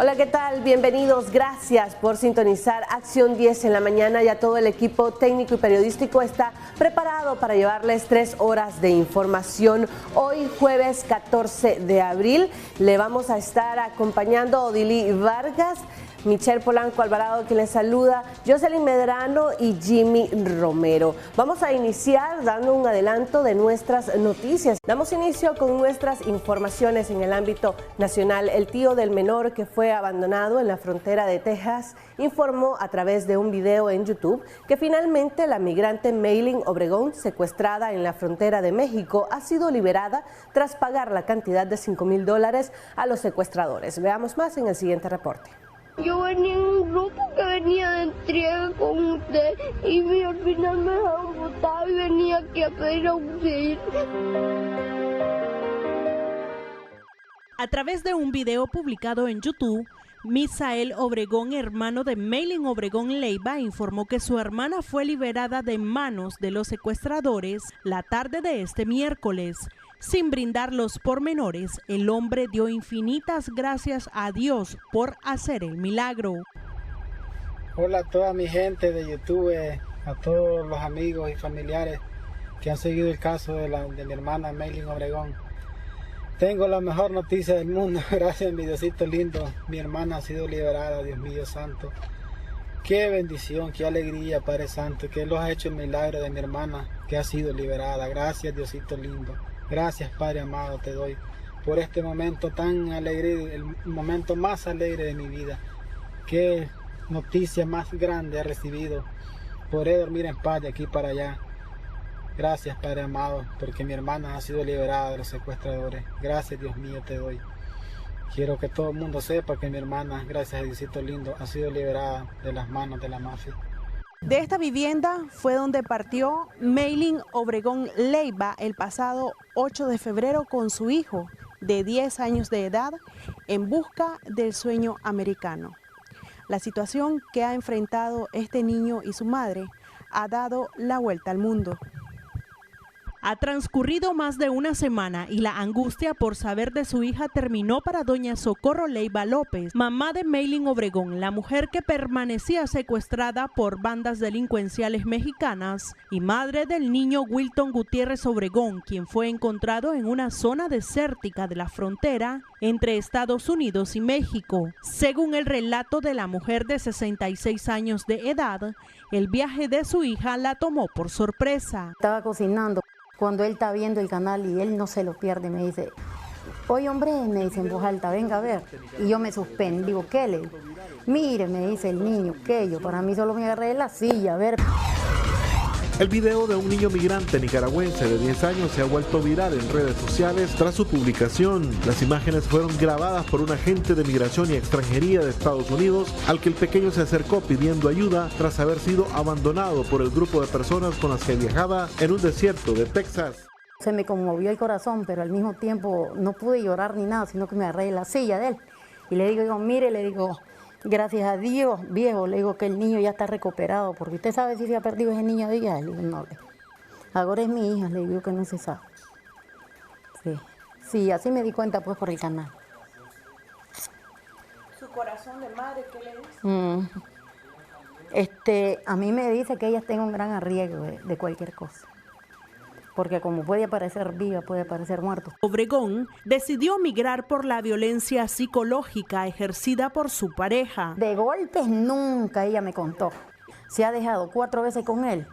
Hola, ¿qué tal? Bienvenidos. Gracias por sintonizar Acción 10 en la mañana. Ya todo el equipo técnico y periodístico está preparado para llevarles 3 horas de información. Hoy, jueves 14 de abril, le vamos a estar acompañando Odili Vargas, Michelle Polanco Alvarado, quien les saluda, Jocelyn Medrano y Jimmy Romero. Vamos a iniciar dando un adelanto de nuestras noticias. Damos inicio con nuestras informaciones en el ámbito nacional. El tío del menor que fue abandonado en la frontera de Texas informó a través de un video en YouTube que finalmente la migrante Maylin Obregón, secuestrada en la frontera de México, ha sido liberada tras pagar la cantidad de $5,000 a los secuestradores. Veamos más en el siguiente reporte. Yo venía en un grupo que venía de entrega con usted y al final me dejaron botar y venía aquí a pedir auxilio. A través de un video publicado en YouTube, Misael Obregón, hermano de Maylin Obregón Leiva, informó que su hermana fue liberada de manos de los secuestradores la tarde de este miércoles. Sin brindar los pormenores, el hombre dio infinitas gracias a Dios por hacer el milagro. Hola a toda mi gente de YouTube, a todos los amigos y familiares que han seguido el caso de mi hermana Maylin Obregón. Tengo la mejor noticia del mundo, gracias a mi Diosito lindo. Mi hermana ha sido liberada, Dios mío santo. Qué bendición, qué alegría, Padre Santo, que Él los ha hecho el milagro de mi hermana que ha sido liberada. Gracias, Diosito lindo. Gracias, Padre amado, te doy por este momento tan alegre, el momento más alegre de mi vida. Qué noticia más grande he recibido. Podré dormir en paz de aquí para allá. Gracias, Padre amado, porque mi hermana ha sido liberada de los secuestradores. Gracias, Dios mío, te doy. Quiero que todo el mundo sepa que mi hermana, gracias a Diosito lindo, ha sido liberada de las manos de la mafia. De esta vivienda fue donde partió Maylin Obregón Leiva el pasado 8 de febrero con su hijo de 10 años de edad en busca del sueño americano. La situación que ha enfrentado este niño y su madre ha dado la vuelta al mundo. Ha transcurrido más de una semana y la angustia por saber de su hija terminó para doña Socorro Leiva López, mamá de Maylin Obregón, la mujer que permanecía secuestrada por bandas delincuenciales mexicanas, y madre del niño Wilton Gutiérrez Obregón, quien fue encontrado en una zona desértica de la frontera entre Estados Unidos y México. Según el relato de la mujer de 66 años de edad, el viaje de su hija la tomó por sorpresa. Estaba cocinando cuando él está viendo el canal y él no se lo pierde, me dice, oye hombre, me dice en voz alta, venga a ver. Y yo me suspendo, digo, ¿qué le digo? Mire, me dice el niño, ¿qué? Yo para mí solo me agarré de la silla, a ver. El video de un niño migrante nicaragüense de 10 años se ha vuelto viral en redes sociales tras su publicación. Las imágenes fueron grabadas por un agente de migración y extranjería de Estados Unidos al que el pequeño se acercó pidiendo ayuda tras haber sido abandonado por el grupo de personas con las que viajaba en un desierto de Texas. Se me conmovió el corazón, pero al mismo tiempo no pude llorar ni nada, sino que me agarré de la silla de él. Y le digo, mire, le digo, gracias a Dios, viejo, le digo que el niño ya está recuperado, porque usted sabe si se ha perdido ese niño de ella. Le digo, no, ahora es mi hija, le digo que no se sabe. Sí, así me di cuenta pues por el canal. ¿Su corazón de madre qué le dice? A mí me dice que ellas tengan un gran arriesgo de cualquier cosa. Porque como puede aparecer viva, puede aparecer muerto. Obregón decidió migrar por la violencia psicológica ejercida por su pareja. De golpes nunca, ella me contó. Se ha dejado 4 veces con él,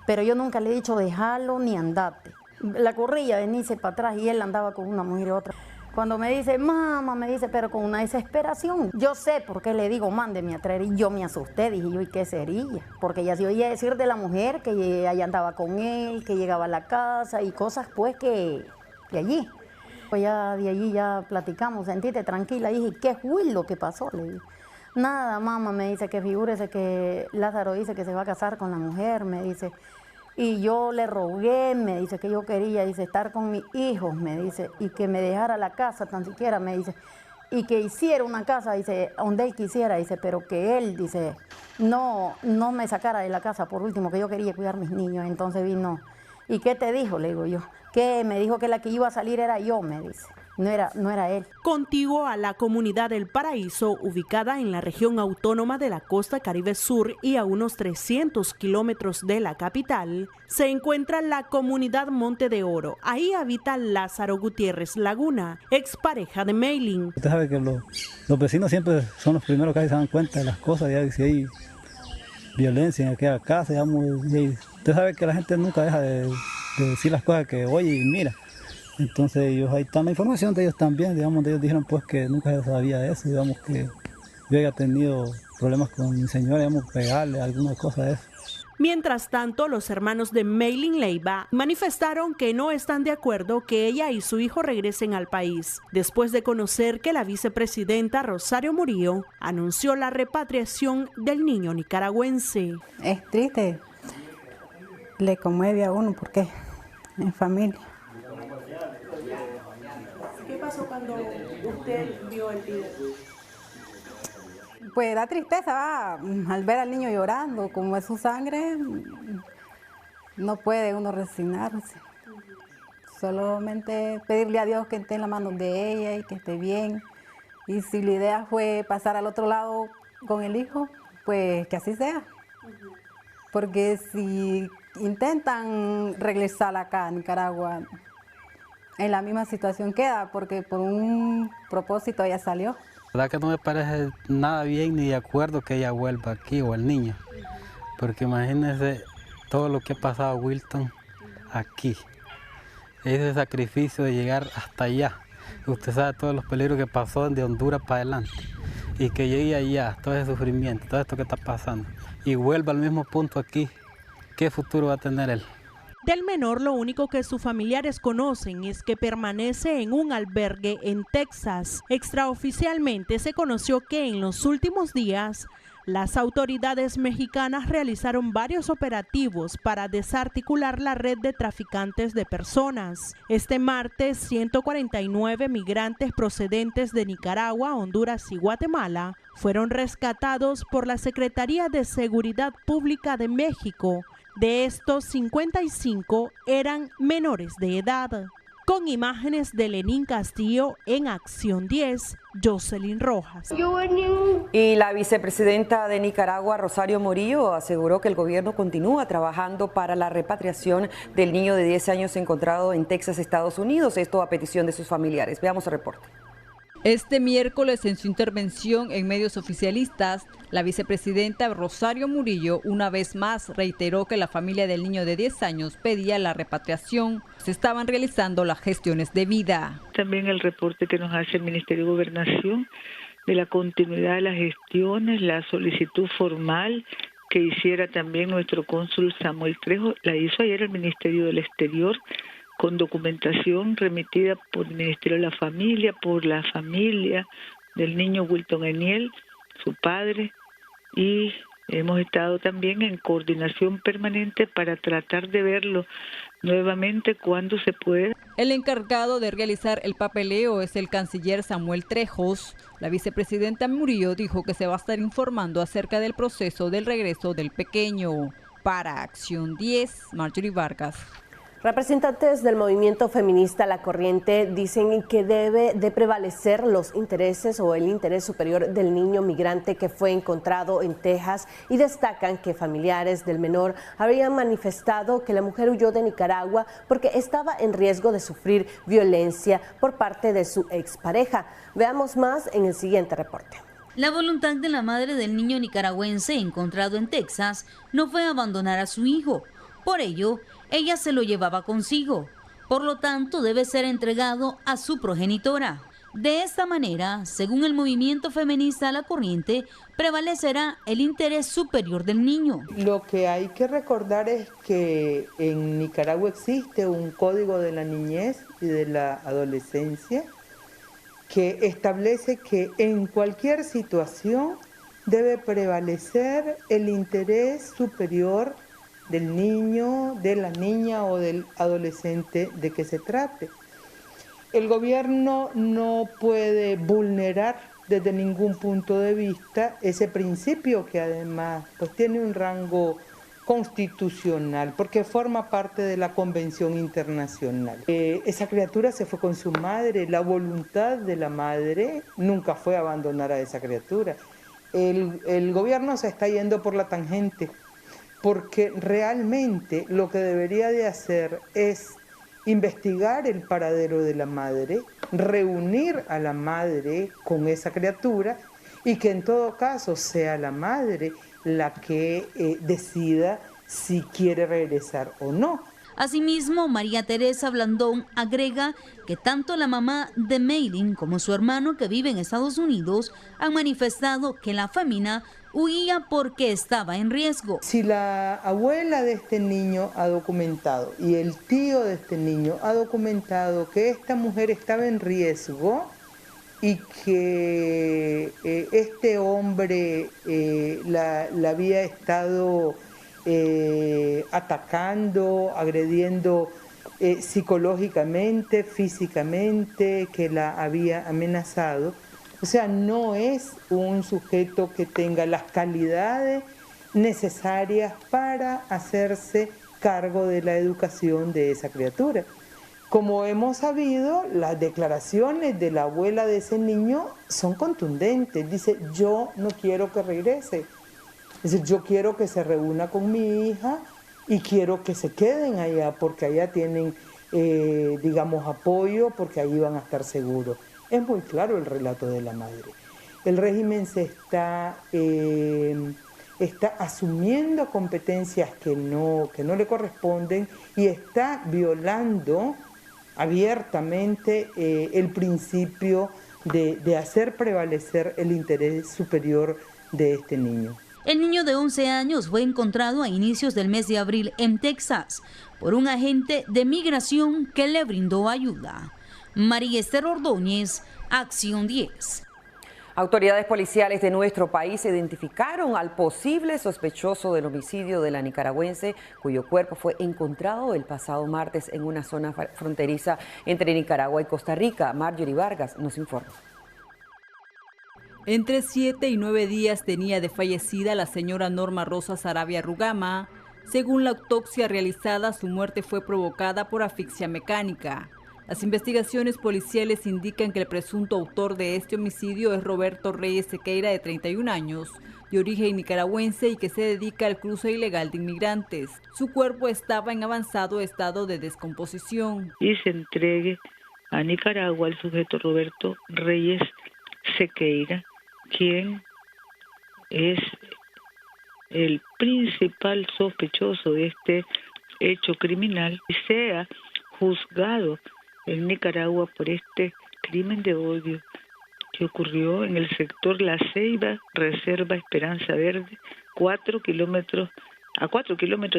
pero yo nunca le he dicho déjalo ni andate. La corría, venirse para atrás y él andaba con una mujer y otra. Cuando me dice, mamá, me dice, pero con una desesperación. Yo sé por qué le digo, mándeme a traer. Y yo me asusté, dije yo, ¿y qué sería? Porque ya se oía decir de la mujer que ella andaba con él, que llegaba a la casa y cosas pues que allí. Pues ya de allí ya platicamos, sentite tranquila. Y dije, ¿qué fue lo que pasó? Le dije, nada, mamá, me dice que figúrese que Lázaro dice que se va a casar con la mujer, me dice. Y yo le rogué, me dice que yo quería, dice, estar con mis hijos, me dice, y que me dejara la casa tan siquiera, me dice, y que hiciera una casa, dice, donde él quisiera, dice, pero que él, dice, no me sacara de la casa por último, que yo quería cuidar a mis niños. Entonces vino, ¿y qué te dijo? Le digo yo, que me dijo que la que iba a salir era yo, me dice. no era él. Contiguo a la comunidad del Paraíso, ubicada en la región autónoma de la costa Caribe Sur y a unos 300 kilómetros de la capital, se encuentra la comunidad Monte de Oro. Ahí habita Lázaro Gutiérrez Laguna, expareja de Meilin. Usted sabe que los vecinos siempre son los primeros que se dan cuenta de las cosas, ya si hay violencia en aquella casa, digamos, y usted sabe que la gente nunca deja de decir las cosas que oye y mira. Entonces ellos, ahí está la información de ellos también, digamos, ellos dijeron pues que nunca se sabía de eso, digamos que yo haya tenido problemas con mi señora, digamos, pegarle algunas cosas de eso. Mientras tanto, los hermanos de Meilin Leiva manifestaron que no están de acuerdo que ella y su hijo regresen al país, después de conocer que la vicepresidenta Rosario Murillo anunció la repatriación del niño nicaragüense. Es triste, le conmueve a uno porque es familia. ¿Qué pasó cuando usted vio el video? Pues da tristeza, al ver al niño llorando, como es su sangre, no puede uno resignarse. Solamente pedirle a Dios que esté en la mano de ella y que esté bien. Y si la idea fue pasar al otro lado con el hijo, pues que así sea. Porque si intentan regresar acá a Nicaragua, en la misma situación queda, porque por un propósito ella salió. La verdad que no me parece nada bien ni de acuerdo que ella vuelva aquí o el niño, porque imagínense todo lo que ha pasado Wilton aquí, ese sacrificio de llegar hasta allá, usted sabe todos los peligros que pasó de Honduras para adelante, y que llegue allá, todo ese sufrimiento, todo esto que está pasando, y vuelva al mismo punto aquí, ¿qué futuro va a tener él? Del menor, lo único que sus familiares conocen es que permanece en un albergue en Texas. Extraoficialmente se conoció que en los últimos días las autoridades mexicanas realizaron varios operativos para desarticular la red de traficantes de personas. Este martes, 149 migrantes procedentes de Nicaragua, Honduras y Guatemala fueron rescatados por la Secretaría de Seguridad Pública de México. De estos, 55 eran menores de edad. Con imágenes de Lenín Castillo en Acción 10, Jocelyn Rojas. Y la vicepresidenta de Nicaragua, Rosario Murillo, aseguró que el gobierno continúa trabajando para la repatriación del niño de 10 años encontrado en Texas, Estados Unidos. Esto a petición de sus familiares. Veamos el reporte. Este miércoles, en su intervención en medios oficialistas, la vicepresidenta Rosario Murillo una vez más reiteró que la familia del niño de 10 años pedía la repatriación. Se estaban realizando las gestiones de vida. También el reporte que nos hace el Ministerio de Gobernación de la continuidad de las gestiones, la solicitud formal que hiciera también nuestro cónsul Samuel Trejo, la hizo ayer el Ministerio del Exterior, con documentación remitida por el Ministerio de la Familia, por la familia del niño Wilton Eniel, su padre, y hemos estado también en coordinación permanente para tratar de verlo nuevamente cuando se pueda. El encargado de realizar el papeleo es el canciller Samuel Trejos. La vicepresidenta Murillo dijo que se va a estar informando acerca del proceso del regreso del pequeño. Para Acción 10, Marjorie Vargas. Representantes del movimiento feminista La Corriente dicen que debe de prevalecer los intereses o el interés superior del niño migrante que fue encontrado en Texas y destacan que familiares del menor habrían manifestado que la mujer huyó de Nicaragua porque estaba en riesgo de sufrir violencia por parte de su expareja. Veamos más en el siguiente reporte. La voluntad de la madre del niño nicaragüense encontrado en Texas no fue abandonar a su hijo. Por ello, ella se lo llevaba consigo. Por lo tanto, debe ser entregado a su progenitora. De esta manera, según el movimiento feminista La Corriente, prevalecerá el interés superior del niño. Lo que hay que recordar es que en Nicaragua existe un código de la niñez y de la adolescencia que establece que en cualquier situación debe prevalecer el interés superior del niño, de la niña o del adolescente de que se trate. El gobierno no puede vulnerar desde ningún punto de vista ese principio que además pues tiene un rango constitucional, porque forma parte de la Convención Internacional. Esa criatura se fue con su madre, la voluntad de la madre nunca fue abandonar a esa criatura. El gobierno se está yendo por la tangente, porque realmente lo que debería de hacer es investigar el paradero de la madre, reunir a la madre con esa criatura y que en todo caso sea la madre la que decida si quiere regresar o no. Asimismo, María Teresa Blandón agrega que tanto la mamá de Meilin como su hermano, que vive en Estados Unidos, han manifestado que la fémina huía porque estaba en riesgo. Si la abuela de este niño ha documentado y el tío de este niño ha documentado que esta mujer estaba en riesgo y que este hombre la había estado atacando, agrediendo psicológicamente, físicamente, que la había amenazado. O sea, no es un sujeto que tenga las calidades necesarias para hacerse cargo de la educación de esa criatura. Como hemos sabido, las declaraciones de la abuela de ese niño son contundentes. Dice, yo no quiero que regrese. Es decir, yo quiero que se reúna con mi hija y quiero que se queden allá porque allá tienen, digamos, apoyo, porque ahí van a estar seguros. Es muy claro el relato de la madre. El régimen se está asumiendo competencias que no le corresponden y está violando abiertamente el principio de hacer prevalecer el interés superior de este niño. El niño de 11 años fue encontrado a inicios del mes de abril en Texas por un agente de migración que le brindó ayuda. María Esther Ordóñez, Acción 10. Autoridades policiales de nuestro país identificaron al posible sospechoso del homicidio de la nicaragüense, cuyo cuerpo fue encontrado el pasado martes en una zona fronteriza entre Nicaragua y Costa Rica. Marjorie Vargas nos informa. Entre 7 y 9 días tenía de fallecida la señora Norma Rosa Saravia Rugama. Según la autopsia realizada, su muerte fue provocada por asfixia mecánica. Las investigaciones policiales indican que el presunto autor de este homicidio es Roberto Reyes Sequeira, de 31 años, de origen nicaragüense y que se dedica al cruce ilegal de inmigrantes. Su cuerpo estaba en avanzado estado de descomposición. Y se entregue a Nicaragua al sujeto Roberto Reyes Sequeira, quien es el principal sospechoso de este hecho criminal y sea juzgado en Nicaragua por este crimen de odio que ocurrió en el sector La Ceiba, Reserva Esperanza Verde, a 4 kilómetros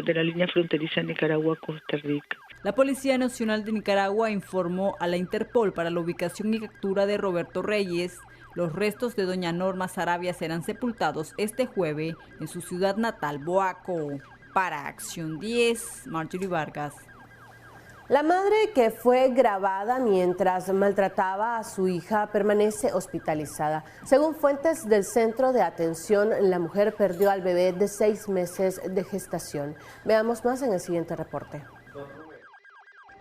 de la línea fronteriza Nicaragua-Costa Rica. La Policía Nacional de Nicaragua informó a la Interpol para la ubicación y captura de Roberto Reyes. Los restos de doña Norma Saravia serán sepultados este jueves en su ciudad natal, Boaco. Para Acción 10, Marjorie Vargas. La madre, que fue grabada mientras maltrataba a su hija, permanece hospitalizada. Según fuentes del Centro de Atención, la mujer perdió al bebé de 6 meses de gestación. Veamos más en el siguiente reporte.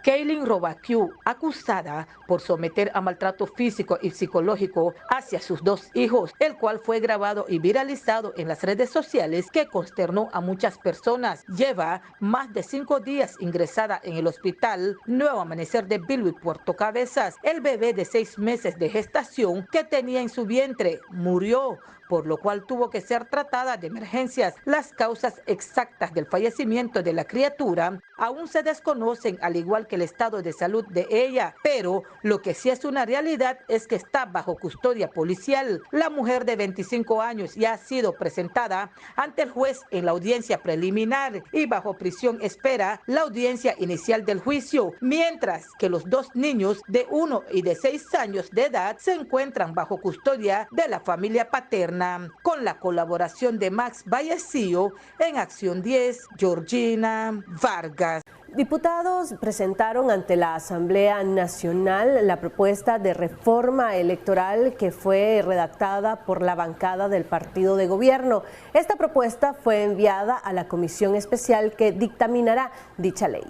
Kaylin Robaquiu, acusada por someter a maltrato físico y psicológico hacia sus 2 hijos, el cual fue grabado y viralizado en las redes sociales, que consternó a muchas personas. Lleva más de 5 días ingresada en el hospital Nuevo Amanecer de Bilwi, Puerto Cabezas. El bebé de 6 meses de gestación que tenía en su vientre murió, por lo cual tuvo que ser tratada de emergencias. Las causas exactas del fallecimiento de la criatura aún se desconocen, al igual que el estado de salud de ella, pero lo que sí es una realidad es que está bajo custodia policial. La mujer de 25 años ya ha sido presentada ante el juez en la audiencia preliminar y bajo prisión espera la audiencia inicial del juicio, mientras que los 2 niños de 1 y de 6 años de edad se encuentran bajo custodia de la familia paterna. Con la colaboración de Max Vallecillo, en Acción 10, Georgina Vargas. Diputados presentaron ante la Asamblea Nacional la propuesta de reforma electoral que fue redactada por la bancada del partido de gobierno. Esta propuesta fue enviada a la comisión especial que dictaminará dicha ley.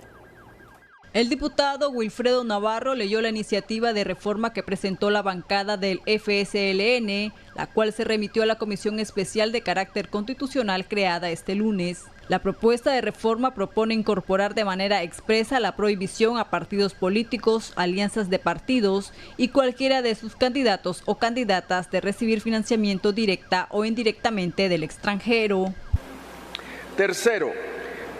El diputado Wilfredo Navarro leyó la iniciativa de reforma que presentó la bancada del FSLN, la cual se remitió a la Comisión Especial de Carácter Constitucional creada este lunes. La propuesta de reforma propone incorporar de manera expresa la prohibición a partidos políticos, alianzas de partidos y cualquiera de sus candidatos o candidatas de recibir financiamiento directa o indirectamente del extranjero. Tercero,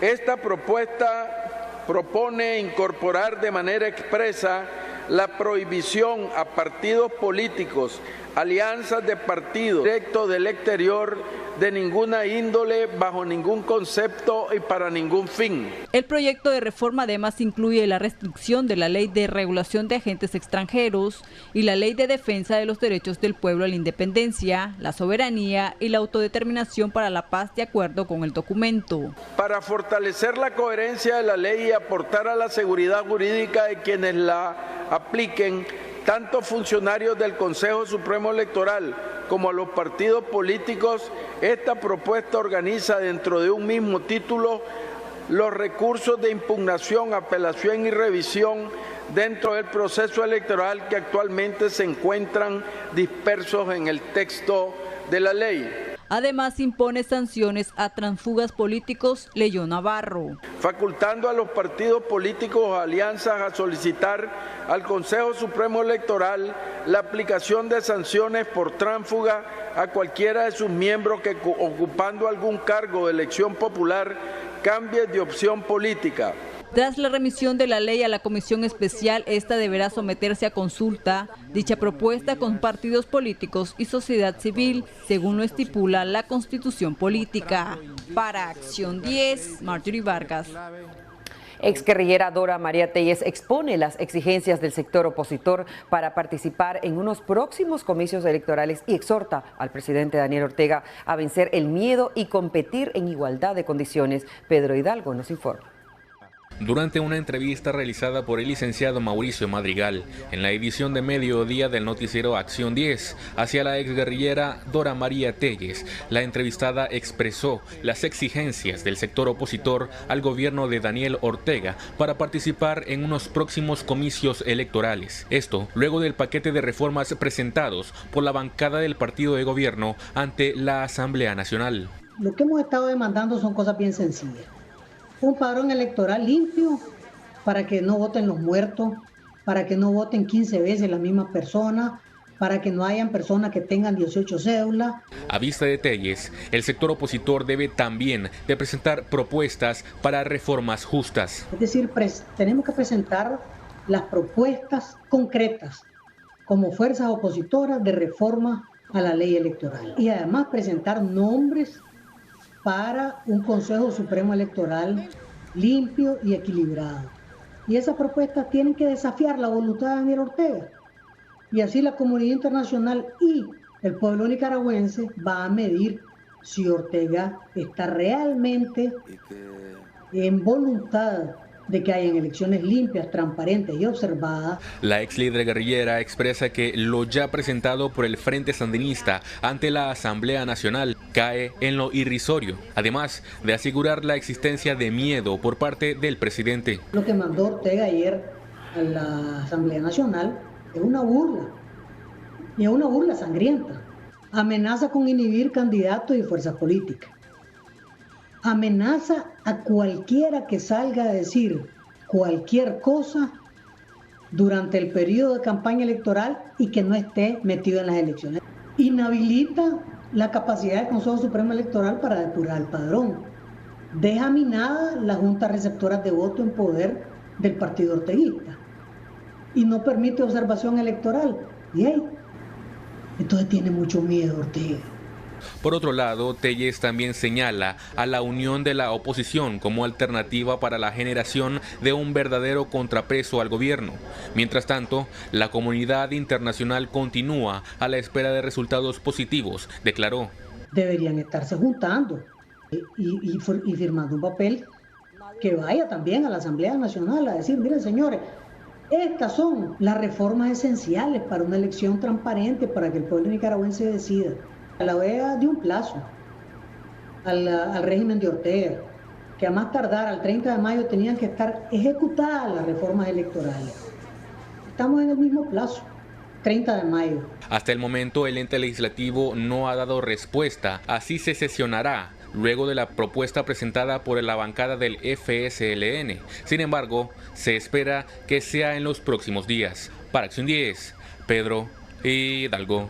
esta propuesta propone incorporar de manera expresa la prohibición a partidos políticos, alianzas de partidos, directo del exterior, de ninguna índole, bajo ningún concepto y para ningún fin. El proyecto de reforma además incluye la restricción de la Ley de Regulación de Agentes Extranjeros y la Ley de Defensa de los Derechos del Pueblo a la Independencia, la soberanía y la autodeterminación para la paz de acuerdo con el documento. Para fortalecer la coherencia de la ley y aportar a la seguridad jurídica de quienes la apliquen, tanto funcionarios del Consejo Supremo Electoral como a los partidos políticos, esta propuesta organiza dentro de un mismo título los recursos de impugnación, apelación y revisión dentro del proceso electoral que actualmente se encuentran dispersos en el texto de la ley. Además, impone sanciones a transfugas políticos, leyó Navarro. Facultando a los partidos políticos o alianzas a solicitar al Consejo Supremo Electoral la aplicación de sanciones por tránsfuga a cualquiera de sus miembros que, ocupando algún cargo de elección popular, cambie de opción política. Tras la remisión de la ley a la comisión especial, esta deberá someterse a consulta. Dicha propuesta con partidos políticos y sociedad civil, según lo estipula la Constitución Política. Para Acción 10, Marjorie Vargas. Exguerrillera Dora María Telles expone las exigencias del sector opositor para participar en unos próximos comicios electorales y exhorta al presidente Daniel Ortega a vencer el miedo y competir en igualdad de condiciones. Pedro Hidalgo nos informa. Durante una entrevista realizada por el licenciado Mauricio Madrigal en la edición de mediodía del noticiero Acción 10 hacia la exguerrillera Dora María Telles, la entrevistada expresó las exigencias del sector opositor al gobierno de Daniel Ortega para participar en unos próximos comicios electorales. Esto luego del paquete de reformas presentados por la bancada del partido de gobierno ante la Asamblea Nacional. Lo que hemos estado demandando son cosas bien sencillas. Un padrón electoral limpio para que no voten los muertos, para que no voten 15 veces las mismas personas, para que no hayan personas que tengan 18 cédulas. A vista de Telles, el sector opositor debe también de presentar propuestas para reformas justas. Es decir, tenemos que presentar las propuestas concretas como fuerzas opositoras de reforma a la ley electoral. Y además presentar nombres para un Consejo Supremo Electoral limpio y equilibrado. Y esas propuestas tienen que desafiar la voluntad de Daniel Ortega. Y así la comunidad internacional y el pueblo nicaragüense va a medir si Ortega está realmente en voluntad de que hayan elecciones limpias, transparentes y observadas. La ex líder guerrillera expresa que lo ya presentado por el Frente Sandinista ante la Asamblea Nacional cae en lo irrisorio, además de asegurar la existencia de miedo por parte del presidente. Lo que mandó Ortega ayer a la Asamblea Nacional es una burla, y es una burla sangrienta. Amenaza con inhibir candidatos y fuerzas políticas. Amenaza a cualquiera que salga a decir cualquier cosa durante el periodo de campaña electoral y que no esté metido en las elecciones. Inhabilita la capacidad del Consejo Supremo Electoral para depurar el padrón. Deja minada la Junta Receptora de Voto en poder del partido orteguista y no permite observación electoral. Y ahí, entonces tiene mucho miedo Ortega. Por otro lado, Telles también señala a la unión de la oposición como alternativa para la generación de un verdadero contrapeso al gobierno. Mientras tanto, la comunidad internacional continúa a la espera de resultados positivos, declaró. Deberían estarse juntando y firmando un papel que vaya también a la Asamblea Nacional a decir, miren señores, estas son las reformas esenciales para una elección transparente, para que el pueblo nicaragüense decida. A la OEA dio un plazo al régimen de Ortega, que a más tardar al 30 de mayo tenían que estar ejecutadas las reformas electorales. Estamos en el mismo plazo, 30 de mayo. Hasta el momento el ente legislativo no ha dado respuesta, así se sesionará luego de la propuesta presentada por la bancada del FSLN. Sin embargo, se espera que sea en los próximos días. Para Acción 10, Pedro Hidalgo.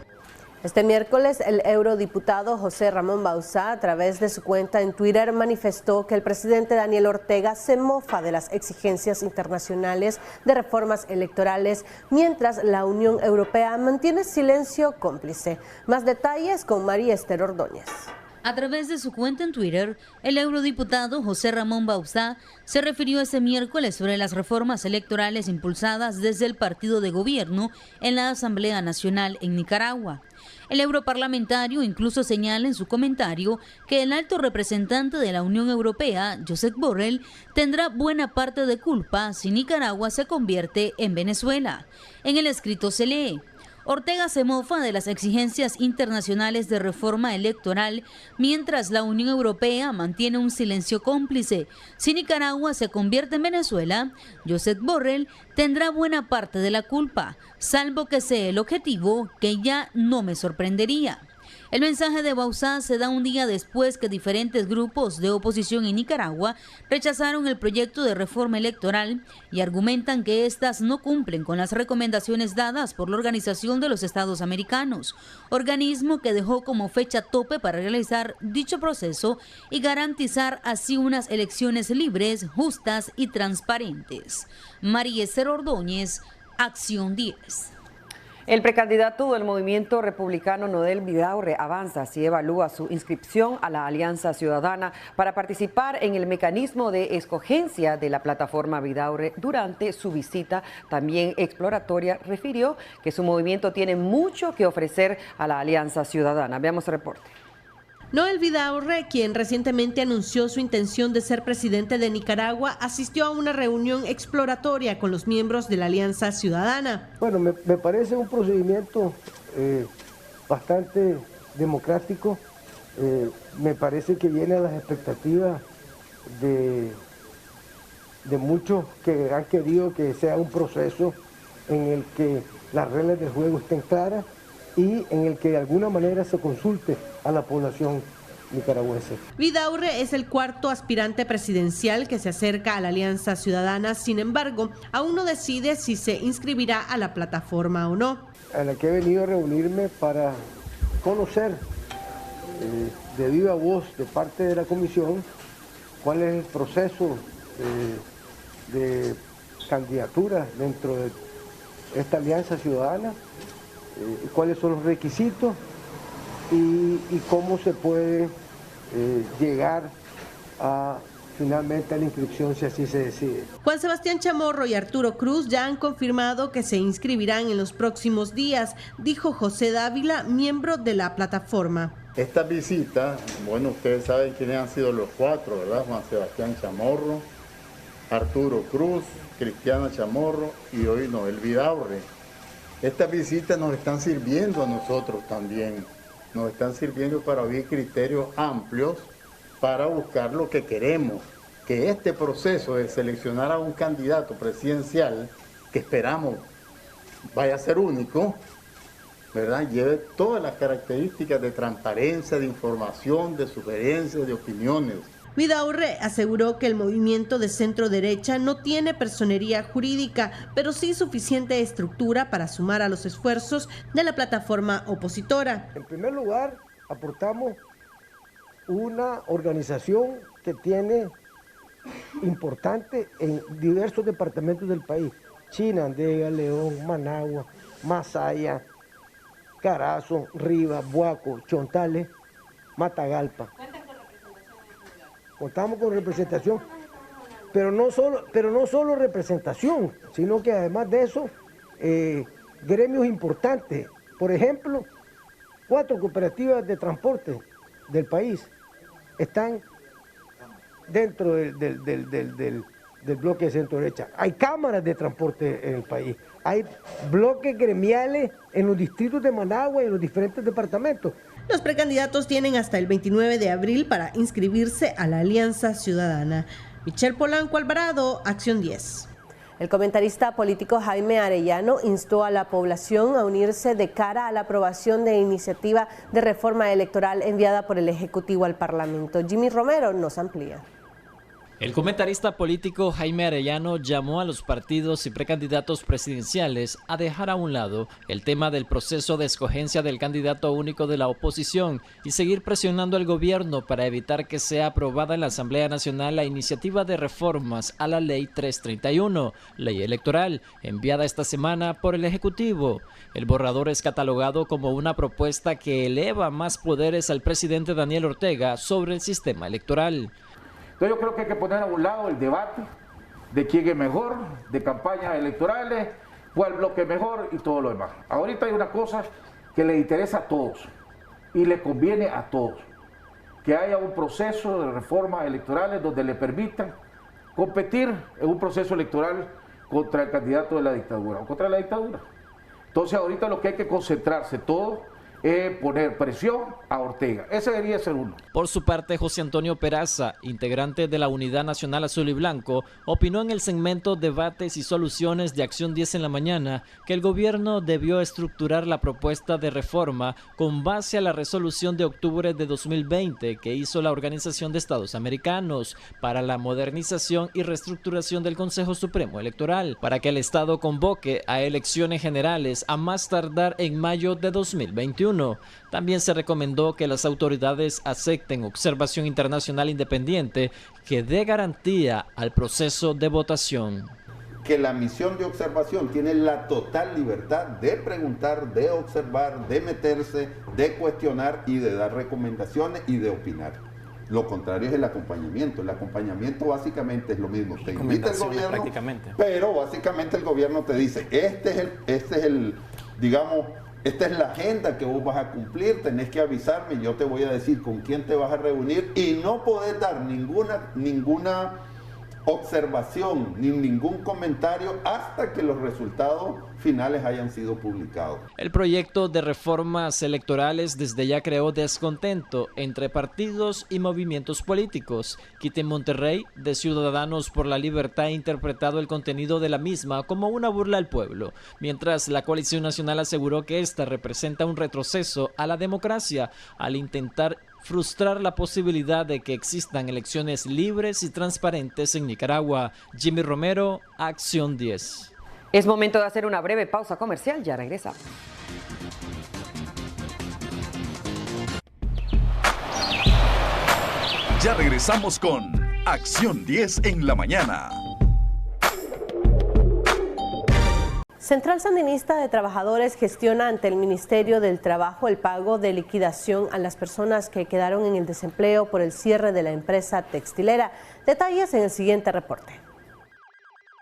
Este miércoles, el eurodiputado José Ramón Bauzá, a través de su cuenta en Twitter, manifestó que el presidente Daniel Ortega se mofa de las exigencias internacionales de reformas electorales, mientras la Unión Europea mantiene silencio cómplice. Más detalles con María Esther Ordóñez. A través de su cuenta en Twitter, el eurodiputado José Ramón Bauzá se refirió este miércoles sobre las reformas electorales impulsadas desde el partido de gobierno en la Asamblea Nacional en Nicaragua. El europarlamentario incluso señala en su comentario que el alto representante de la Unión Europea, Josep Borrell, tendrá buena parte de culpa si Nicaragua se convierte en Venezuela. En el escrito se lee: Ortega se mofa de las exigencias internacionales de reforma electoral, mientras la Unión Europea mantiene un silencio cómplice. Si Nicaragua se convierte en Venezuela, Josep Borrell tendrá buena parte de la culpa, salvo que sea el objetivo, que ya no me sorprendería. El mensaje de Bauzá se da un día después que diferentes grupos de oposición en Nicaragua rechazaron el proyecto de reforma electoral y argumentan que éstas no cumplen con las recomendaciones dadas por la Organización de los Estados Americanos, organismo que dejó como fecha tope para realizar dicho proceso y garantizar así unas elecciones libres, justas y transparentes. María Esther Ordóñez, Acción 10. El precandidato del movimiento republicano Nodel Vidaurre avanza si evalúa su inscripción a la Alianza Ciudadana para participar en el mecanismo de escogencia de la plataforma Vidaurre. Durante su visita también exploratoria, refirió que su movimiento tiene mucho que ofrecer a la Alianza Ciudadana. Veamos el reporte. Nodel Vidaurre, quien recientemente anunció su intención de ser presidente de Nicaragua, asistió a una reunión exploratoria con los miembros de la Alianza Ciudadana. Bueno, me parece un procedimiento bastante democrático. Me parece que viene a las expectativas de muchos que han querido que sea un proceso en el que las reglas del juego estén claras y en el que de alguna manera se consulte a la población nicaragüense. Vidaurre es el cuarto aspirante presidencial que se acerca a la Alianza Ciudadana, sin embargo, aún no decide si se inscribirá a la plataforma o no. A la que he venido a reunirme para conocer de viva voz de parte de la comisión cuál es el proceso de candidatura dentro de esta Alianza Ciudadana, cuáles son los requisitos y cómo se puede llegar a finalmente a la inscripción si así se decide. Juan Sebastián Chamorro y Arturo Cruz ya han confirmado que se inscribirán en los próximos días, dijo José Dávila, miembro de la plataforma. Esta visita, bueno, ustedes saben quiénes han sido los cuatro, ¿verdad? Juan Sebastián Chamorro, Arturo Cruz, Cristiana Chamorro y hoy Nodel Vidaurre. Estas visitas nos están sirviendo a nosotros también, nos están sirviendo para oír criterios amplios para buscar lo que queremos, que este proceso de seleccionar a un candidato presidencial, que esperamos vaya a ser único, ¿verdad? Lleve todas las características de transparencia, de información, de sugerencias, de opiniones. Vidaurre aseguró que el movimiento de centro derecha no tiene personería jurídica, pero sí suficiente estructura para sumar a los esfuerzos de la plataforma opositora. En primer lugar, aportamos una organización que tiene importante en diversos departamentos del país: Chinandega, León, Managua, Masaya, Carazo, Rivas, Buaco, Chontales, Matagalpa. Contamos con representación, pero no solo representación, sino que además de eso, gremios importantes. Por ejemplo, 4 cooperativas de transporte del país están dentro del bloque de centro derecha. Hay cámaras de transporte en el país, hay bloques gremiales en los distritos de Managua y en los diferentes departamentos. Los precandidatos tienen hasta el 29 de abril para inscribirse a la Alianza Ciudadana. Michelle Polanco Alvarado, Acción 10. El comentarista político Jaime Arellano instó a la población a unirse de cara a la aprobación de iniciativa de reforma electoral enviada por el Ejecutivo al Parlamento. Jimmy Romero nos amplía. El comentarista político Jaime Arellano llamó a los partidos y precandidatos presidenciales a dejar a un lado el tema del proceso de escogencia del candidato único de la oposición y seguir presionando al gobierno para evitar que sea aprobada en la Asamblea Nacional la iniciativa de reformas a la Ley 331, ley electoral, enviada esta semana por el Ejecutivo. El borrador es catalogado como una propuesta que eleva más poderes al presidente Daniel Ortega sobre el sistema electoral. Entonces yo creo que hay que poner a un lado el debate de quién es mejor, de campañas electorales, cuál bloque es mejor y todo lo demás. Ahorita hay una cosa que le interesa a todos y le conviene a todos, que haya un proceso de reformas electorales donde le permitan competir en un proceso electoral contra el candidato de la dictadura o contra la dictadura. Entonces ahorita lo que hay que concentrarse todo es poner presión a Ortega. Ese debería ser uno. Por su parte, José Antonio Peraza, integrante de la Unidad Nacional Azul y Blanco, opinó en el segmento Debates y Soluciones de Acción 10 en la mañana que el gobierno debió estructurar la propuesta de reforma con base a la resolución de octubre de 2020 que hizo la Organización de Estados Americanos para la modernización y reestructuración del Consejo Supremo Electoral, para que el Estado convoque a elecciones generales a más tardar en mayo de 2021. También se recomendó que las autoridades acepten observación internacional independiente que dé garantía al proceso de votación. Que la misión de observación tiene la total libertad de preguntar, de observar, de meterse, de cuestionar y de dar recomendaciones y de opinar. Lo contrario es el acompañamiento. El acompañamiento básicamente es lo mismo. Te invita el gobierno, pero básicamente el gobierno te dice, esta es la agenda que vos vas a cumplir, tenés que avisarme, yo te voy a decir con quién te vas a reunir y no podés dar ninguna observación ni ningún comentario hasta que los resultados finales hayan sido publicados. El proyecto de reformas electorales desde ya creó descontento entre partidos y movimientos políticos. Quite Monterrey, de Ciudadanos por la Libertad, ha interpretado el contenido de la misma como una burla al pueblo, mientras la Coalición Nacional aseguró que esta representa un retroceso a la democracia al intentar frustrar la posibilidad de que existan elecciones libres y transparentes en Nicaragua. Jimmy Romero, Acción 10. Es momento de hacer una breve pausa comercial, ya regresamos. Ya regresamos con Acción 10 en la mañana. Central Sandinista de Trabajadores gestiona ante el Ministerio del Trabajo el pago de liquidación a las personas que quedaron en el desempleo por el cierre de la empresa textilera. Detalles en el siguiente reporte.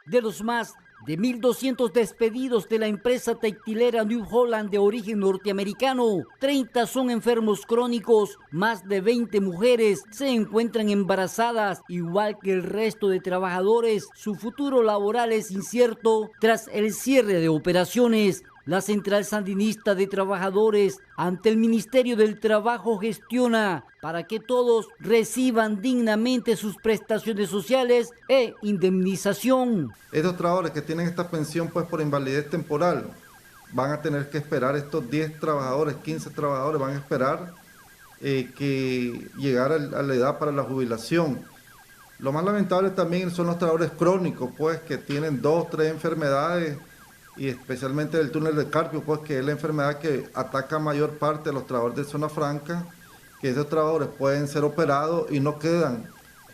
De los más de 1.200 despedidos de la empresa textilera New Holland de origen norteamericano, 30 son enfermos crónicos, más de 20 mujeres se encuentran embarazadas, igual que el resto de trabajadores. Su futuro laboral es incierto tras el cierre de operaciones. La Central Sandinista de Trabajadores ante el Ministerio del Trabajo gestiona para que todos reciban dignamente sus prestaciones sociales e indemnización. Estos trabajadores que tienen esta pensión pues por invalidez temporal van a tener que esperar, estos 10 trabajadores, 15 trabajadores van a esperar que llegar a la edad para la jubilación. Lo más lamentable también son los trabajadores crónicos, pues que tienen 2 o 3 enfermedades, y especialmente el túnel de carpio, pues que es la enfermedad que ataca mayor parte de los trabajadores de zona franca, que esos trabajadores pueden ser operados y no quedan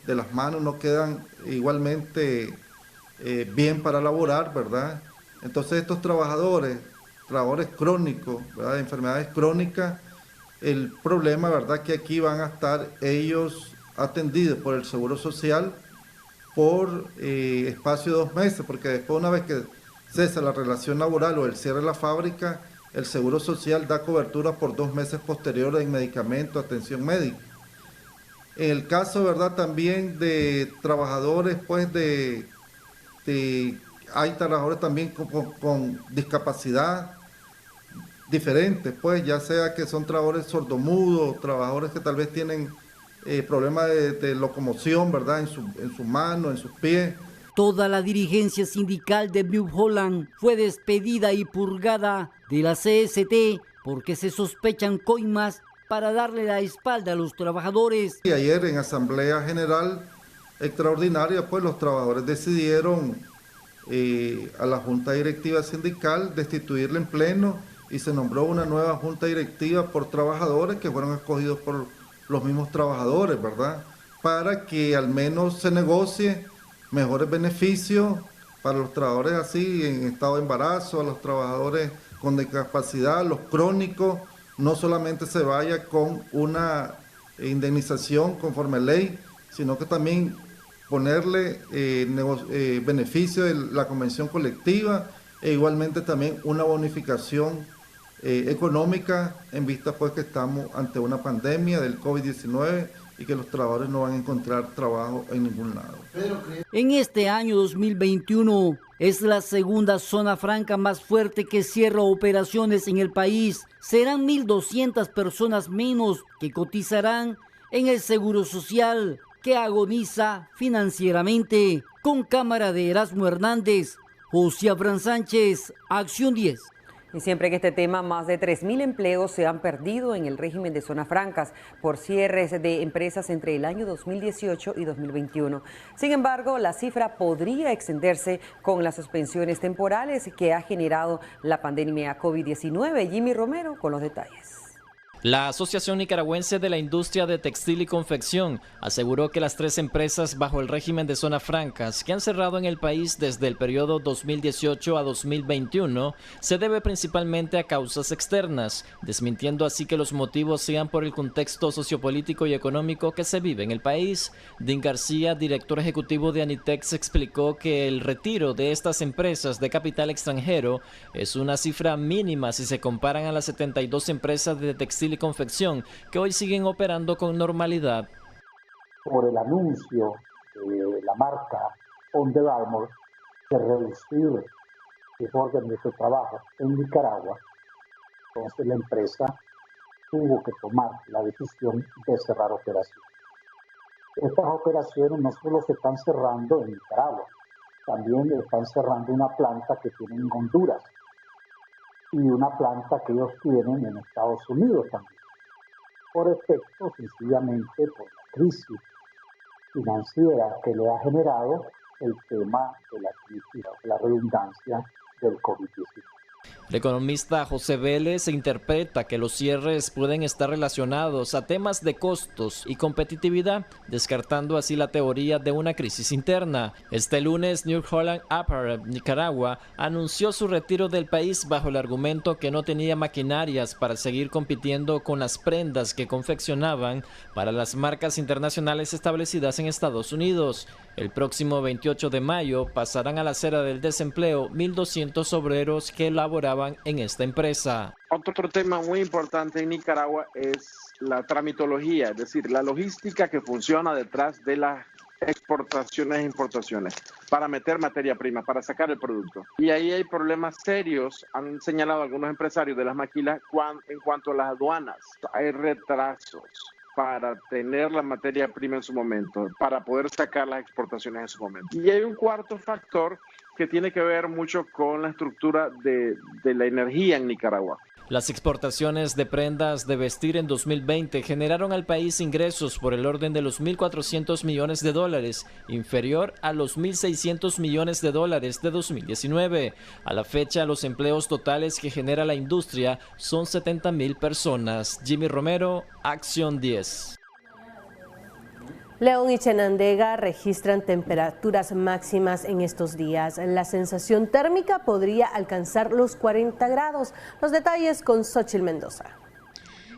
de las manos, no quedan igualmente bien para laborar, ¿verdad? Entonces estos trabajadores crónicos, ¿verdad? De enfermedades crónicas, el problema, ¿verdad? Que aquí van a estar ellos atendidos por el Seguro Social por espacio de 2 meses, porque después, una vez que cesa la relación laboral o el cierre de la fábrica, el Seguro Social da cobertura por 2 meses posteriores en medicamento, atención médica. En el caso, ¿verdad?, también de trabajadores, pues hay trabajadores también con discapacidad diferentes, pues ya sea que son trabajadores sordomudos, trabajadores que tal vez tienen problemas de locomoción, ¿verdad?, en sus manos, en sus pies. Toda la dirigencia sindical de New Holland fue despedida y purgada de la CST porque se sospechan coimas para darle la espalda a los trabajadores. Y ayer en Asamblea General Extraordinaria, pues los trabajadores decidieron a la Junta Directiva Sindical destituirla en pleno y se nombró una nueva Junta Directiva por trabajadores que fueron escogidos por los mismos trabajadores, ¿verdad?, para que al menos se negocie mejores beneficios para los trabajadores así en estado de embarazo, a los trabajadores con discapacidad, los crónicos, no solamente se vaya con una indemnización conforme a ley, sino que también ponerle beneficio de la convención colectiva e igualmente también una bonificación económica en vista pues que estamos ante una pandemia del COVID-19 y que los trabajadores no van a encontrar trabajo en ningún lado. En este año 2021 es la segunda zona franca más fuerte que cierra operaciones en el país. Serán 1.200 personas menos que cotizarán en el Seguro Social, que agoniza financieramente. Con cámara de Erasmo Hernández, José Abraham Sánchez, Acción 10. Y siempre en este tema, más de 3.000 empleos se han perdido en el régimen de zonas francas por cierres de empresas entre el año 2018 y 2021. Sin embargo, la cifra podría extenderse con las suspensiones temporales que ha generado la pandemia COVID-19. Jimmy Romero con los detalles. La Asociación Nicaragüense de la Industria de Textil y Confección aseguró que las 3 empresas bajo el régimen de zonas francas que han cerrado en el país desde el periodo 2018 a 2021 se debe principalmente a causas externas, desmintiendo así que los motivos sean por el contexto sociopolítico y económico que se vive en el país. Dean García, director ejecutivo de Anitex, explicó que el retiro de estas empresas de capital extranjero es una cifra mínima si se comparan a las 72 empresas de textil y confección que hoy siguen operando con normalidad. Por el anuncio de la marca Under Armour de reducir el orden de su trabajo en Nicaragua, entonces la empresa tuvo que tomar la decisión de cerrar operaciones. Estas operaciones no solo se están cerrando en Nicaragua, también están cerrando una planta que tienen en Honduras y una planta que ellos tienen en Estados Unidos también. Por efecto, sencillamente, por la crisis financiera que le ha generado el tema de la crisis, la redundancia del COVID-19. El economista José Vélez interpreta que los cierres pueden estar relacionados a temas de costos y competitividad, descartando así la teoría de una crisis interna. Este lunes, New Holland Apparel, Nicaragua, anunció su retiro del país bajo el argumento que no tenía maquinarias para seguir compitiendo con las prendas que confeccionaban para las marcas internacionales establecidas en Estados Unidos. El próximo 28 de mayo pasarán a la acera del desempleo 1.200 obreros que laboraban en esta empresa. Otro tema muy importante en Nicaragua es la tramitología, es decir, la logística que funciona detrás de las exportaciones e importaciones para meter materia prima, para sacar el producto. Y ahí hay problemas serios, han señalado algunos empresarios de las maquilas en cuanto a las aduanas. Hay retrasos para tener la materia prima en su momento, para poder sacar las exportaciones en su momento. Y hay un cuarto factor que tiene que ver mucho con la estructura de la energía en Nicaragua. Las exportaciones de prendas de vestir en 2020 generaron al país ingresos por el orden de los 1.400 millones de dólares, inferior a los 1.600 millones de dólares de 2019. A la fecha, los empleos totales que genera la industria son 70,000 personas. Jimmy Romero, Acción 10. León y Chinandega registran temperaturas máximas en estos días. La sensación térmica podría alcanzar los 40 grados. Los detalles con Xochitl Mendoza.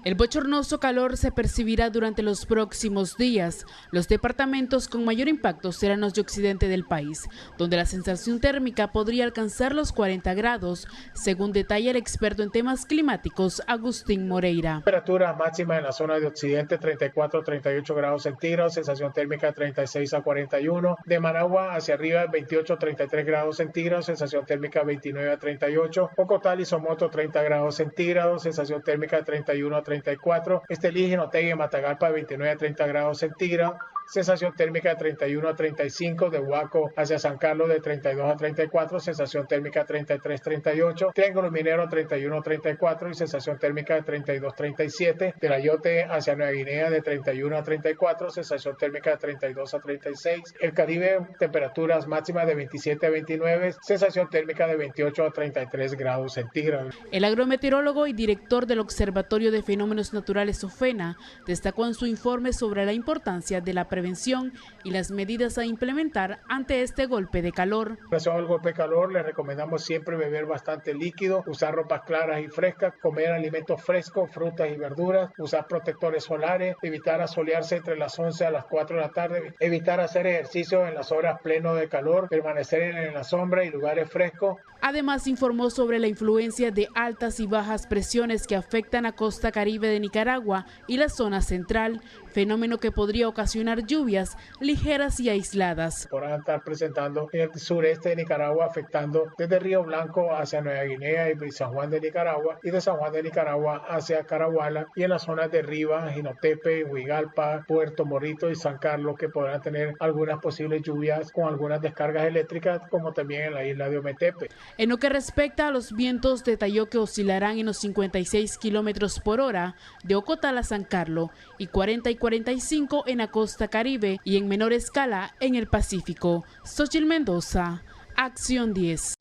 El bochornoso calor se percibirá durante los próximos días. Los departamentos con mayor impacto serán los de occidente del país, donde la sensación térmica podría alcanzar los 40 grados, según detalla el experto en temas climáticos Agustín Moreira. Temperatura máxima en la zona de occidente 34 a 38 grados centígrados, sensación térmica 36 a 41. De Managua hacia arriba 28 a 33 grados centígrados, sensación térmica 29 a 38. Ocotal y Somoto 30 grados centígrados, sensación térmica 31 a 34. Estelí, Jinotega y Matagalpa 29 a 30 grados centígrados, sensación térmica de 31 a 35. De Huaco hacia San Carlos de 32 a 34, sensación térmica 33 a 38. Triángulo Minero 31 a 34 y sensación térmica de 32 a 37. De Layote hacia Nueva Guinea de 31 a 34, sensación térmica de 32 a 36. El Caribe, temperaturas máximas de 27 a 29, sensación térmica de 28 a 33 grados centígrados. El agrometeorólogo y director del Observatorio de Fenómenos Naturales OFENA destacó en su informe sobre la importancia de la prevención y las medidas a implementar ante este golpe de calor. En relación al golpe de calor, les recomendamos siempre beber bastante líquido, usar ropas claras y frescas, comer alimentos frescos, frutas y verduras, usar protectores solares, evitar asolearse entre las 11 a las 4 de la tarde, evitar hacer ejercicio en las horas pleno de calor, permanecer en la sombra y lugares frescos. Además, informó sobre la influencia de altas y bajas presiones que afectan a costa caribe de Nicaragua y la zona central, fenómeno que podría ocasionar lluvias ligeras y aisladas. Podrán estar presentando en el sureste de Nicaragua, afectando desde Río Blanco hacia Nueva Guinea y San Juan de Nicaragua, y de San Juan de Nicaragua hacia Caraguala, y en las zonas de Riva, Jinotepe, Huigalpa, Puerto Morrito y San Carlos, que podrán tener algunas posibles lluvias con algunas descargas eléctricas, como también en la isla de Ometepe. En lo que respecta a los vientos, detalló que oscilarán en los 56 kilómetros por hora de Ocotal a San Carlos y 40 y 45 en la costa caribe y en menor escala en el Pacífico. Xochitl Mendoza, Acción 10.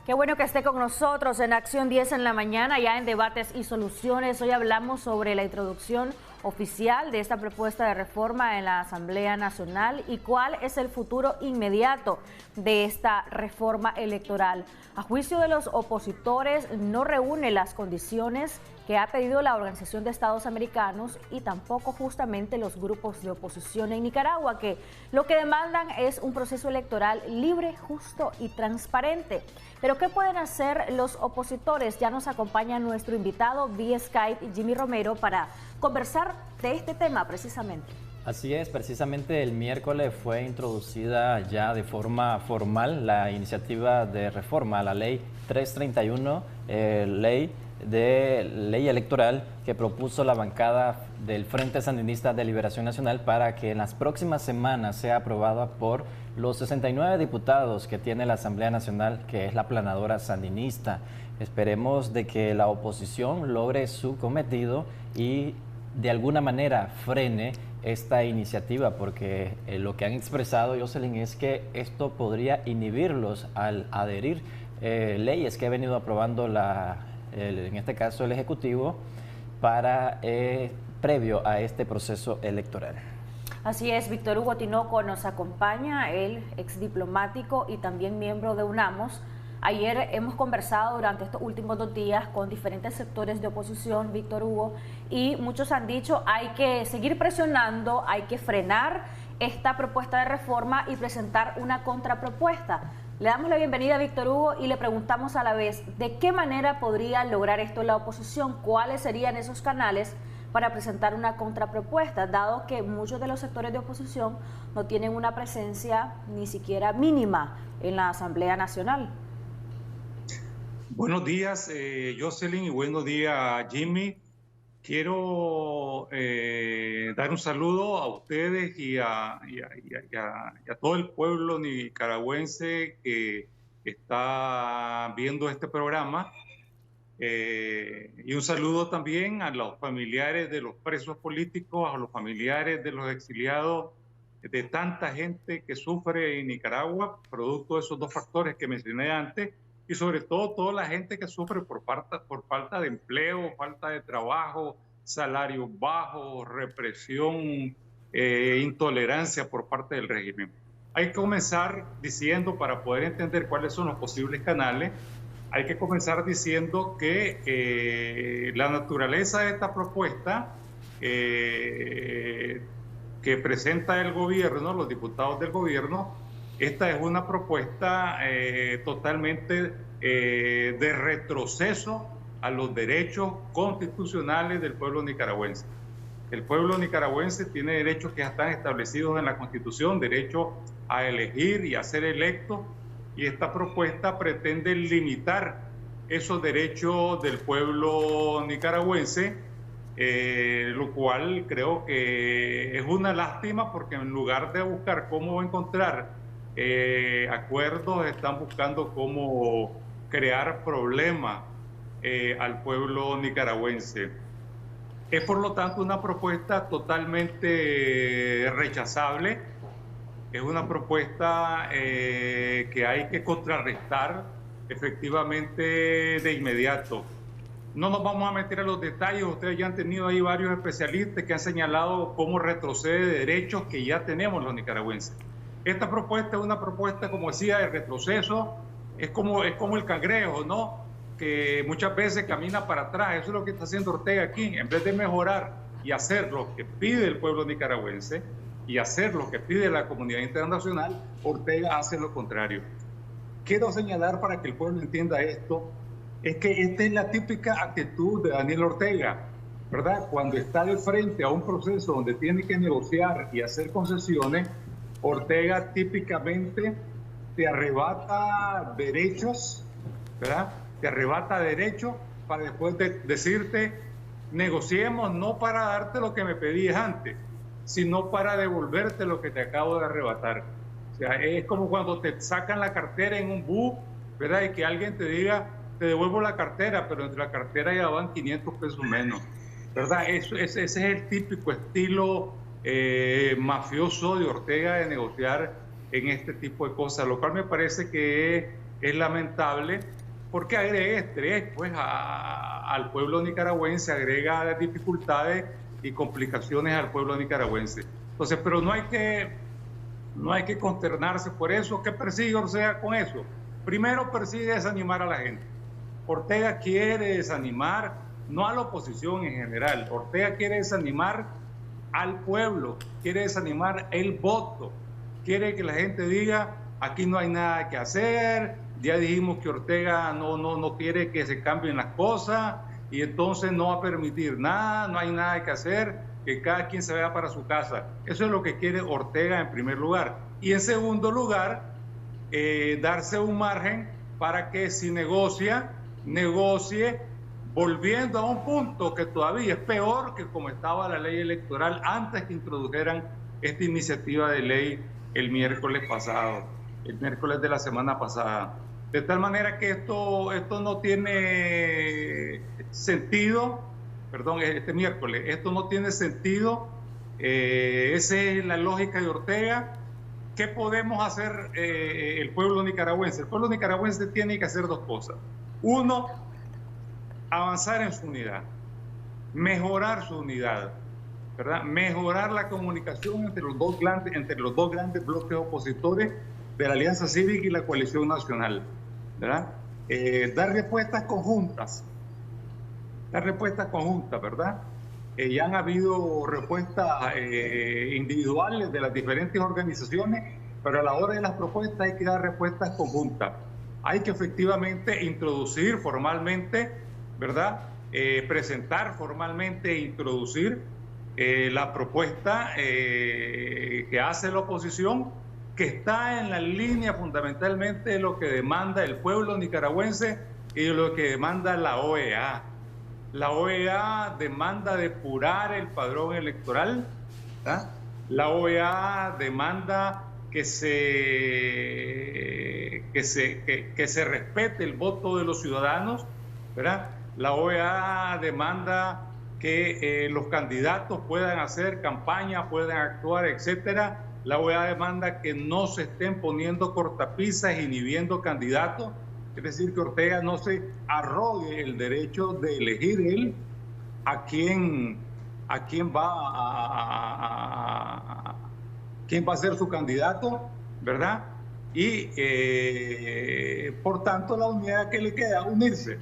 Qué bueno que esté con nosotros en Acción 10 en la mañana, ya en Debates y Soluciones. Hoy hablamos sobre la introducción oficial de esta propuesta de reforma en la Asamblea Nacional y cuál es el futuro inmediato de esta reforma electoral. A juicio de los opositores, no reúne las condiciones que ha pedido la Organización de Estados Americanos y tampoco justamente los grupos de oposición en Nicaragua, que lo que demandan es un proceso electoral libre, justo y transparente. Pero ¿qué pueden hacer los opositores? Ya nos acompaña nuestro invitado vía Skype, Jimmy Romero, para conversar de este tema precisamente. Así es, precisamente el miércoles fue introducida ya de forma formal la iniciativa de reforma a la ley 331, ley electoral que propuso la bancada del Frente Sandinista de Liberación Nacional para que en las próximas semanas sea aprobada por los 69 diputados que tiene la Asamblea Nacional, que es la planadora sandinista. Esperemos de que la oposición logre su cometido y de alguna manera frene esta iniciativa, porque lo que han expresado, Jocelyn, es que esto podría inhibirlos al adherir leyes que ha venido aprobando en este caso el Ejecutivo para previo a este proceso electoral. Así es, Víctor Hugo Tinoco nos acompaña, él exdiplomático y también miembro de UNAMOS. Ayer hemos conversado durante estos últimos 2 días con diferentes sectores de oposición, Víctor Hugo, y muchos han dicho hay que seguir presionando, hay que frenar esta propuesta de reforma y presentar una contrapropuesta. Le damos la bienvenida a Víctor Hugo y le preguntamos a la vez de qué manera podría lograr esto la oposición, cuáles serían esos canales para presentar una contrapropuesta, dado que muchos de los sectores de oposición no tienen una presencia ni siquiera mínima en la Asamblea Nacional. Buenos días, Jocelyn, y buenos días, Jimmy. Quiero dar un saludo a ustedes y a todo el pueblo nicaragüense que está viendo este programa. Y un saludo también a los familiares de los presos políticos, a los familiares de los exiliados, de tanta gente que sufre en Nicaragua, producto de esos 2 factores que mencioné antes, y sobre todo toda la gente que sufre por falta de empleo, falta de trabajo, salarios bajos, represión, intolerancia por parte del régimen. Hay que comenzar diciendo, para poder entender cuáles son los posibles canales, hay que comenzar diciendo que la naturaleza de esta propuesta que presenta el gobierno, los diputados del gobierno, esta es una propuesta totalmente de retroceso a los derechos constitucionales del pueblo nicaragüense. El pueblo nicaragüense tiene derechos que ya están establecidos en la Constitución, derecho a elegir y a ser electo, y esta propuesta pretende limitar esos derechos del pueblo nicaragüense, lo cual creo que es una lástima, porque en lugar de buscar cómo encontrar acuerdos, están buscando cómo crear problemas al pueblo nicaragüense. Es por lo tanto una propuesta totalmente rechazable, es una propuesta que hay que contrarrestar efectivamente de inmediato. No nos vamos a meter a los detalles, ustedes ya han tenido ahí varios especialistas que han señalado cómo retrocede derechos que ya tenemos los nicaragüenses. Esta propuesta es una propuesta, como decía, de retroceso, es como el cangrejo, ¿no?, que muchas veces camina para atrás. Eso es lo que está haciendo Ortega aquí. En vez de mejorar y hacer lo que pide el pueblo nicaragüense y hacer lo que pide la comunidad internacional, Ortega hace lo contrario. Quiero señalar, para que el pueblo entienda esto, es que esta es la típica actitud de Daniel Ortega, ¿verdad? Cuando está de frente a un proceso donde tiene que negociar y hacer concesiones, Ortega típicamente te arrebata derechos, ¿verdad? Te arrebata derechos para después decirte, negociemos no para darte lo que me pedías antes, sino para devolverte lo que te acabo de arrebatar. O sea, es como cuando te sacan la cartera en un bus, ¿verdad? Y que alguien te diga, te devuelvo la cartera, pero entre la cartera ya van 500 pesos menos, ¿verdad? Ese es el típico estilo mafioso de Ortega de negociar en este tipo de cosas, lo cual me parece que es lamentable, porque agrega estrés pues, al pueblo nicaragüense, agrega dificultades y complicaciones al pueblo nicaragüense. Entonces, pero no hay que consternarse por eso. ¿Qué persigue Ortega con eso? Primero persigue desanimar a la gente. Ortega quiere desanimar, no a la oposición en general, Ortega quiere desanimar al pueblo, quiere desanimar el voto, quiere que la gente diga, aquí no hay nada que hacer. Ya dijimos que Ortega no quiere que se cambien las cosas y entonces no va a permitir nada, no hay nada que hacer, que cada quien se vaya para su casa. Eso es lo que quiere Ortega en primer lugar. Y en segundo lugar, darse un margen para que si negocie volviendo a un punto que todavía es peor que como estaba la ley electoral antes que introdujeran esta iniciativa de ley el miércoles pasado, el miércoles de la semana pasada. De tal manera que esto no tiene sentido, perdón, este miércoles, esto no tiene sentido, esa es la lógica de Ortega. ¿Qué podemos hacer el pueblo nicaragüense? El pueblo nicaragüense tiene que hacer dos cosas. Uno, avanzar en su unidad, mejorar su unidad, ¿verdad? Mejorar la comunicación entre los dos grandes bloques opositores de la Alianza Cívica y la Coalición Nacional, ¿verdad? Dar respuestas conjuntas, ¿verdad? Ya han habido respuestas individuales de las diferentes organizaciones, pero a la hora de las propuestas hay que dar respuestas conjuntas. Hay que efectivamente introducir formalmente, ¿verdad? Presentar formalmente e introducir la propuesta que hace la oposición, que está en la línea fundamentalmente de lo que demanda el pueblo nicaragüense y de lo que demanda la OEA. La OEA demanda depurar el padrón electoral, ¿verdad? La OEA demanda que se respete el voto de los ciudadanos, ¿verdad? La OEA demanda que los candidatos puedan hacer campaña, puedan actuar, etcétera. La OEA demanda que no se estén poniendo cortapisas, inhibiendo candidatos. Es decir, que Ortega no se arrogue el derecho de elegir él a quién va a ser su candidato, ¿verdad? Y por tanto la unidad que le queda, unirse.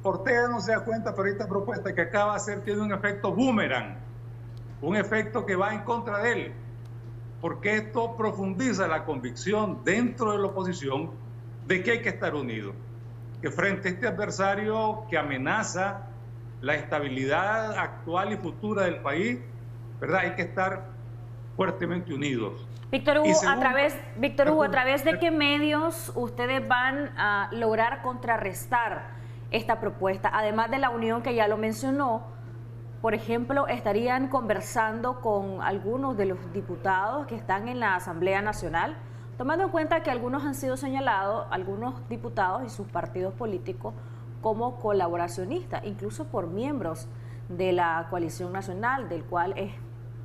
Ortega no se da cuenta, pero esta propuesta que acaba de hacer tiene un efecto boomerang, un efecto que va en contra de él, porque esto profundiza la convicción dentro de la oposición de que hay que estar unidos, que frente a este adversario que amenaza la estabilidad actual y futura del país, ¿verdad? Hay que estar fuertemente unidos. Víctor Hugo, ¿a través de qué medios ustedes van a lograr contrarrestar esta propuesta? Además de la unión que ya lo mencionó, por ejemplo, ¿estarían conversando con algunos de los diputados que están en la Asamblea Nacional? Tomando en cuenta que algunos han sido señalados, algunos diputados y sus partidos políticos, como colaboracionistas, incluso por miembros de la Coalición Nacional, del cual es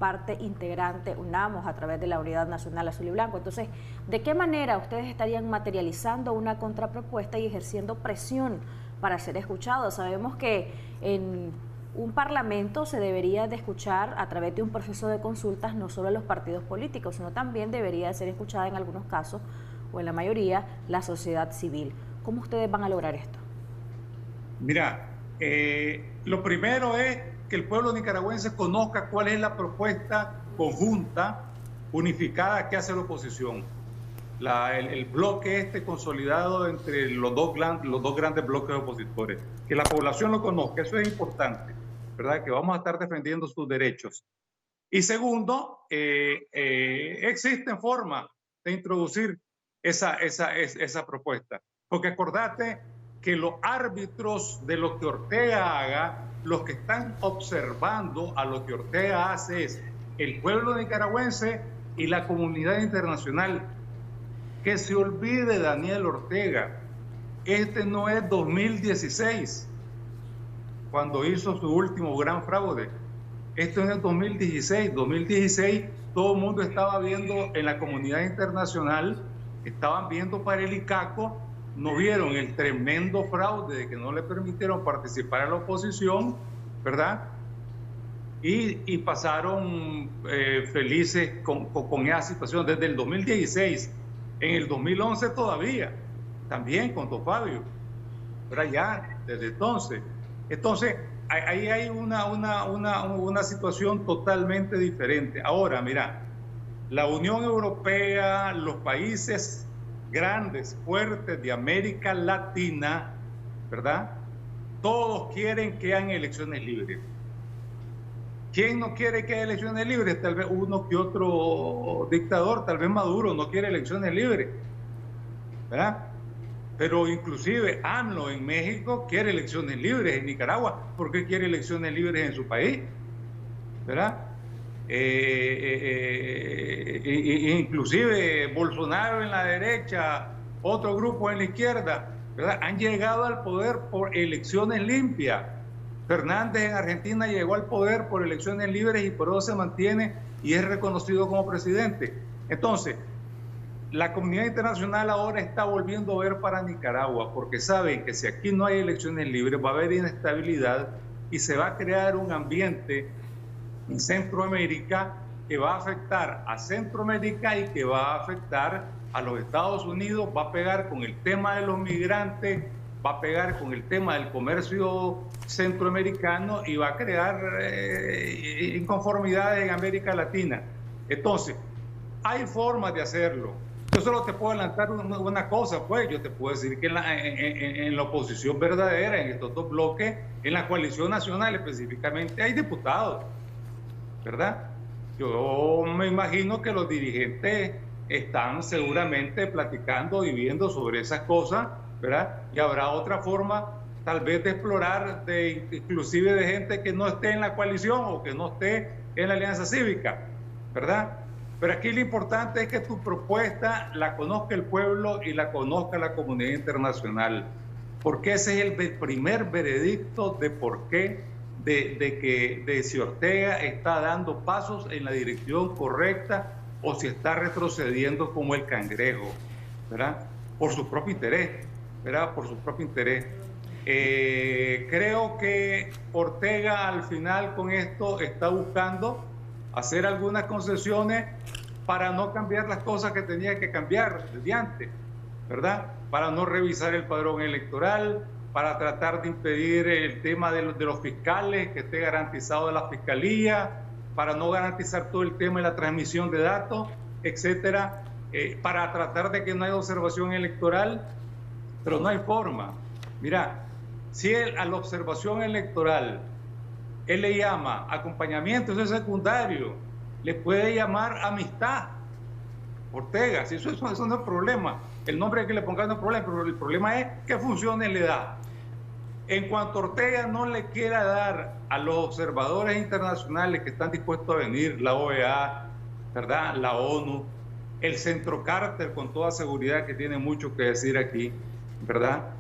parte integrante UNAMOS a través de la Unidad Nacional Azul y Blanco. Entonces, ¿de qué manera ustedes estarían materializando una contrapropuesta y ejerciendo presión para ser escuchados? Sabemos que en un parlamento se debería de escuchar a través de un proceso de consultas no solo a los partidos políticos, sino también debería de ser escuchada en algunos casos, o en la mayoría, la sociedad civil. ¿Cómo ustedes van a lograr esto? Mira, lo primero es que el pueblo nicaragüense conozca cuál es la propuesta conjunta, unificada que hace la oposición. El bloque consolidado entre los dos grandes bloques opositores. Que la población lo conozca, eso es importante, ¿verdad? Que vamos a estar defendiendo sus derechos. Y segundo, existen formas de introducir esa propuesta. Porque acordate que los árbitros de lo que Ortega haga, los que están observando a lo que Ortega hace es el pueblo nicaragüense y la comunidad internacional. Que se olvide Daniel Ortega, este no es 2016, cuando hizo su último gran fraude. Esto es el 2016. 2016 todo el mundo estaba viendo en la comunidad internacional, estaban viendo para el ICACO, no vieron el tremendo fraude de que no le permitieron participar a la oposición, ¿verdad? Y pasaron felices con esa situación desde el 2016. En el 2011 todavía, también con Don Fabio, pero ya desde entonces. Entonces, ahí hay una situación totalmente diferente. Ahora, mira, la Unión Europea, los países grandes, fuertes de América Latina, ¿verdad? Todos quieren que hayan elecciones libres. ¿Quién no quiere que haya elecciones libres? Tal vez uno que otro dictador, tal vez Maduro no quiere elecciones libres, ¿verdad? Pero inclusive AMLO en México quiere elecciones libres, en Nicaragua, ¿por qué quiere elecciones libres en su país? ¿Verdad? Inclusive Bolsonaro en la derecha, otro grupo en la izquierda, ¿verdad? Han llegado al poder por elecciones limpias. Fernández en Argentina llegó al poder por elecciones libres y por eso se mantiene y es reconocido como presidente. Entonces, la comunidad internacional ahora está volviendo a ver para Nicaragua porque saben que si aquí no hay elecciones libres va a haber inestabilidad y se va a crear un ambiente en Centroamérica que va a afectar a Centroamérica y que va a afectar a los Estados Unidos, va a pegar con el tema de los migrantes, va a pegar con el tema del comercio centroamericano y va a crear inconformidades en América Latina. Entonces, hay formas de hacerlo. Yo solo te puedo adelantar una cosa, pues yo te puedo decir que en la oposición verdadera, en estos dos bloques, en la coalición nacional específicamente, hay diputados, ¿verdad? Yo me imagino que los dirigentes están seguramente platicando y viendo sobre esas cosas, ¿verdad? Y habrá otra forma tal vez de explorar, inclusive de gente que no esté en la coalición o que no esté en la alianza cívica, ¿verdad? Pero aquí lo importante es que tu propuesta la conozca el pueblo y la conozca la comunidad internacional, porque ese es el primer veredicto de por qué, de si Ortega está dando pasos en la dirección correcta o si está retrocediendo como el cangrejo. ¿verdad? Por su propio interés, ¿verdad? Por su propio interés. Creo que Ortega al final con esto está buscando hacer algunas concesiones para no cambiar las cosas que tenía que cambiar desde antes, ¿verdad? Para no revisar el padrón electoral, para tratar de impedir el tema de los fiscales, que esté garantizado de la fiscalía, para no garantizar todo el tema de la transmisión de datos, etcétera, para tratar de que no haya observación electoral, pero no hay forma. Mira, si él, a la observación electoral él le llama acompañamiento, eso es secundario, le puede llamar amistad. Ortega, si eso no es el problema, el nombre que le pongan no es el problema, pero el problema es qué funciones le da. En cuanto Ortega no le quiera dar a los observadores internacionales que están dispuestos a venir, la OEA, ¿verdad?, la ONU, el Centro Carter con toda seguridad que tiene mucho que decir aquí, ¿verdad?,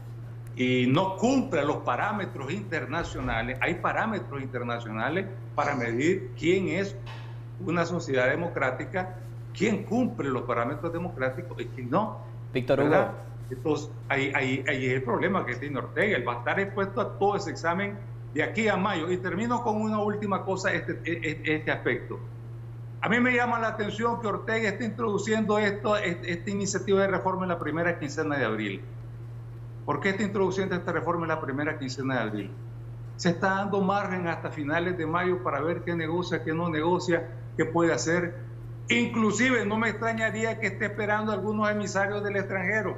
y no cumple los parámetros internacionales, hay parámetros internacionales para medir quién es una sociedad democrática, quién cumple los parámetros democráticos y quién no. Víctor Hugo. ¿Verdad? Entonces, ahí es el problema que tiene Ortega. Él va a estar expuesto a todo ese examen de aquí a mayo. Y termino con una última cosa, este aspecto. A mí me llama la atención que Ortega esté introduciendo esta iniciativa de reforma en la primera quincena de abril. ¿Por qué está introduciendo esta reforma en la primera quincena de abril? Se está dando margen hasta finales de mayo para ver qué negocia, qué no negocia, qué puede hacer. Inclusive no me extrañaría que esté esperando algunos emisarios del extranjero.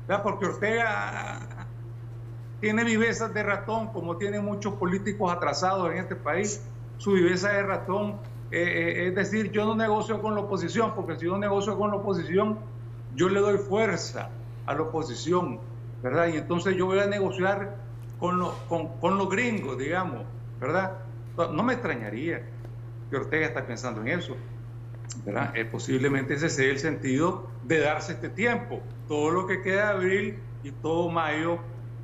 ¿Verdad? Porque Ortega tiene vivezas de ratón, como tienen muchos políticos atrasados en este país. Su viveza de ratón, es decir, yo no negocio con la oposición, porque si yo negocio con la oposición, yo le doy fuerza a la oposición, ¿verdad? Y entonces yo voy a negociar con los gringos, digamos, ¿verdad? No me extrañaría que Ortega está pensando en eso, ¿verdad? Posiblemente ese sea el sentido de darse este tiempo, todo lo que queda de abril y todo mayo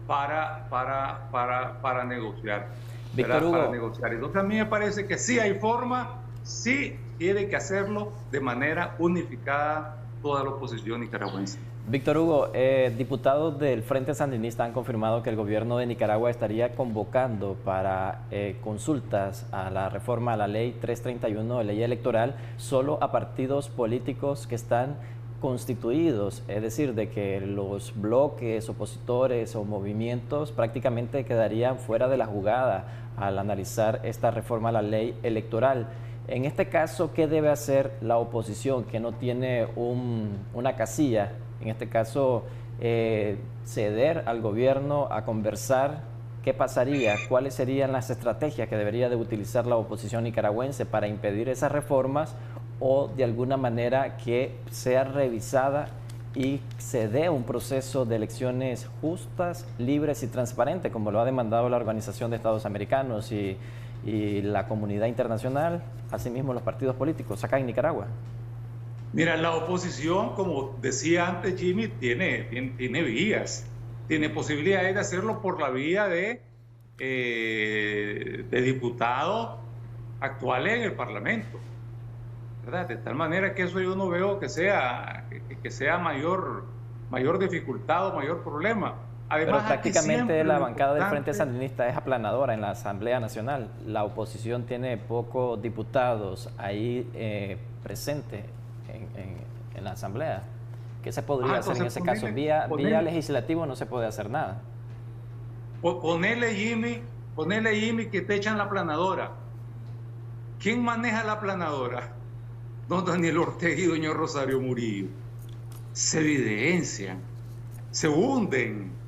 para negociar. Víctor Hugo. Para negociar. Entonces a mí me parece que sí hay forma, sí tiene que hacerlo de manera unificada toda la oposición nicaragüense. Víctor Hugo, diputados del Frente Sandinista han confirmado que el gobierno de Nicaragua estaría convocando para consultas a la reforma a la ley 331 de ley electoral solo a partidos políticos que están constituidos, es decir, de que los bloques opositores o movimientos prácticamente quedarían fuera de la jugada al analizar esta reforma a la ley electoral. En este caso, ¿qué debe hacer la oposición que no tiene una casilla? En este caso, ceder al gobierno a conversar. ¿Qué pasaría? ¿Cuáles serían las estrategias que debería de utilizar la oposición nicaragüense para impedir esas reformas o de alguna manera que sea revisada y se dé un proceso de elecciones justas, libres y transparentes, como lo ha demandado la Organización de Estados Americanos y la comunidad internacional, asimismo los partidos políticos acá en Nicaragua? Mira, la oposición, como decía antes Jimmy, tiene vías, tiene posibilidades de hacerlo por la vía de diputados actuales en el Parlamento, ¿verdad? De tal manera que eso yo no veo que sea mayor dificultad o mayor problema. Además, pero prácticamente la bancada del Frente Sandinista es aplanadora en la Asamblea Nacional. La oposición tiene pocos diputados ahí presentes en la Asamblea. ¿Qué se podría hacer en ese caso? Vía legislativo no se puede hacer nada. Ponele Jimmy que te echan la aplanadora. ¿Quién maneja la aplanadora? Don Daniel Ortega y doña Rosario Murillo. Se evidencian, se hunden.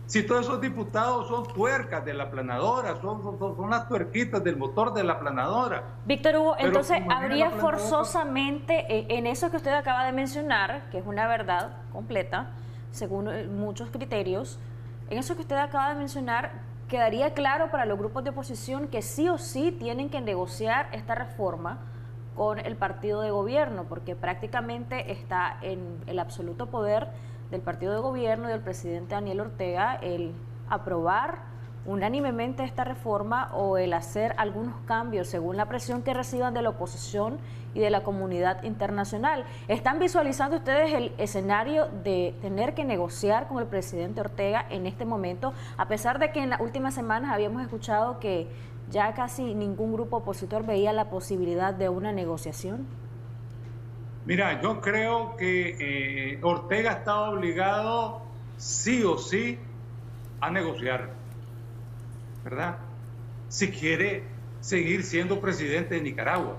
Si todos esos diputados son tuercas de la aplanadora, son las tuerquitas del motor de la aplanadora. Víctor Hugo, entonces habría forzosamente, en eso que usted acaba de mencionar, que es una verdad completa, según muchos criterios, en eso que usted acaba de mencionar, quedaría claro para los grupos de oposición que sí o sí tienen que negociar esta reforma con el partido de gobierno, porque prácticamente está en el absoluto poder del partido de gobierno y del presidente Daniel Ortega el aprobar unánimemente esta reforma o el hacer algunos cambios según la presión que reciban de la oposición y de la comunidad internacional. ¿Están visualizando ustedes el escenario de tener que negociar con el presidente Ortega en este momento, a pesar de que en las últimas semanas habíamos escuchado que ya casi ningún grupo opositor veía la posibilidad de una negociación? Mira, yo creo que Ortega está obligado sí o sí a negociar, ¿verdad? Si quiere seguir siendo presidente de Nicaragua.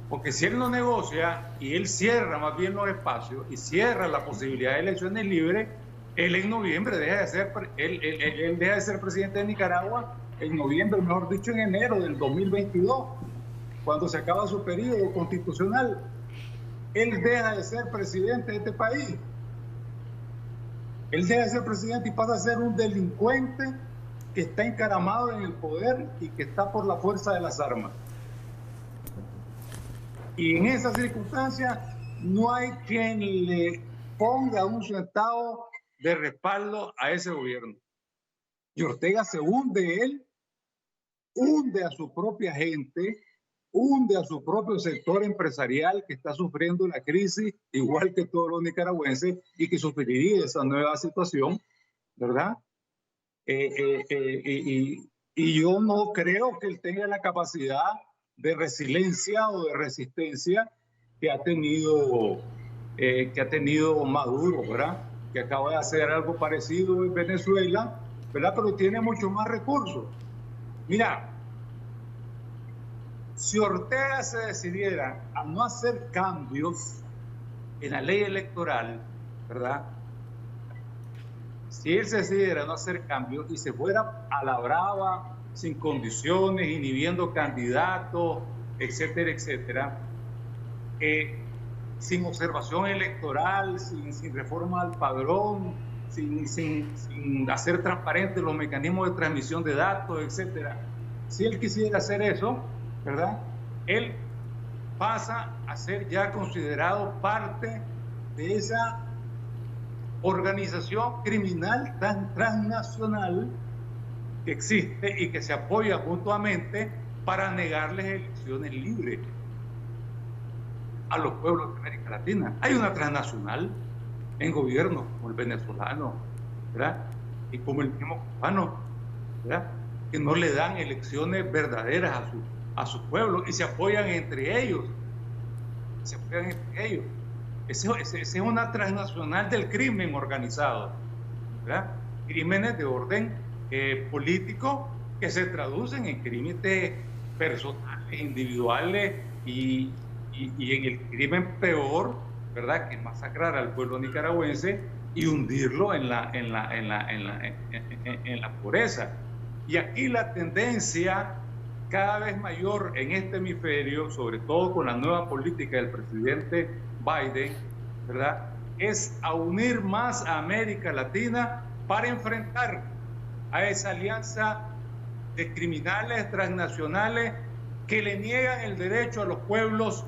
Porque si él no negocia y él cierra más bien los espacios y cierra la posibilidad de elecciones libres, él en noviembre deja de ser, él deja de ser presidente de Nicaragua en noviembre, mejor dicho en enero del 2022, cuando se acaba su periodo constitucional. Él deja de ser presidente de este país. Él deja de ser presidente y pasa a ser un delincuente que está encaramado en el poder y que está por la fuerza de las armas. Y en esas circunstancias no hay quien le ponga un centavo de respaldo a ese gobierno. Y Ortega se hunde él, hunde a su propia gente, hunde a su propio sector empresarial que está sufriendo la crisis, igual que todos los nicaragüenses, y que sufriría esa nueva situación, ¿verdad? Y yo no creo que él tenga la capacidad de resiliencia o de resistencia que ha tenido Maduro, ¿verdad? Que acaba de hacer algo parecido en Venezuela, ¿verdad? Pero tiene mucho más recursos. Mira, si Ortega se decidiera a no hacer cambios en la ley electoral, ¿verdad? Si él se decidiera a no hacer cambios y se fuera a la brava, sin condiciones, inhibiendo candidatos, etcétera, etcétera, sin observación electoral, sin reforma al padrón, sin hacer transparentes los mecanismos de transmisión de datos, etcétera. Si él quisiera hacer eso, ¿verdad? Él pasa a ser ya considerado parte de esa organización criminal transnacional que existe y que se apoya mutuamente para negarles elecciones libres a los pueblos de América Latina. Hay una transnacional en gobiernos como el venezolano, ¿verdad? Y como el mismo cubano, ¿verdad? Que no le dan elecciones verdaderas a su pueblo y se apoyan entre ellos. Esa es una transnacional del crimen organizado, ¿verdad? Crímenes de orden político que se traducen en crímenes personales, individuales y en el crimen peor, ¿verdad? Que es masacrar al pueblo nicaragüense y hundirlo en la pobreza. Y aquí la tendencia cada vez mayor en este hemisferio, sobre todo con la nueva política del presidente Biden, ¿verdad?, es a unir más a América Latina para enfrentar a esa alianza de criminales transnacionales que le niegan el derecho a los pueblos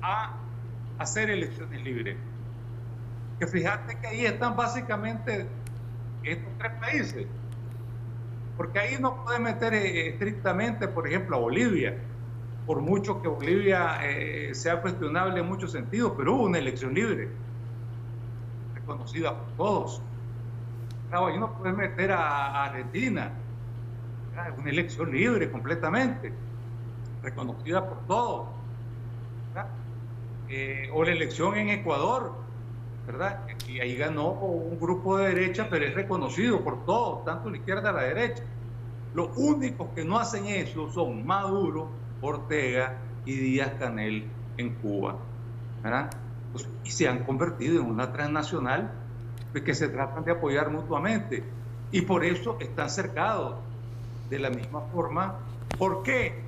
a hacer elecciones libres. Que fíjate que ahí están básicamente estos tres países. Porque ahí no puede meter estrictamente, por ejemplo, a Bolivia, por mucho que Bolivia sea cuestionable en muchos sentidos, pero hubo una elección libre, reconocida por todos. Claro, ahí no puede meter a Argentina, una elección libre completamente, reconocida por todos. O la elección en Ecuador, ¿verdad? Y ahí ganó un grupo de derecha, pero es reconocido por todos, tanto la izquierda como la derecha. Los únicos que no hacen eso son Maduro, Ortega y Díaz-Canel en Cuba, ¿verdad? Pues, y se han convertido en una transnacional que se tratan de apoyar mutuamente. Y por eso están cercados de la misma forma. ¿Por qué?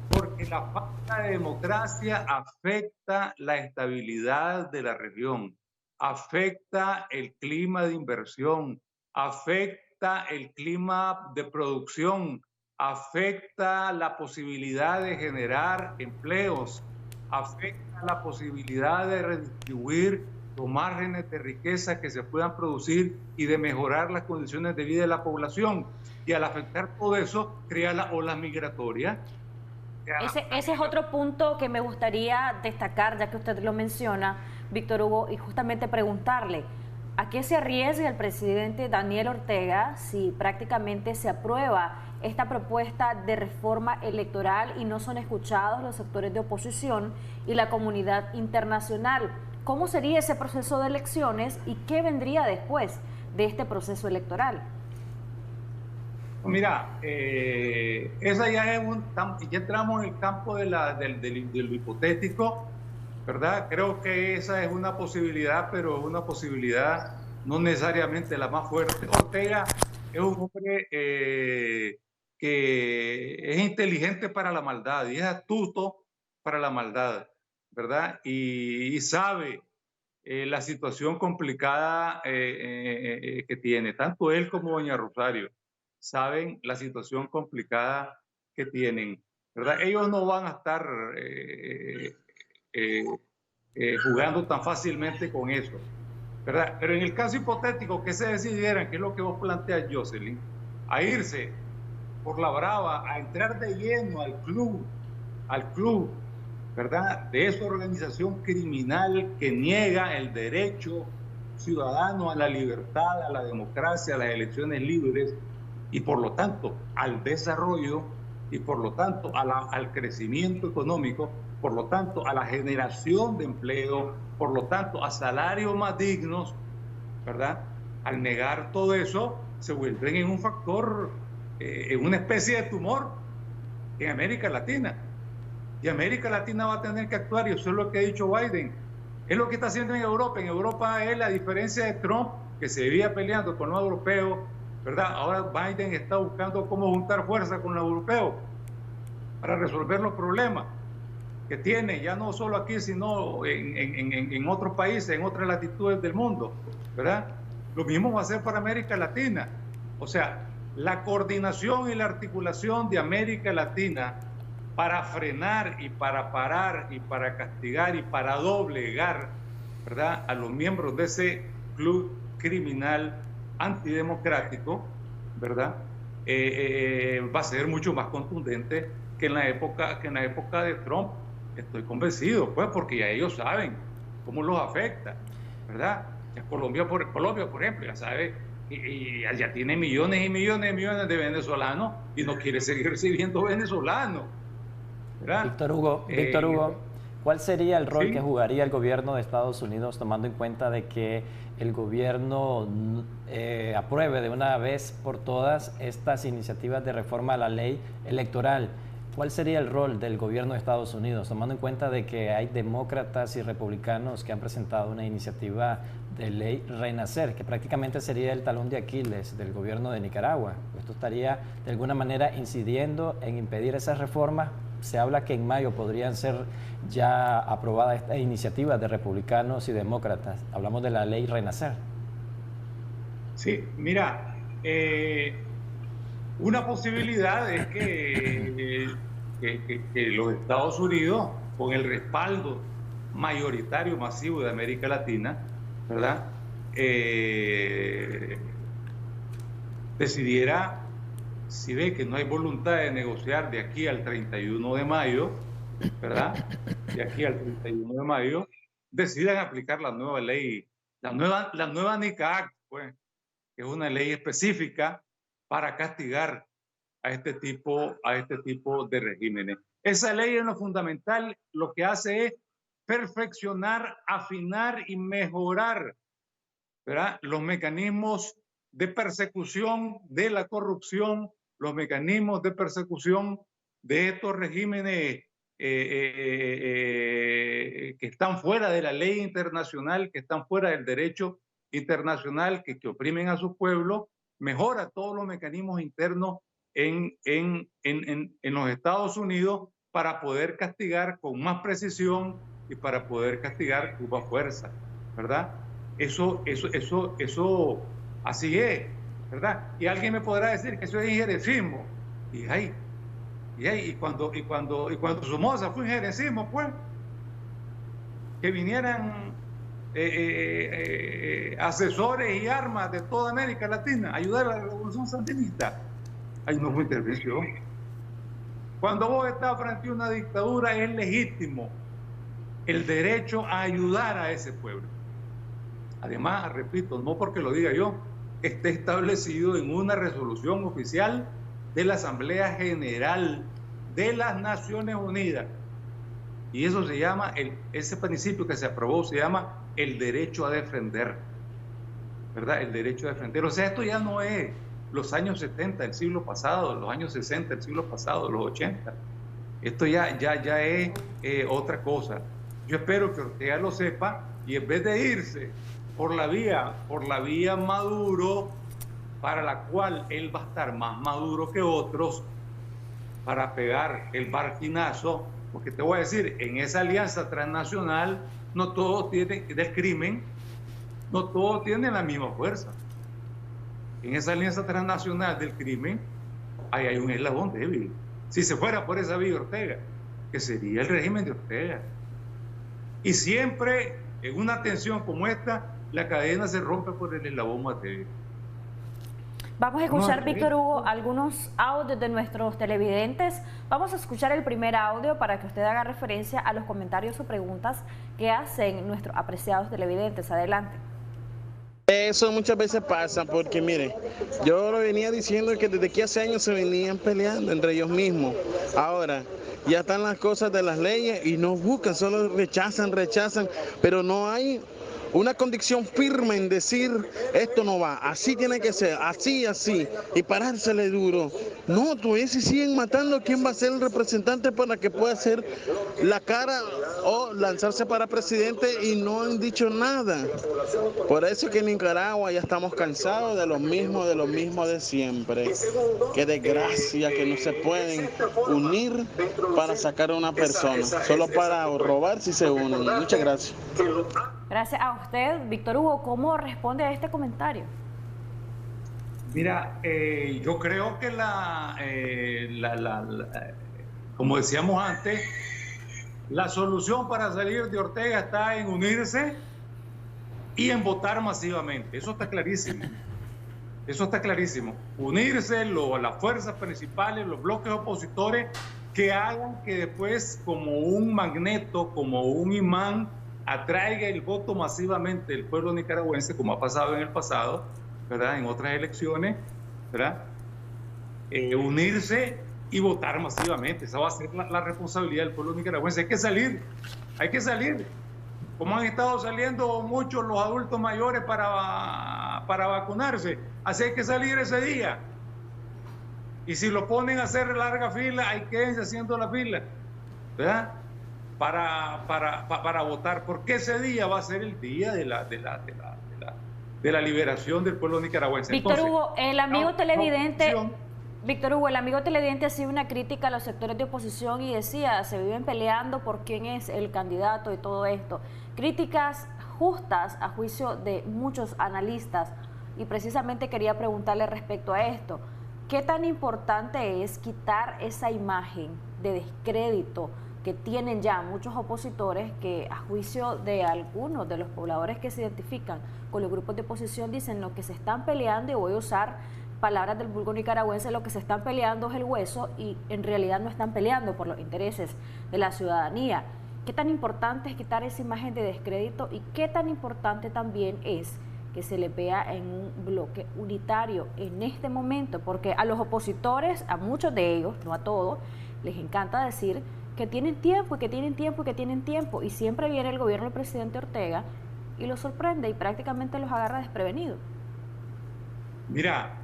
Porque la falta de democracia afecta la estabilidad de la región, afecta el clima de inversión, afecta el clima de producción, afecta la posibilidad de generar empleos, afecta la posibilidad de redistribuir los márgenes de riqueza que se puedan producir y de mejorar las condiciones de vida de la población. y al afectar todo eso, crea las olas migratorias. Ese es otro punto que me gustaría destacar, ya que usted lo menciona, Víctor Hugo, y justamente preguntarle, ¿a qué se arriesga el presidente Daniel Ortega si prácticamente se aprueba esta propuesta de reforma electoral y no son escuchados los sectores de oposición y la comunidad internacional? ¿Cómo sería ese proceso de elecciones y qué vendría después de este proceso electoral? Mira, esa ya es ya entramos en el campo de lo hipotético, ¿verdad? Creo que esa es una posibilidad, pero es una posibilidad no necesariamente la más fuerte. Ortega es un hombre que es inteligente para la maldad y es astuto para la maldad, ¿verdad? Y sabe la situación complicada que tiene, tanto él como doña Rosario saben la situación complicada que tienen, ¿verdad? Ellos no van a estar jugando tan fácilmente con eso, ¿verdad? Pero en el caso hipotético que se decidieran, que es lo que vos planteas, Jocelyn, a irse por la brava, a entrar de lleno al club, ¿verdad? De esa organización criminal que niega el derecho ciudadano a la libertad, a la democracia, a las elecciones libres, y por lo tanto al desarrollo, y por lo tanto al crecimiento económico, por lo tanto a la generación de empleo, por lo tanto a salarios más dignos, ¿verdad? Al negar todo eso, se vuelven en un factor, en una especie de tumor en América Latina. Y América Latina va a tener que actuar, y eso es lo que ha dicho Biden. Es lo que está haciendo en Europa. En Europa es la diferencia de Trump, que se vivía peleando con los europeos, ¿verdad? Ahora Biden está buscando cómo juntar fuerza con los europeos para resolver los problemas que tiene, ya no solo aquí, sino en otros países, en otras latitudes del mundo, ¿verdad? Lo mismo va a ser para América Latina. O sea, la coordinación y la articulación de América Latina para frenar y para parar y para castigar y para doblegar, ¿verdad?, a los miembros de ese club criminal antidemocrático, ¿verdad?, va a ser mucho más contundente que en la época de Trump. Estoy convencido, pues, porque ya ellos saben cómo los afecta, ¿verdad? Ya Colombia, por ejemplo, ya sabe, y ya tiene millones y millones y millones de venezolanos y no quiere seguir recibiendo venezolanos, ¿verdad? Víctor Hugo, ¿cuál sería el rol que jugaría el gobierno de Estados Unidos, tomando en cuenta de que el gobierno apruebe de una vez por todas estas iniciativas de reforma a la ley electoral? ¿Cuál sería el rol del gobierno de Estados Unidos, tomando en cuenta de que hay demócratas y republicanos que han presentado una iniciativa de ley Renacer, que prácticamente sería el talón de Aquiles del gobierno de Nicaragua? Esto estaría de alguna manera incidiendo en impedir esas reformas. Se habla que en mayo podrían ser ya aprobadas estas iniciativas de republicanos y demócratas. Hablamos de la ley Renacer. Sí, mira, una posibilidad es que los Estados Unidos, con el respaldo mayoritario masivo de América Latina, ¿verdad?, decidiera, si ve que no hay voluntad de negociar de aquí al 31 de mayo, ¿verdad?, de aquí al 31 de mayo, decidan aplicar la nueva ley, la nueva NICA Act, pues, que es una ley específica para castigar a este tipo de regímenes. Esa ley, en lo fundamental, lo que hace es perfeccionar, afinar y mejorar, ¿verdad?, los mecanismos de persecución de la corrupción, los mecanismos de persecución de estos regímenes que están fuera de la ley internacional, que están fuera del derecho internacional, que oprimen a su pueblo. Mejora todos los mecanismos internos en los Estados Unidos para poder castigar con más precisión y para poder castigar con más fuerza, ¿verdad? Eso así es, ¿verdad? Y alguien me podrá decir que eso es injerencismo. Y cuando Somoza fue injerencismo, pues, que vinieran asesores y armas de toda América Latina a ayudar a la revolución sandinista. Ahí no fue intervención. Cuando vos estás frente a una dictadura, es legítimo el derecho a ayudar a ese pueblo. Además, repito, no porque lo diga yo, está establecido en una resolución oficial de la Asamblea General de las Naciones Unidas. Y eso se llama, ese principio que se aprobó se llama el derecho a defender, ¿verdad? El derecho a defender. O sea, esto ya no es los años 70 del siglo pasado, los años 60 del siglo pasado, los 80. Esto ya es otra cosa. Yo espero que Ortega lo sepa y en vez de irse por la vía Maduro, para la cual él va a estar más maduro que otros, para pegar el barquinazo, porque te voy a decir, en esa alianza transnacional no todos tienen, del crimen, no todos tienen la misma fuerza. En esa alianza transnacional del crimen hay un eslabón débil. Si se fuera por esa vía Ortega, que sería el régimen de Ortega. Y siempre en una tensión como esta, la cadena se rompe por el eslabón más débil. Vamos a escuchar, Víctor Hugo, algunos audios de nuestros televidentes. Vamos a escuchar el primer audio para que usted haga referencia a los comentarios o preguntas que hacen nuestros apreciados televidentes. Adelante. Eso muchas veces pasa porque, mire, yo lo venía diciendo que desde que hace años se venían peleando entre ellos mismos. Ahora ya están las cosas de las leyes y no buscan, solo rechazan, pero no hay una convicción firme en decir esto no va, así tiene que ser, así, y parársele duro. No, todavía si siguen matando, ¿quién va a ser el representante para que pueda hacer la cara o lanzarse para presidente? Y no han dicho nada. Por eso que en Nicaragua ya estamos cansados de lo mismo de siempre. Qué desgracia que no se pueden unir para sacar a una persona, solo para robar si se unen. Muchas gracias. Gracias a usted, Víctor Hugo. ¿Cómo responde a este comentario? Mira, yo creo que como decíamos antes, la solución para salir de Ortega está en unirse y en votar masivamente. Eso está clarísimo. Eso está clarísimo. Unirse, las fuerzas principales, los bloques opositores, que hagan que después, como un magneto, como un imán, atraiga el voto masivamente del pueblo nicaragüense, como ha pasado en el pasado, ¿verdad? En otras elecciones, ¿verdad? Unirse y votar masivamente. Esa va a ser la responsabilidad del pueblo nicaragüense. Hay que salir. Como han estado saliendo muchos los adultos mayores para vacunarse. Así hay que salir ese día. Y si lo ponen a hacer larga fila, hay que irse haciendo la fila, ¿verdad? Para votar, porque ese día va a ser el día de la liberación del pueblo nicaragüense. Víctor Hugo, el amigo televidente hacía una crítica a los sectores de oposición y decía, se viven peleando por quién es el candidato y todo esto. Críticas justas a juicio de muchos analistas, y precisamente quería preguntarle respecto a esto. ¿Qué tan importante es quitar esa imagen de descrédito que tienen ya muchos opositores, que a juicio de algunos de los pobladores que se identifican con los grupos de oposición dicen lo que se están peleando, y voy a usar palabras del vulgo nicaragüense, lo que se están peleando es el hueso, y en realidad no están peleando por los intereses de la ciudadanía? ¿Qué tan importante es quitar esa imagen de descrédito y qué tan importante también es que se les vea en un bloque unitario en este momento? Porque a los opositores, a muchos de ellos, no a todos, les encanta decir que tienen tiempo y que tienen tiempo y que tienen tiempo, y siempre viene el gobierno del presidente Ortega y los sorprende y prácticamente los agarra desprevenidos. Mira,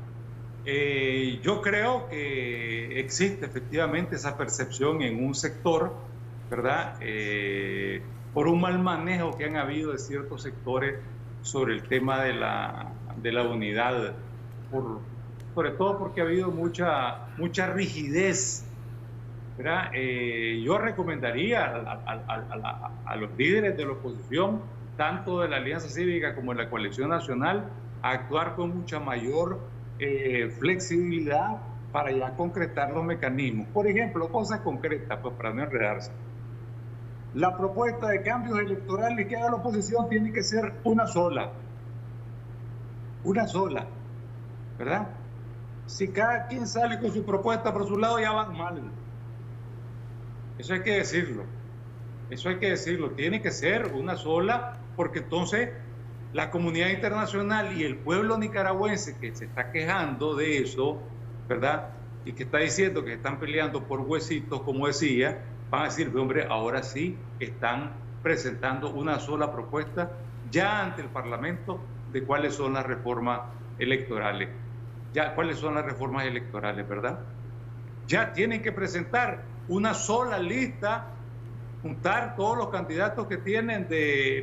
yo creo que existe efectivamente esa percepción en un sector, ¿verdad? Por un mal manejo que han habido de ciertos sectores sobre el tema de la unidad, sobre todo porque ha habido mucha rigidez, ¿verdad? Yo recomendaría a los líderes de la oposición, tanto de la Alianza Cívica como de la Coalición Nacional, a actuar con mucha mayor flexibilidad para ya concretar los mecanismos. Por ejemplo, cosas concretas, pues, para no enredarse. La propuesta de cambios electorales que haga la oposición tiene que ser una sola, ¿verdad? Si cada quien sale con su propuesta por su lado, ya van mal. Eso hay que decirlo. Eso hay que decirlo. Tiene que ser una sola, porque entonces la comunidad internacional y el pueblo nicaragüense que se está quejando de eso, ¿verdad? Y que está diciendo que están peleando por huesitos, como decía, van a decir, hombre, ahora sí están presentando una sola propuesta ya ante el Parlamento de cuáles son las reformas electorales. Ya, cuáles son las reformas electorales, ¿verdad? Ya tienen que presentar una sola lista, juntar todos los candidatos que tienen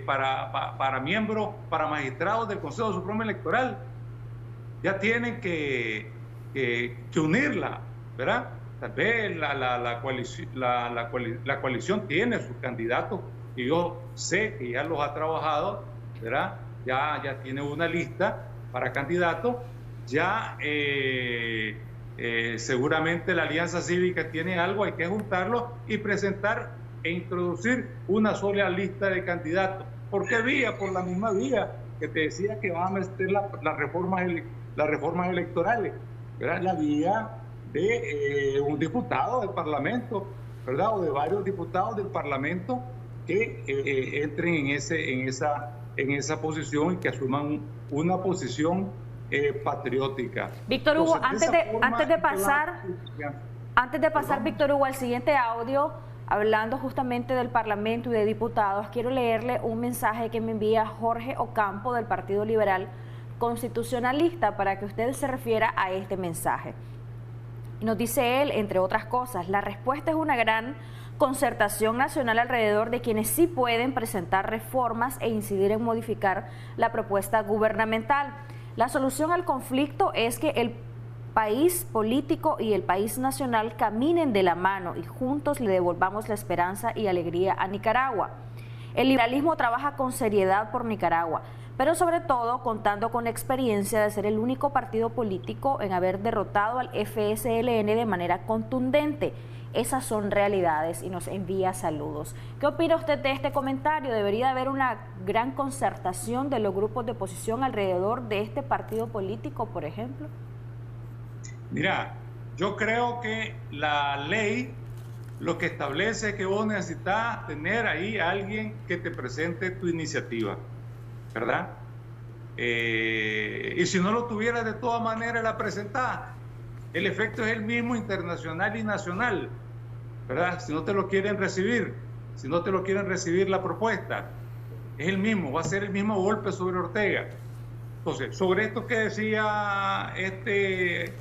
para miembros, para magistrados del Consejo Supremo Electoral. Ya tienen que unirla, ¿verdad? Tal vez la coalición tiene sus candidatos, y yo sé que ya los ha trabajado, ¿verdad? Ya tiene una lista para candidatos. Ya seguramente la Alianza Cívica tiene algo, hay que juntarlo y presentar e introducir una sola lista de candidatos. ¿Por qué vía? Por la misma vía que te decía que van a meter las reformas electorales, ¿verdad? La vía de un diputado del Parlamento, ¿verdad? O de varios diputados del Parlamento que entren en esa posición y que asuman una posición patriótica. Víctor Hugo, antes de pasar, Víctor Hugo, al siguiente audio, hablando justamente del Parlamento y de diputados, quiero leerle un mensaje que me envía Jorge Ocampo del Partido Liberal Constitucionalista para que usted se refiera a este mensaje. Y nos dice él, entre otras cosas, la respuesta es una gran concertación nacional alrededor de quienes sí pueden presentar reformas e incidir en modificar la propuesta gubernamental. La solución al conflicto es que el país político y el país nacional caminen de la mano y juntos le devolvamos la esperanza y alegría a Nicaragua. El liberalismo trabaja con seriedad por Nicaragua, pero sobre todo contando con la experiencia de ser el único partido político en haber derrotado al FSLN de manera contundente. Esas son realidades, y nos envía saludos. ¿Qué opina usted de este comentario? ¿Debería haber una gran concertación de los grupos de oposición alrededor de este partido político, por ejemplo? Mira, yo creo que la ley lo que establece es que vos necesitas tener ahí a alguien que te presente tu iniciativa, ¿verdad? Y si no lo tuvieras, de todas maneras la presentás. El efecto es el mismo internacional y nacional, ¿verdad? Si no te lo quieren recibir, la propuesta, es el mismo, va a ser el mismo golpe sobre Ortega. Entonces, sobre esto que decía este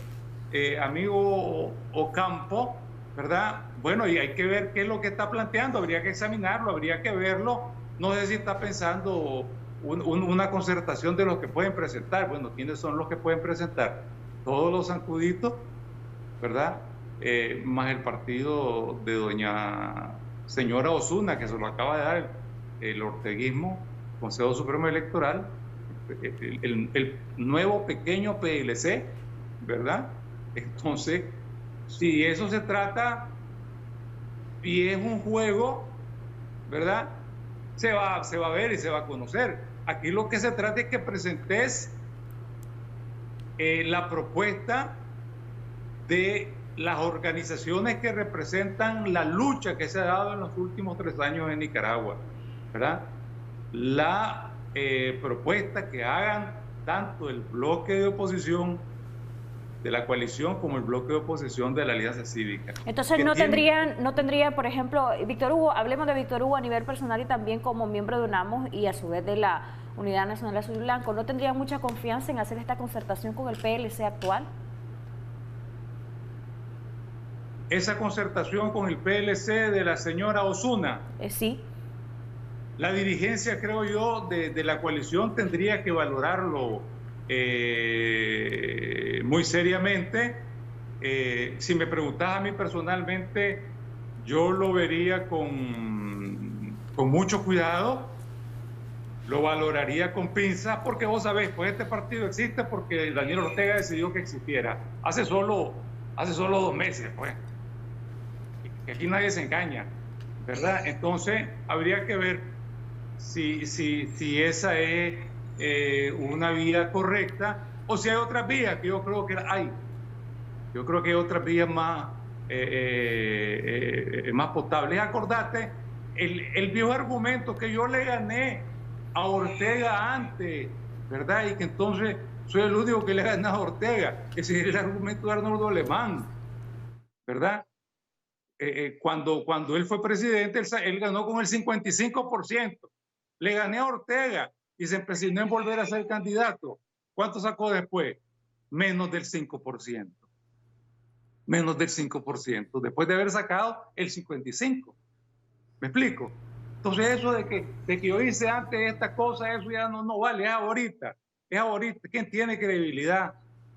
amigo Ocampo, ¿verdad? Bueno, y hay que ver qué es lo que está planteando, habría que examinarlo, habría que verlo. No sé si está pensando una concertación de los que pueden presentar. Bueno, ¿quiénes son los que pueden presentar? Todos los zancuditos, ¿verdad? Más el partido de doña señora Osuna, que se lo acaba de dar el orteguismo, Consejo Supremo Electoral, el nuevo pequeño PLC, ¿verdad? Entonces, si eso se trata y es un juego, ¿verdad? Se va a ver y se va a conocer. Aquí lo que se trata es que presentes la propuesta de las organizaciones que representan la lucha que se ha dado en los últimos 3 años en Nicaragua, ¿verdad? La propuesta que hagan tanto el bloque de oposición de la coalición como el bloque de oposición de la Alianza Cívica. Entonces no tendría, por ejemplo, Víctor Hugo, hablemos de Víctor Hugo a nivel personal y también como miembro de UNAMOS y a su vez de la Unidad Nacional Azul y Blanco, ¿no tendría mucha confianza en hacer esta concertación con el PLC actual? Esa concertación con el PLC de la señora Osuna. Sí. La dirigencia, creo yo, de la coalición tendría que valorarlo muy seriamente. Si me preguntas a mí personalmente, yo lo vería con mucho cuidado, lo valoraría con pinzas, porque vos sabés, pues este partido existe porque Daniel Ortega decidió que existiera hace solo 2 meses, pues. Que aquí nadie se engaña, ¿verdad? Entonces habría que ver si esa es una vía correcta o si hay otras vías, que yo creo que hay, Yo creo que hay otras vías más potables. Acordate, el viejo argumento que yo le gané a Ortega antes, ¿verdad? Y que entonces soy el único que le ha ganado a Ortega. Ese es el argumento de Arnoldo Alemán, ¿verdad? Cuando él fue presidente, él ganó con el 55%. Le gané a Ortega y se empecinó en volver a ser candidato. ¿Cuánto sacó después? Menos del 5%. Menos del 5%, después de haber sacado el 55%. ¿Me explico? Entonces eso de que yo hice antes esta cosa, eso ya no vale, es ahorita. Es ahorita. ¿Quién tiene credibilidad?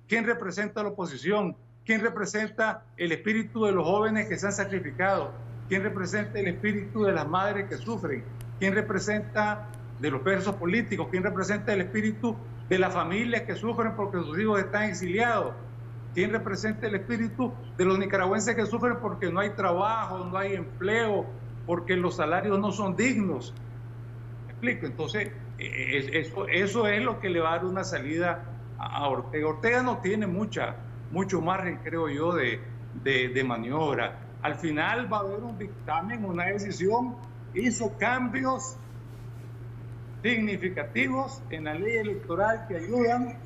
¿Quién representa a la oposición? ¿Quién representa el espíritu de los jóvenes que se han sacrificado? ¿Quién representa el espíritu de las madres que sufren? ¿Quién representa de los presos políticos? ¿Quién representa el espíritu de las familias que sufren porque sus hijos están exiliados? ¿Quién representa el espíritu de los nicaragüenses que sufren porque no hay trabajo, no hay empleo, porque los salarios no son dignos? ¿Me explico? Entonces, eso es lo que le va a dar una salida a Ortega. Ortega no tiene mucho margen, creo yo, de maniobra. Al final va a haber un dictamen, una decisión, hizo cambios significativos en la ley electoral que ayudan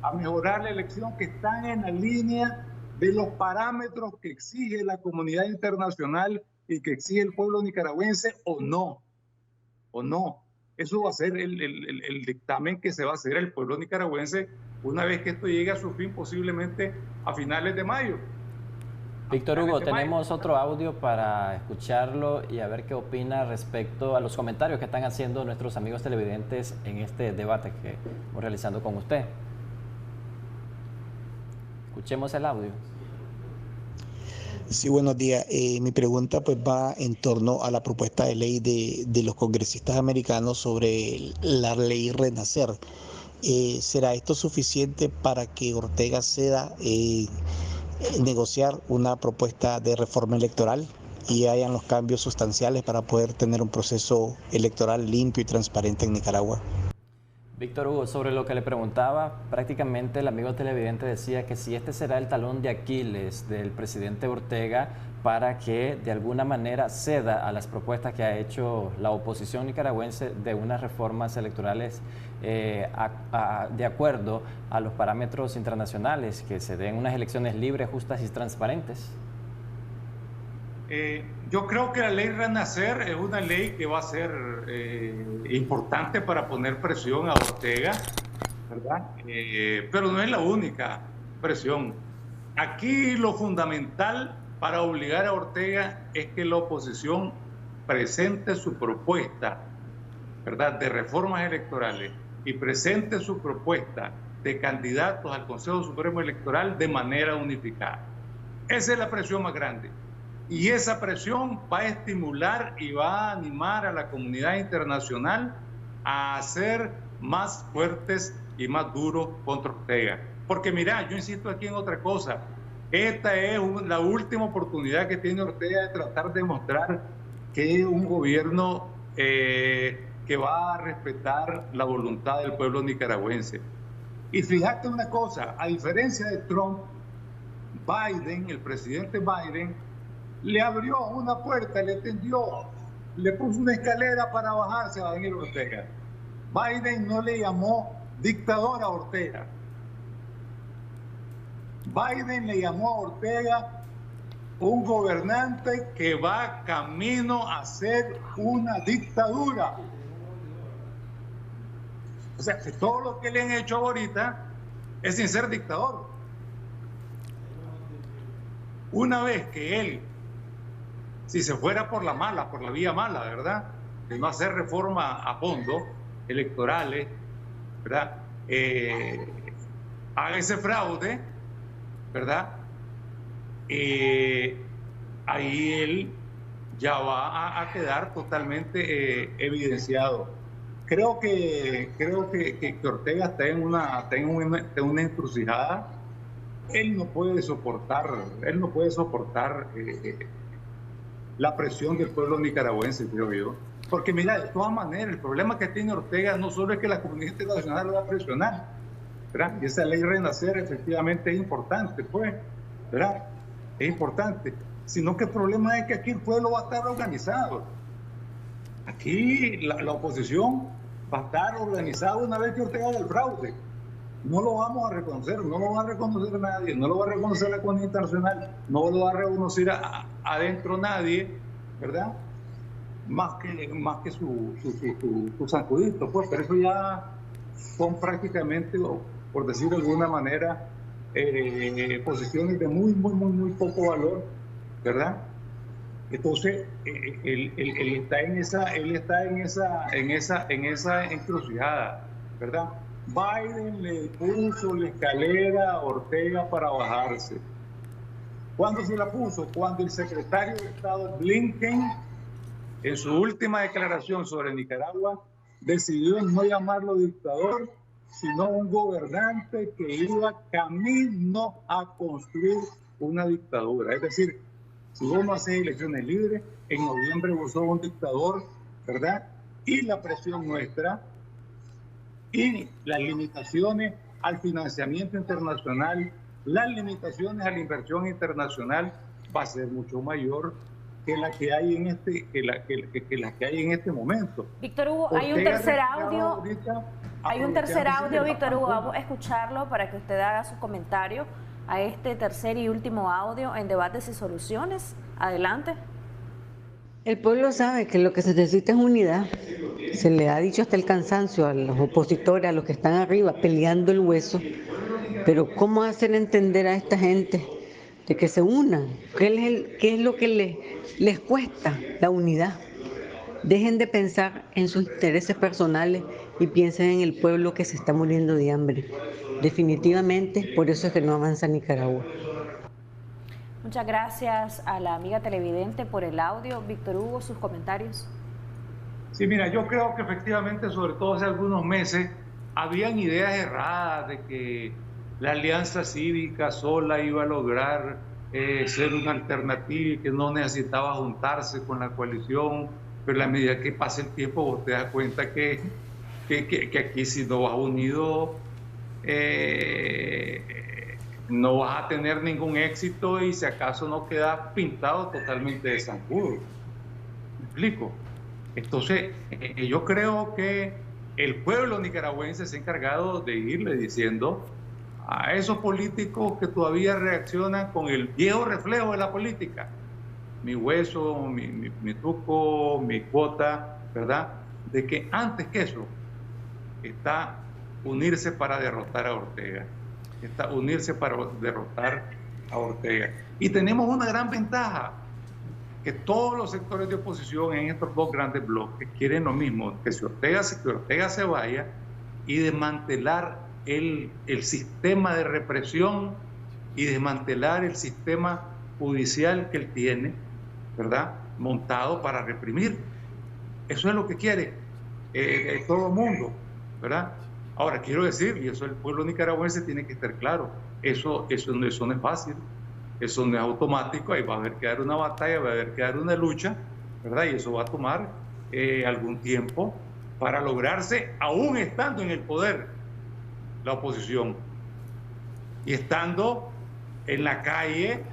a mejorar la elección, que están en la línea de los parámetros que exige la comunidad internacional y que exige el pueblo nicaragüense, o no. Eso va a ser el dictamen que se va a hacer el pueblo nicaragüense una vez que esto llegue a su fin, posiblemente a finales de mayo. Víctor Hugo, tenemos otro audio para escucharlo y a ver qué opina respecto a los comentarios que están haciendo nuestros amigos televidentes en este debate que estamos realizando con usted. Escuchemos el audio. Sí, buenos días. Mi pregunta pues va en torno a la propuesta de ley de los congresistas americanos sobre la ley Renacer. ¿Será esto suficiente para que Ortega ceda negociar una propuesta de reforma electoral y hayan los cambios sustanciales para poder tener un proceso electoral limpio y transparente en Nicaragua? Víctor Hugo, sobre lo que le preguntaba, prácticamente el amigo televidente decía que si este será el talón de Aquiles del presidente Ortega para que de alguna manera ceda a las propuestas que ha hecho la oposición nicaragüense de unas reformas electorales de acuerdo a los parámetros internacionales, que se den unas elecciones libres, justas y transparentes. Yo creo que la ley Renacer es una ley que va a ser importante para poner presión a Ortega, ¿verdad? Pero no es la única presión. Aquí lo fundamental para obligar a Ortega es que la oposición presente su propuesta, ¿verdad?, de reformas electorales y presente su propuesta de candidatos al Consejo Supremo Electoral de manera unificada. Esa es la presión más grande. Y esa presión va a estimular y va a animar a la comunidad internacional a ser más fuertes y más duros contra Ortega. Porque mira, yo insisto aquí en otra cosa. Esta es la última oportunidad que tiene Ortega de tratar de mostrar que es un gobierno que va a respetar la voluntad del pueblo nicaragüense. Y fíjate una cosa, a diferencia de Trump, Biden, el presidente Biden, le abrió una puerta, le tendió, le puso una escalera para bajarse a Daniel Ortega. Biden no le llamó dictador a Ortega. Biden le llamó a Ortega un gobernante que va camino a ser una dictadura. O sea, que todo lo que le han hecho ahorita es sin ser dictador. Una vez que él, si se fuera por la mala, por la vía mala, ¿verdad?, de no hacer reforma a fondo, electorales, ¿verdad?, haga ese fraude, ¿verdad?, ahí él ya va a quedar totalmente evidenciado. Creo que Ortega está en una encrucijada. Él no puede soportar la presión del pueblo nicaragüense, creo yo. Porque mira, de todas maneras, el problema que tiene Ortega no solo es que la comunidad internacional lo va a presionar, ¿verdad? Y esa ley Renacer efectivamente es importante, pues, ¿verdad? Es importante. Sino que el problema es que aquí el pueblo va a estar organizado. Aquí la oposición va a estar organizada una vez que Ortega haga el fraude. No lo vamos a reconocer, no lo va a reconocer nadie, no lo va a reconocer la comunidad internacional, no lo va a reconocer adentro nadie, ¿verdad? Más que su zancudito, pues, pero eso ya son prácticamente, por decir de alguna manera, posiciones de muy poco valor, ¿verdad? Entonces, él está en esa encrucijada, ¿verdad? Biden le puso la escalera a Ortega para bajarse. ¿Cuándo se la puso? Cuando el secretario de Estado Blinken, en su última declaración sobre Nicaragua, decidió no llamarlo dictador, sino un gobernante que iba camino a construir una dictadura. Es decir, si vos no haces elecciones libres, en noviembre vos sos un dictador, ¿verdad? Y la presión nuestra y las limitaciones al financiamiento internacional, las limitaciones a la inversión internacional va a ser mucho mayor que la que hay en este momento. Víctor Hugo, hay un tercer audio. Hay un tercer audio, Víctor Hugo, vamos a escucharlo para que usted haga su comentario a este tercer y último audio en Debates y Soluciones. Adelante. El pueblo sabe que lo que se necesita es unidad. Se le ha dicho hasta el cansancio a los opositores, a los que están arriba peleando el hueso. Pero ¿cómo hacer entender a esta gente de que se unan? ¿Qué es lo que les cuesta la unidad? Dejen de pensar en sus intereses personales y piensen en el pueblo que se está muriendo de hambre. Definitivamente, por eso es que no avanza Nicaragua. Muchas gracias a la amiga televidente por el audio. Víctor Hugo, sus comentarios. Sí, mira, yo creo que efectivamente, sobre todo hace algunos meses, habían ideas erradas de que la alianza cívica sola iba a lograr ser una alternativa y que no necesitaba juntarse con la coalición, pero a medida que pasa el tiempo vos te das cuenta que aquí si no vas unido no vas a tener ningún éxito y si acaso no quedas pintado totalmente de zancudo. ¿Me explico? Entonces, yo creo que el pueblo nicaragüense se ha encargado de irle diciendo a esos políticos que todavía reaccionan con el viejo reflejo de la política, mi hueso, mi truco, mi cuota, ¿verdad? De que antes que eso está unirse para derrotar a Ortega. Está unirse para derrotar a Ortega. Y tenemos una gran ventaja, que todos los sectores de oposición en estos dos grandes bloques quieren lo mismo, que Ortega se vaya y desmantelar el sistema de represión y desmantelar el sistema judicial que él tiene, ¿verdad? Montado para reprimir. Eso es lo que quiere todo el mundo, ¿verdad? Ahora, quiero decir, y eso el pueblo nicaragüense tiene que estar claro, eso no es fácil, eso no es automático, ahí va a haber que dar una batalla, va a haber que dar una lucha, ¿verdad? Y eso va a tomar algún tiempo para lograrse, aún estando en el poder la oposición y estando en la calle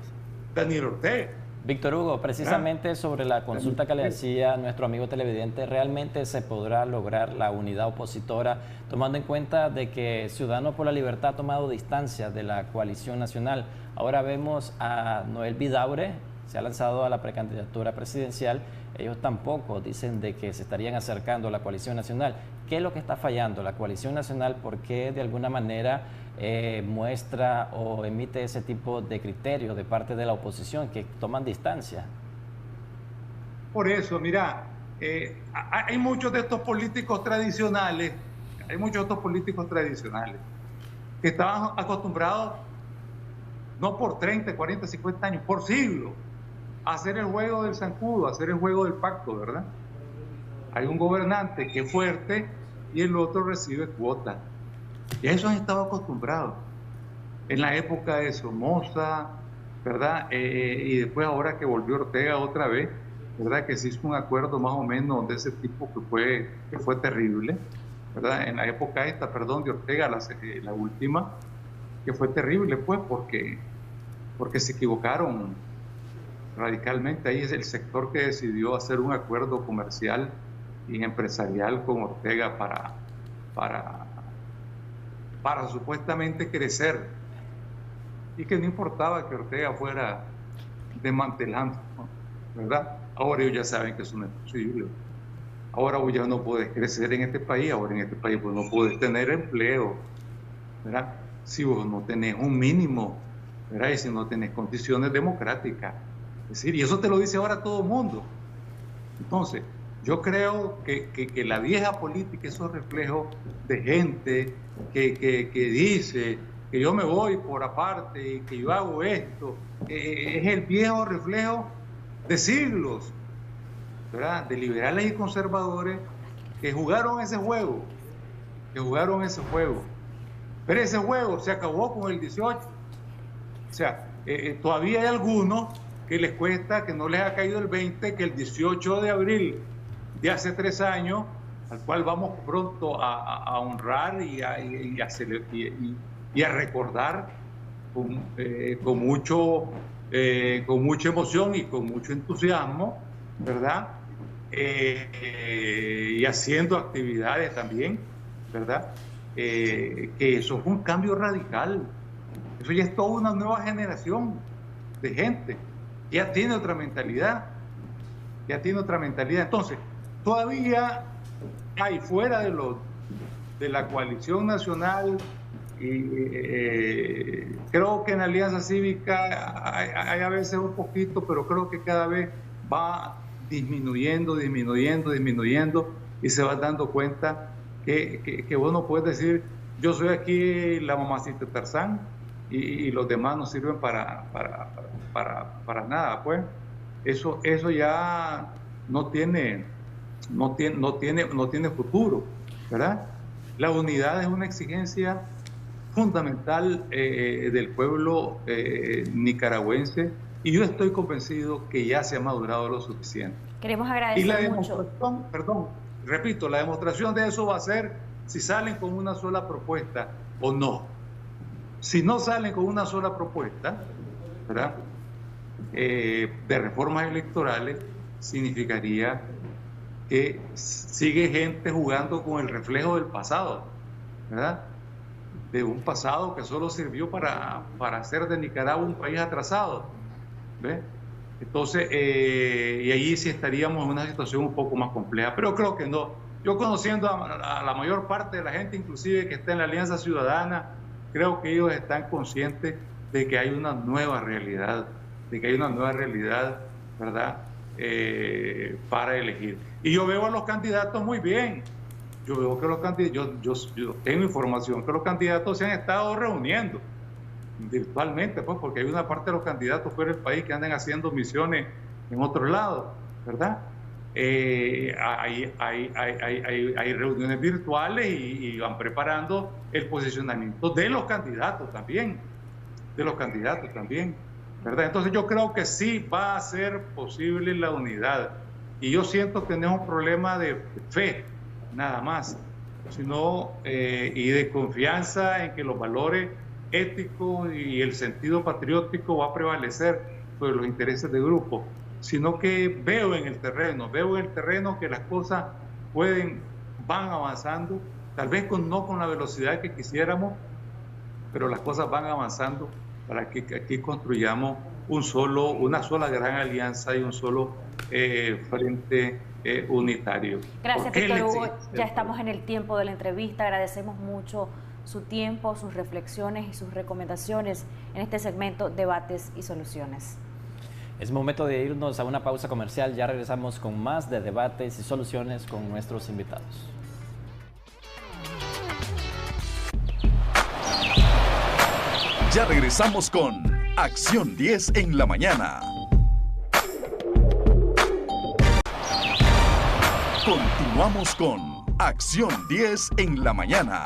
Daniel Ortega. Víctor Hugo, precisamente sobre la consulta que le hacía nuestro amigo televidente, ¿realmente se podrá lograr la unidad opositora, tomando en cuenta de que Ciudadanos por la Libertad ha tomado distancia de la coalición nacional? Ahora vemos a Noel Vidaurre, se ha lanzado a la precandidatura presidencial, ellos tampoco dicen de que se estarían acercando a la coalición nacional. ¿Qué es lo que está fallando la coalición nacional? ¿Por qué de alguna manera muestra o emite ese tipo de criterios de parte de la oposición que toman distancia? Por eso, mira, hay muchos de estos políticos tradicionales, que estaban acostumbrados, no por 30, 40, 50 años, por siglos, a hacer el juego del zancudo, a hacer el juego del pacto, ¿verdad? Hay un gobernante que es fuerte y el otro recibe cuota. Y a eso han estado acostumbrados. En la época de Somoza, ¿verdad? Y después ahora que volvió Ortega otra vez, ¿verdad? Que se hizo un acuerdo más o menos de ese tipo que fue terrible, ¿verdad? En la época de Ortega, la última, que fue terrible, pues, porque porque se equivocaron radicalmente. Ahí es el sector que decidió hacer un acuerdo comercial y empresarial con Ortega para supuestamente crecer, y que no importaba que Ortega fuera desmantelando, ¿verdad? Ahora ellos ya saben que eso no es posible. Ahora vos ya no puedes crecer en este país, ahora en este país vos no puedes tener empleo, ¿verdad? Si vos no tenés un mínimo, ¿verdad? Y si no tenés condiciones democráticas. Es decir, y eso te lo dice ahora todo el mundo. Entonces, yo creo que la vieja política, esos reflejos de gente que dice que yo me voy por aparte y que yo hago esto, es el viejo reflejo de siglos, ¿verdad? De liberales y conservadores que jugaron ese juego, pero ese juego se acabó con el 18. O sea, todavía hay algunos que les cuesta, que no les ha caído el 20, que el 18 de abril de hace 3 años, al cual vamos pronto a honrar y a recordar con mucha emoción y con mucho entusiasmo, ¿verdad? Y haciendo actividades también, ¿verdad? Que eso fue un cambio radical. Eso ya es toda una nueva generación de gente que ya tiene otra mentalidad. Entonces, todavía hay fuera de la coalición nacional, y creo que en Alianza Cívica hay a veces un poquito, pero creo que cada vez va disminuyendo, y se va dando cuenta que vos no puedes decir, yo soy aquí la mamacita Tarzán y los demás no sirven para nada, pues. Eso ya no tiene futuro, ¿verdad? La unidad es una exigencia fundamental del pueblo nicaragüense, y yo estoy convencido que ya se ha madurado lo suficiente. Queremos agradecer mucho. La demostración de eso va a ser si salen con una sola propuesta o no. Si no salen con una sola propuesta, ¿verdad?, de reformas electorales, significaría que sigue gente jugando con el reflejo del pasado, ¿verdad? De un pasado que solo sirvió para hacer de Nicaragua un país atrasado, ¿ves? Entonces, y ahí sí estaríamos en una situación un poco más compleja, pero creo que no. Yo, conociendo a la mayor parte de la gente, inclusive que está en la Alianza Ciudadana, creo que ellos están conscientes de que hay una nueva realidad, ¿verdad?, para elegir. Y yo veo a los candidatos muy bien. Yo veo que los candidatos, yo tengo información que los candidatos se han estado reuniendo virtualmente, pues, porque hay una parte de los candidatos fuera del país que andan haciendo misiones en otros lados, ¿verdad? Hay reuniones virtuales y van preparando el posicionamiento de los candidatos también, ¿verdad? Entonces yo creo que sí va a ser posible la unidad, y yo siento que no es un problema de fe nada más, sino y de confianza en que los valores éticos y el sentido patriótico va a prevalecer sobre los intereses de grupo, sino que veo en el terreno que las cosas van avanzando, tal vez no con la velocidad que quisiéramos, pero las cosas van avanzando para que aquí construyamos una sola gran alianza y un solo frente unitario. Gracias, Víctor Hugo. Ya estamos en el tiempo de la entrevista. Agradecemos mucho su tiempo, sus reflexiones y sus recomendaciones en este segmento Debates y Soluciones. Es momento de irnos a una pausa comercial. Ya regresamos con más de Debates y Soluciones con nuestros invitados. Ya regresamos con Acción 10 en la mañana. Continuamos con Acción 10 en la mañana.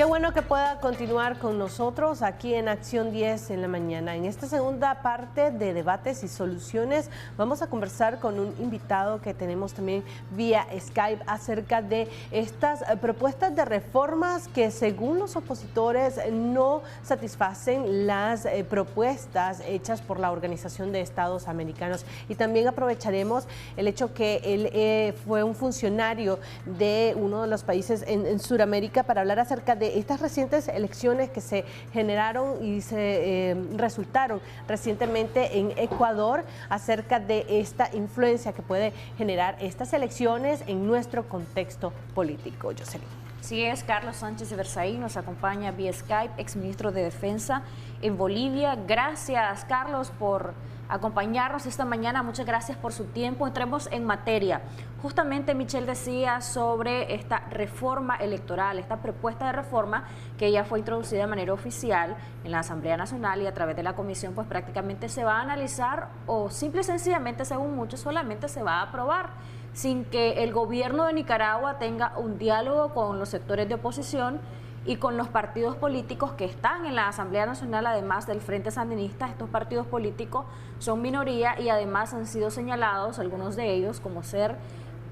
Qué bueno que pueda continuar con nosotros aquí en Acción 10 en la mañana. En esta segunda parte de Debates y Soluciones vamos a conversar con un invitado que tenemos también vía Skype acerca de estas propuestas de reformas que según los opositores no satisfacen las propuestas hechas por la Organización de Estados Americanos. Y también aprovecharemos el hecho que él fue un funcionario de uno de los países en Sudamérica para hablar acerca de estas recientes elecciones que se generaron y se resultaron recientemente en Ecuador, acerca de esta influencia que puede generar estas elecciones en nuestro contexto político. Jocelyn. Sí, es Carlos Sánchez de Versailles, nos acompaña vía Skype, exministro de Defensa en Bolivia. Gracias, Carlos, por acompañarnos esta mañana. Muchas gracias por su tiempo. Entremos en materia. Justamente Michelle decía sobre esta reforma electoral, esta propuesta de reforma que ya fue introducida de manera oficial en la Asamblea Nacional y a través de la Comisión, pues prácticamente se va a analizar o simple y sencillamente, según muchos, solamente se va a aprobar, sin que el gobierno de Nicaragua tenga un diálogo con los sectores de oposición y con los partidos políticos que están en la Asamblea Nacional, además del Frente Sandinista. Estos partidos políticos son minoría y además han sido señalados, algunos de ellos, como ser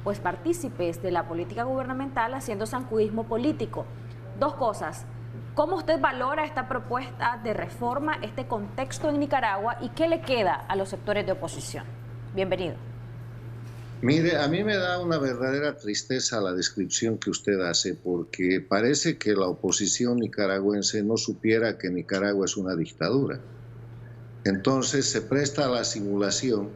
pues partícipes de la política gubernamental haciendo zancudismo político. Dos cosas: ¿cómo usted valora esta propuesta de reforma, este contexto en Nicaragua, y qué le queda a los sectores de oposición? Bienvenido. Mire, a mí me da una verdadera tristeza la descripción que usted hace, porque parece que la oposición nicaragüense no supiera que Nicaragua es una dictadura. Entonces se presta a la simulación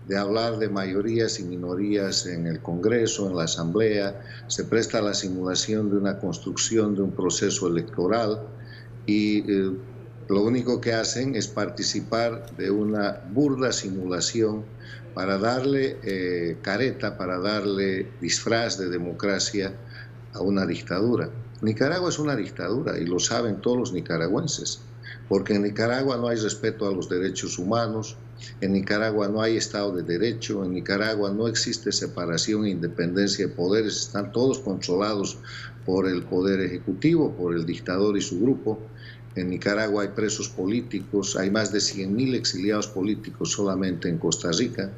de hablar de mayorías y minorías en el Congreso, en la Asamblea, se presta a la simulación de una construcción de un proceso electoral y lo único que hacen es participar de una burda simulación para darle careta, para darle disfraz de democracia a una dictadura. Nicaragua es una dictadura y lo saben todos los nicaragüenses, porque en Nicaragua no hay respeto a los derechos humanos, en Nicaragua no hay Estado de Derecho, en Nicaragua no existe separación e independencia de poderes, están todos controlados por el Poder Ejecutivo, por el dictador y su grupo. En Nicaragua hay presos políticos, hay más de 100.000 exiliados políticos solamente en Costa Rica,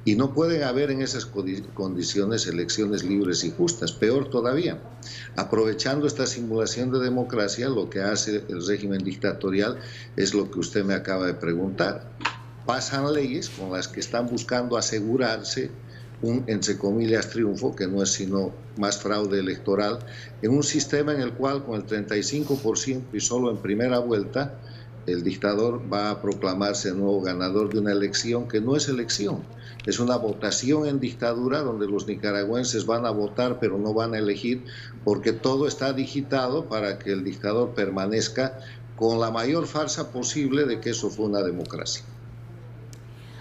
y no pueden haber en esas condiciones elecciones libres y justas. Peor todavía, aprovechando esta simulación de democracia, lo que hace el régimen dictatorial es lo que usted me acaba de preguntar. Pasan leyes con las que están buscando asegurarse un, entre comillas, triunfo, que no es sino más fraude electoral, en un sistema en el cual con el 35% y solo en primera vuelta, el dictador va a proclamarse el nuevo ganador de una elección que no es elección. Es una votación en dictadura donde los nicaragüenses van a votar pero no van a elegir, porque todo está digitado para que el dictador permanezca con la mayor farsa posible de que eso fue una democracia.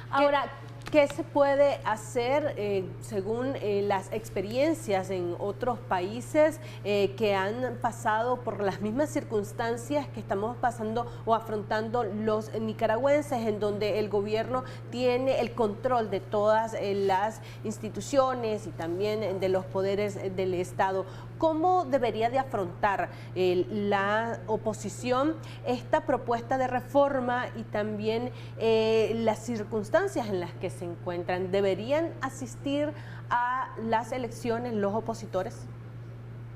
Ahora, ¿qué se puede hacer según las experiencias en otros países que han pasado por las mismas circunstancias que estamos pasando o afrontando los nicaragüenses, en donde el gobierno tiene el control de todas las instituciones y también de los poderes del Estado? ¿Cómo debería de afrontar la oposición esta propuesta de reforma y también las circunstancias en las que se encuentran? ¿Deberían asistir a las elecciones los opositores?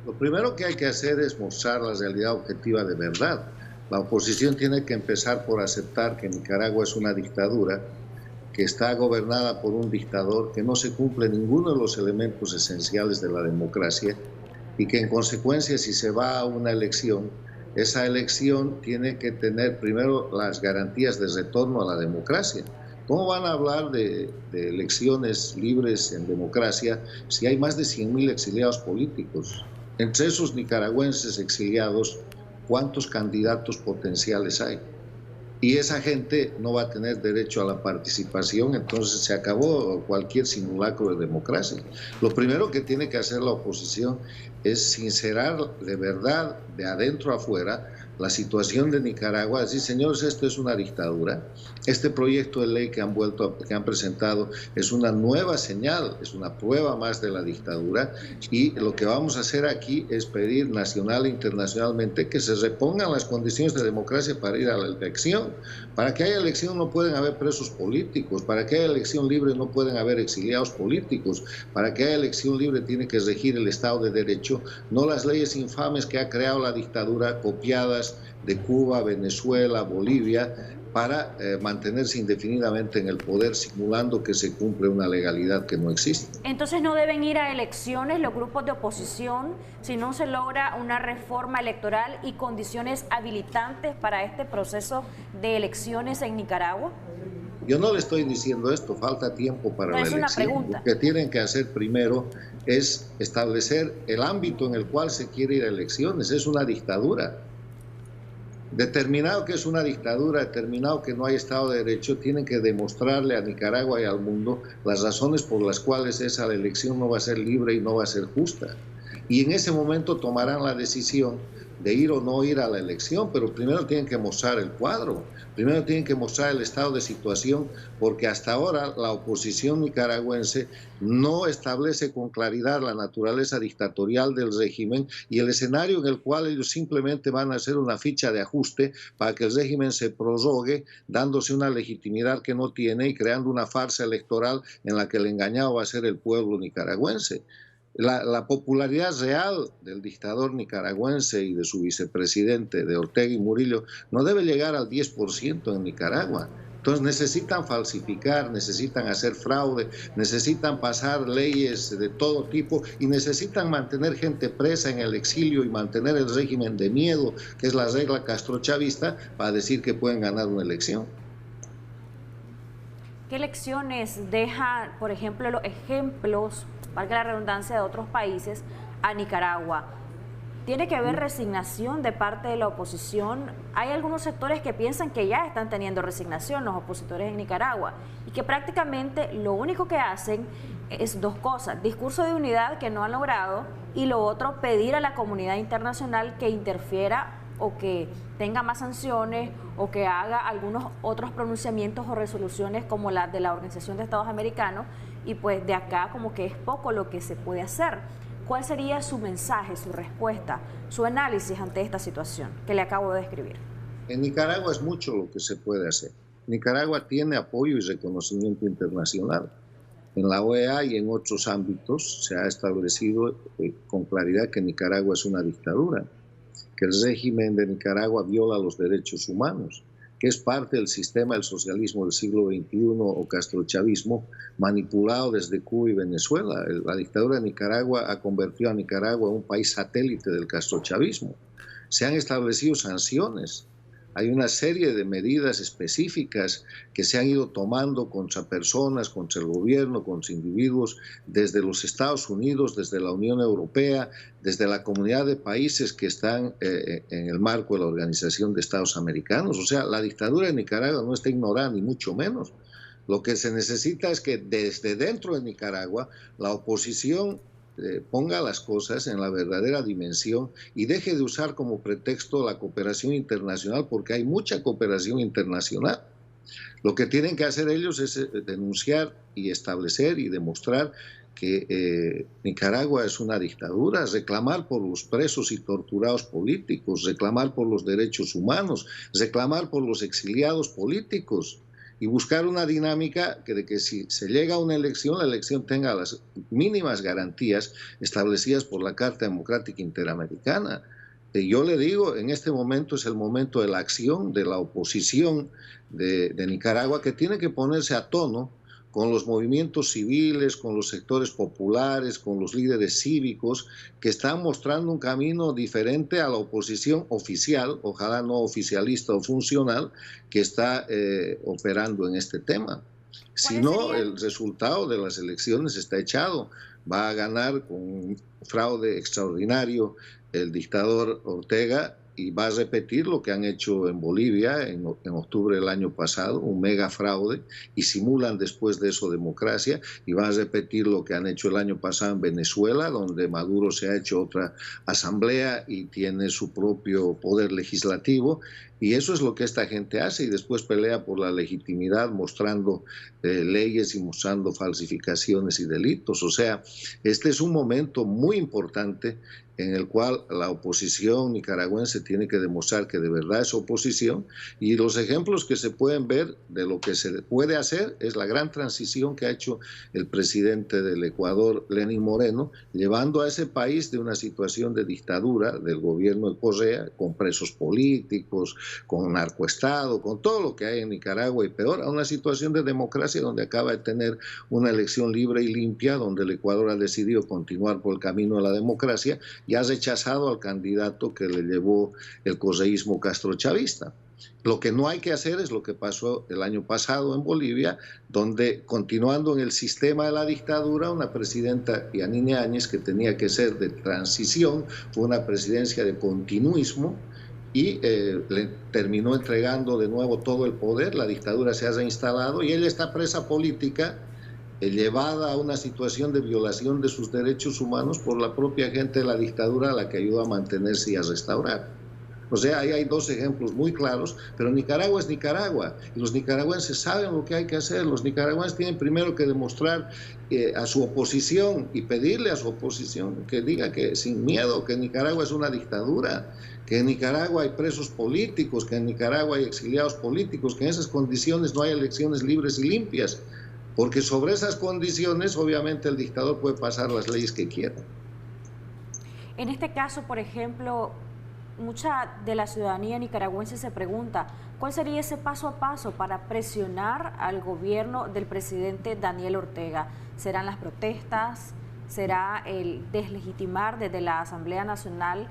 Lo primero que hay que hacer es mostrar la realidad objetiva de verdad. La oposición tiene que empezar por aceptar que Nicaragua es una dictadura, que está gobernada por un dictador, que no se cumple ninguno de los elementos esenciales de la democracia, y que en consecuencia, si se va a una elección, esa elección tiene que tener primero las garantías de retorno a la democracia. ¿Cómo van a hablar de elecciones libres en democracia si hay más de 100.000 exiliados políticos? Entre esos nicaragüenses exiliados, ¿cuántos candidatos potenciales hay? Y esa gente no va a tener derecho a la participación, entonces se acabó cualquier simulacro de democracia. Lo primero que tiene que hacer la oposición es sincerar de verdad, de adentro a afuera, la situación de Nicaragua, decir, señores, esto es una dictadura. Este proyecto de ley que han presentado es una nueva señal, es una prueba más de la dictadura, y lo que vamos a hacer aquí es pedir nacional e internacionalmente que se repongan las condiciones de democracia para ir a la elección. Para que haya elección no pueden haber presos políticos, para que haya elección libre no pueden haber exiliados políticos, para que haya elección libre tiene que regir el Estado de Derecho, no las leyes infames que ha creado la dictadura, copiadas de Cuba, Venezuela, Bolivia, para mantenerse indefinidamente en el poder, simulando que se cumple una legalidad que no existe. Entonces no deben ir a elecciones los grupos de oposición si no se logra una reforma electoral y condiciones habilitantes para este proceso de elecciones en Nicaragua. Yo no le estoy diciendo esto, falta tiempo para la elección. Es una pregunta. Lo que tienen que hacer primero es establecer el ámbito en el cual se quiere ir a elecciones. Es una dictadura. Determinado que es una dictadura, determinado que no hay Estado de Derecho, tienen que demostrarle a Nicaragua y al mundo las razones por las cuales esa elección no va a ser libre y no va a ser justa. Y en ese momento tomarán la decisión de ir o no ir a la elección, pero primero tienen que mostrar el cuadro, primero tienen que mostrar el estado de situación, porque hasta ahora la oposición nicaragüense no establece con claridad la naturaleza dictatorial del régimen y el escenario en el cual ellos simplemente van a hacer una ficha de ajuste para que el régimen se prorrogue, dándose una legitimidad que no tiene y creando una farsa electoral en la que el engañado va a ser el pueblo nicaragüense. La popularidad real del dictador nicaragüense y de su vicepresidente, de Ortega y Murillo, no debe llegar al 10% en Nicaragua. Entonces necesitan falsificar, necesitan hacer fraude, necesitan pasar leyes de todo tipo y necesitan mantener gente presa en el exilio y mantener el régimen de miedo, que es la regla castrochavista, para decir que pueden ganar una elección. ¿Qué lecciones deja, por ejemplo, los ejemplos, valga la redundancia, de otros países a Nicaragua? ¿Tiene que haber resignación de parte de la oposición? Hay algunos sectores que piensan que ya están teniendo resignación los opositores en Nicaragua y que prácticamente lo único que hacen es dos cosas: discurso de unidad que no han logrado, y lo otro, pedir a la comunidad internacional que interfiera o que tenga más sanciones o que haga algunos otros pronunciamientos o resoluciones como la de la Organización de Estados Americanos, y pues de acá como que es poco lo que se puede hacer. ¿Cuál sería su mensaje, su respuesta, su análisis ante esta situación que le acabo de describir? En Nicaragua es mucho lo que se puede hacer. Nicaragua tiene apoyo y reconocimiento internacional. En la OEA y en otros ámbitos se ha establecido con claridad que Nicaragua es una dictadura, que el régimen de Nicaragua viola los derechos humanos, que es parte del sistema del socialismo del siglo XXI o castrochavismo manipulado desde Cuba y Venezuela. La dictadura de Nicaragua ha convertido a Nicaragua en un país satélite del castrochavismo. Se han establecido sanciones. Hay una serie de medidas específicas que se han ido tomando contra personas, contra el gobierno, contra individuos, desde los Estados Unidos, desde la Unión Europea, desde la comunidad de países que están en el marco de la Organización de Estados Americanos. O sea, la dictadura de Nicaragua no está ignorada, ni mucho menos. Lo que se necesita es que desde dentro de Nicaragua la oposición ponga las cosas en la verdadera dimensión y deje de usar como pretexto la cooperación internacional, porque hay mucha cooperación internacional. Lo que tienen que hacer ellos es denunciar y establecer y demostrar que Nicaragua es una dictadura, reclamar por los presos y torturados políticos, reclamar por los derechos humanos, reclamar por los exiliados políticos, y buscar una dinámica de que si se llega a una elección, la elección tenga las mínimas garantías establecidas por la Carta Democrática Interamericana. Yo le digo, en este momento es el momento de la acción de la oposición de Nicaragua, que tiene que ponerse a tono con los movimientos civiles, con los sectores populares, con los líderes cívicos, que están mostrando un camino diferente a la oposición oficial, ojalá no oficialista o funcional, que está operando en este tema. Si no, el resultado de las elecciones está echado. Va a ganar con un fraude extraordinario el dictador Ortega y va a repetir lo que han hecho en Bolivia en octubre del año pasado, un mega fraude, y simulan después de eso democracia, y van a repetir lo que han hecho el año pasado en Venezuela, donde Maduro se ha hecho otra asamblea y tiene su propio poder legislativo, y eso es lo que esta gente hace, y después pelea por la legitimidad mostrando leyes y mostrando falsificaciones y delitos. O sea, este es un momento muy importante en el cual la oposición nicaragüense tiene que demostrar que de verdad es oposición, y los ejemplos que se pueden ver de lo que se puede hacer es la gran transición que ha hecho el presidente del Ecuador, Lenín Moreno, llevando a ese país de una situación de dictadura del gobierno de Correa, con presos políticos, con narcoestado, con todo lo que hay en Nicaragua y peor, a una situación de democracia donde acaba de tener una elección libre y limpia, donde el Ecuador ha decidido continuar por el camino de la democracia y ha rechazado al candidato que le llevó el correísmo castrochavista. Lo que no hay que hacer es lo que pasó el año pasado en Bolivia, donde, continuando en el sistema de la dictadura, una presidenta, Yanine Áñez, que tenía que ser de transición, fue una presidencia de continuismo, y le terminó entregando de nuevo todo el poder. La dictadura se ha reinstalado y ella está presa política, llevada a una situación de violación de sus derechos humanos por la propia gente de la dictadura, a la que ayuda a mantenerse y a restaurar. O sea, ahí hay dos ejemplos muy claros, pero Nicaragua es Nicaragua, y los nicaragüenses saben lo que hay que hacer. Los nicaragüenses tienen primero que demostrar a su oposición y pedirle a su oposición que diga que sin miedo, que Nicaragua es una dictadura, que en Nicaragua hay presos políticos, que en Nicaragua hay exiliados políticos, que en esas condiciones no hay elecciones libres y limpias, porque sobre esas condiciones obviamente el dictador puede pasar las leyes que quiera. En este caso, por ejemplo, mucha de la ciudadanía nicaragüense se pregunta cuál sería ese paso a paso para presionar al gobierno del presidente Daniel Ortega. ¿Serán las protestas? ¿Será el deslegitimar desde la Asamblea Nacional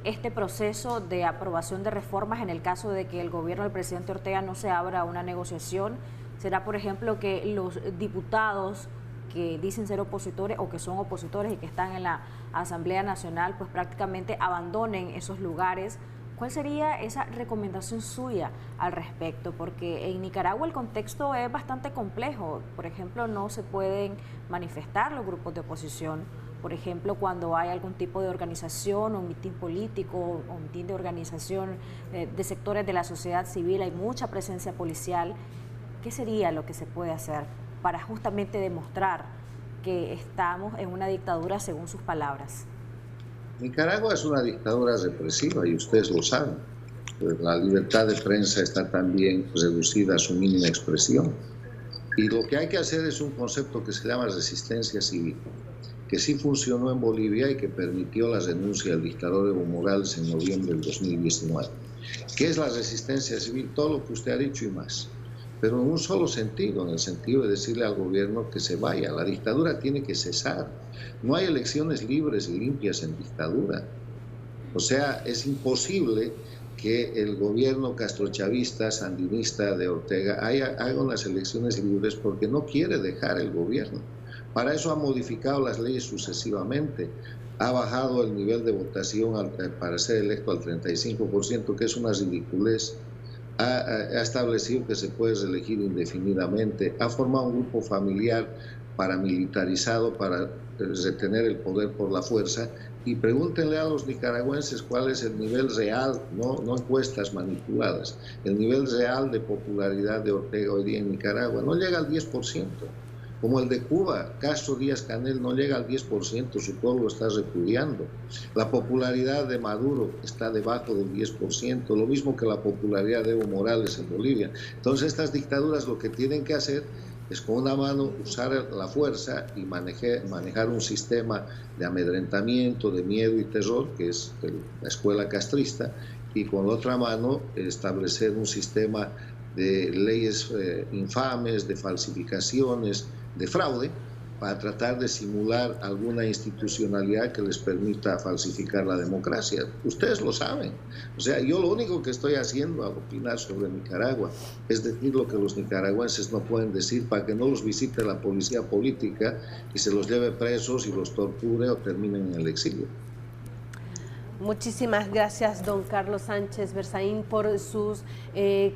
este proceso de aprobación de reformas en el caso de que el gobierno del presidente Ortega no se abra a una negociación? ¿Será, por ejemplo, que los diputados que dicen ser opositores o que son opositores y que están en la Asamblea Nacional pues prácticamente abandonen esos lugares? ¿Cuál sería esa recomendación suya al respecto? Porque en Nicaragua el contexto es bastante complejo. Por ejemplo, no se pueden manifestar los grupos de oposición. Por ejemplo, cuando hay algún tipo de organización o mitin político o mitin de organización de sectores de la sociedad civil, hay mucha presencia policial. ¿Qué sería lo que se puede hacer para justamente demostrar que estamos en una dictadura según sus palabras? Nicaragua es una dictadura represiva y ustedes lo saben. La libertad de prensa está también reducida a su mínima expresión. Y lo que hay que hacer es un concepto que se llama resistencia civil, que sí funcionó en Bolivia y que permitió la renuncia del dictador Evo Morales en noviembre del 2019. ¿Qué es la resistencia civil? Todo lo que usted ha dicho y más. Pero en un solo sentido, en el sentido de decirle al gobierno que se vaya. La dictadura tiene que cesar. No hay elecciones libres y limpias en dictadura. O sea, es imposible que el gobierno castrochavista, sandinista de Ortega haga unas elecciones libres porque no quiere dejar el gobierno. Para eso ha modificado las leyes sucesivamente. Ha bajado el nivel de votación para ser electo al 35%, que es una ridiculez. Ha establecido que se puede reelegir indefinidamente, ha formado un grupo familiar paramilitarizado para retener el poder por la fuerza, y pregúntenle a los nicaragüenses cuál es el nivel real, no encuestas manipuladas, el nivel real de popularidad de Ortega hoy día en Nicaragua. No llega al 10%. Como el de Cuba, Castro Díaz-Canel no llega al 10%, su pueblo está repudiando. La popularidad de Maduro está debajo del 10%, lo mismo que la popularidad de Evo Morales en Bolivia. Entonces estas dictaduras lo que tienen que hacer es con una mano usar la fuerza y manejar un sistema de amedrentamiento, de miedo y terror, que es la escuela castrista, y con la otra mano establecer un sistema de leyes infames, de falsificaciones, de fraude, para tratar de simular alguna institucionalidad que les permita falsificar la democracia. Ustedes lo saben. O sea, yo lo único que estoy haciendo al opinar sobre Nicaragua es decir lo que los nicaragüenses no pueden decir para que no los visite la policía política y se los lleve presos y los torture o terminen en el exilio. Muchísimas gracias, don Carlos Sánchez Berzaín, por sus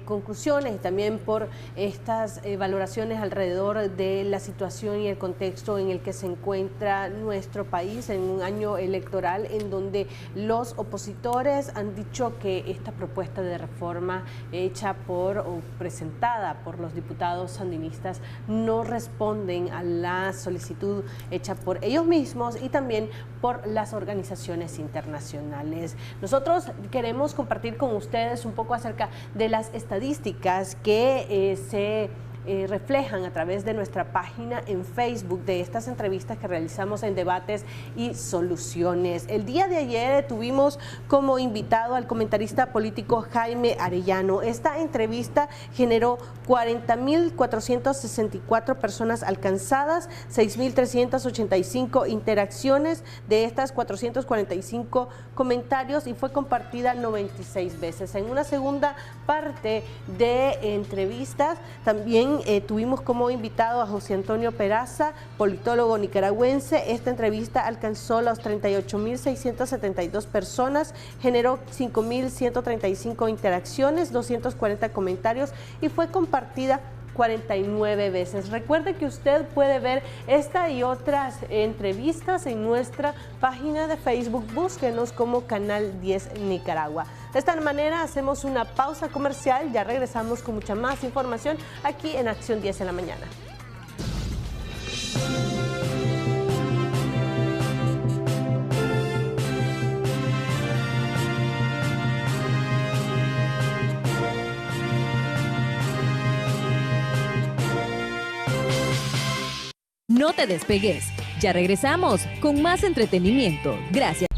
conclusiones y también por estas valoraciones alrededor de la situación y el contexto en el que se encuentra nuestro país en un año electoral en donde los opositores han dicho que esta propuesta de reforma hecha o presentada por los diputados sandinistas no responden a la solicitud hecha por ellos mismos y también por las organizaciones internacionales. Nosotros queremos compartir con ustedes un poco acerca de las estadísticas que se reflejan a través de nuestra página en Facebook de estas entrevistas que realizamos en Debates y Soluciones. El día de ayer tuvimos como invitado al comentarista político Jaime Arellano. Esta entrevista generó 40.464 personas alcanzadas, 6.385 interacciones, de estas 445 comentarios y fue compartida 96 veces. En una segunda parte de entrevistas también tuvimos como invitado a José Antonio Peraza, politólogo nicaragüense. Esta entrevista alcanzó las 38.672 personas, generó 5.135 interacciones, 240 comentarios y fue compartida 49 veces. Recuerde que usted puede ver esta y otras entrevistas en nuestra página de Facebook. Búsquenos como Canal 10 Nicaragua. De esta manera hacemos una pausa comercial. Ya regresamos con mucha más información aquí en Acción 10 en la mañana. No te despegues, ya regresamos con más entretenimiento. Gracias.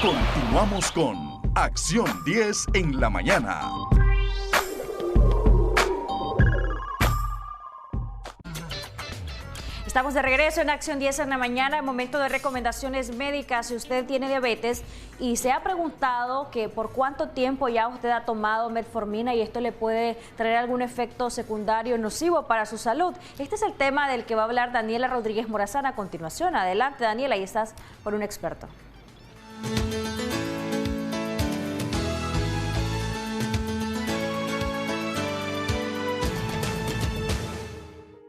Continuamos con Acción 10 en la mañana. Estamos de regreso en Acción 10 en la mañana, momento de recomendaciones médicas. Si usted tiene diabetes y se ha preguntado que por cuánto tiempo ya usted ha tomado metformina y esto le puede traer algún efecto secundario nocivo para su salud. Este es el tema del que va a hablar Daniela Rodríguez Morazán a continuación. Adelante, Daniela, ahí estás por un experto.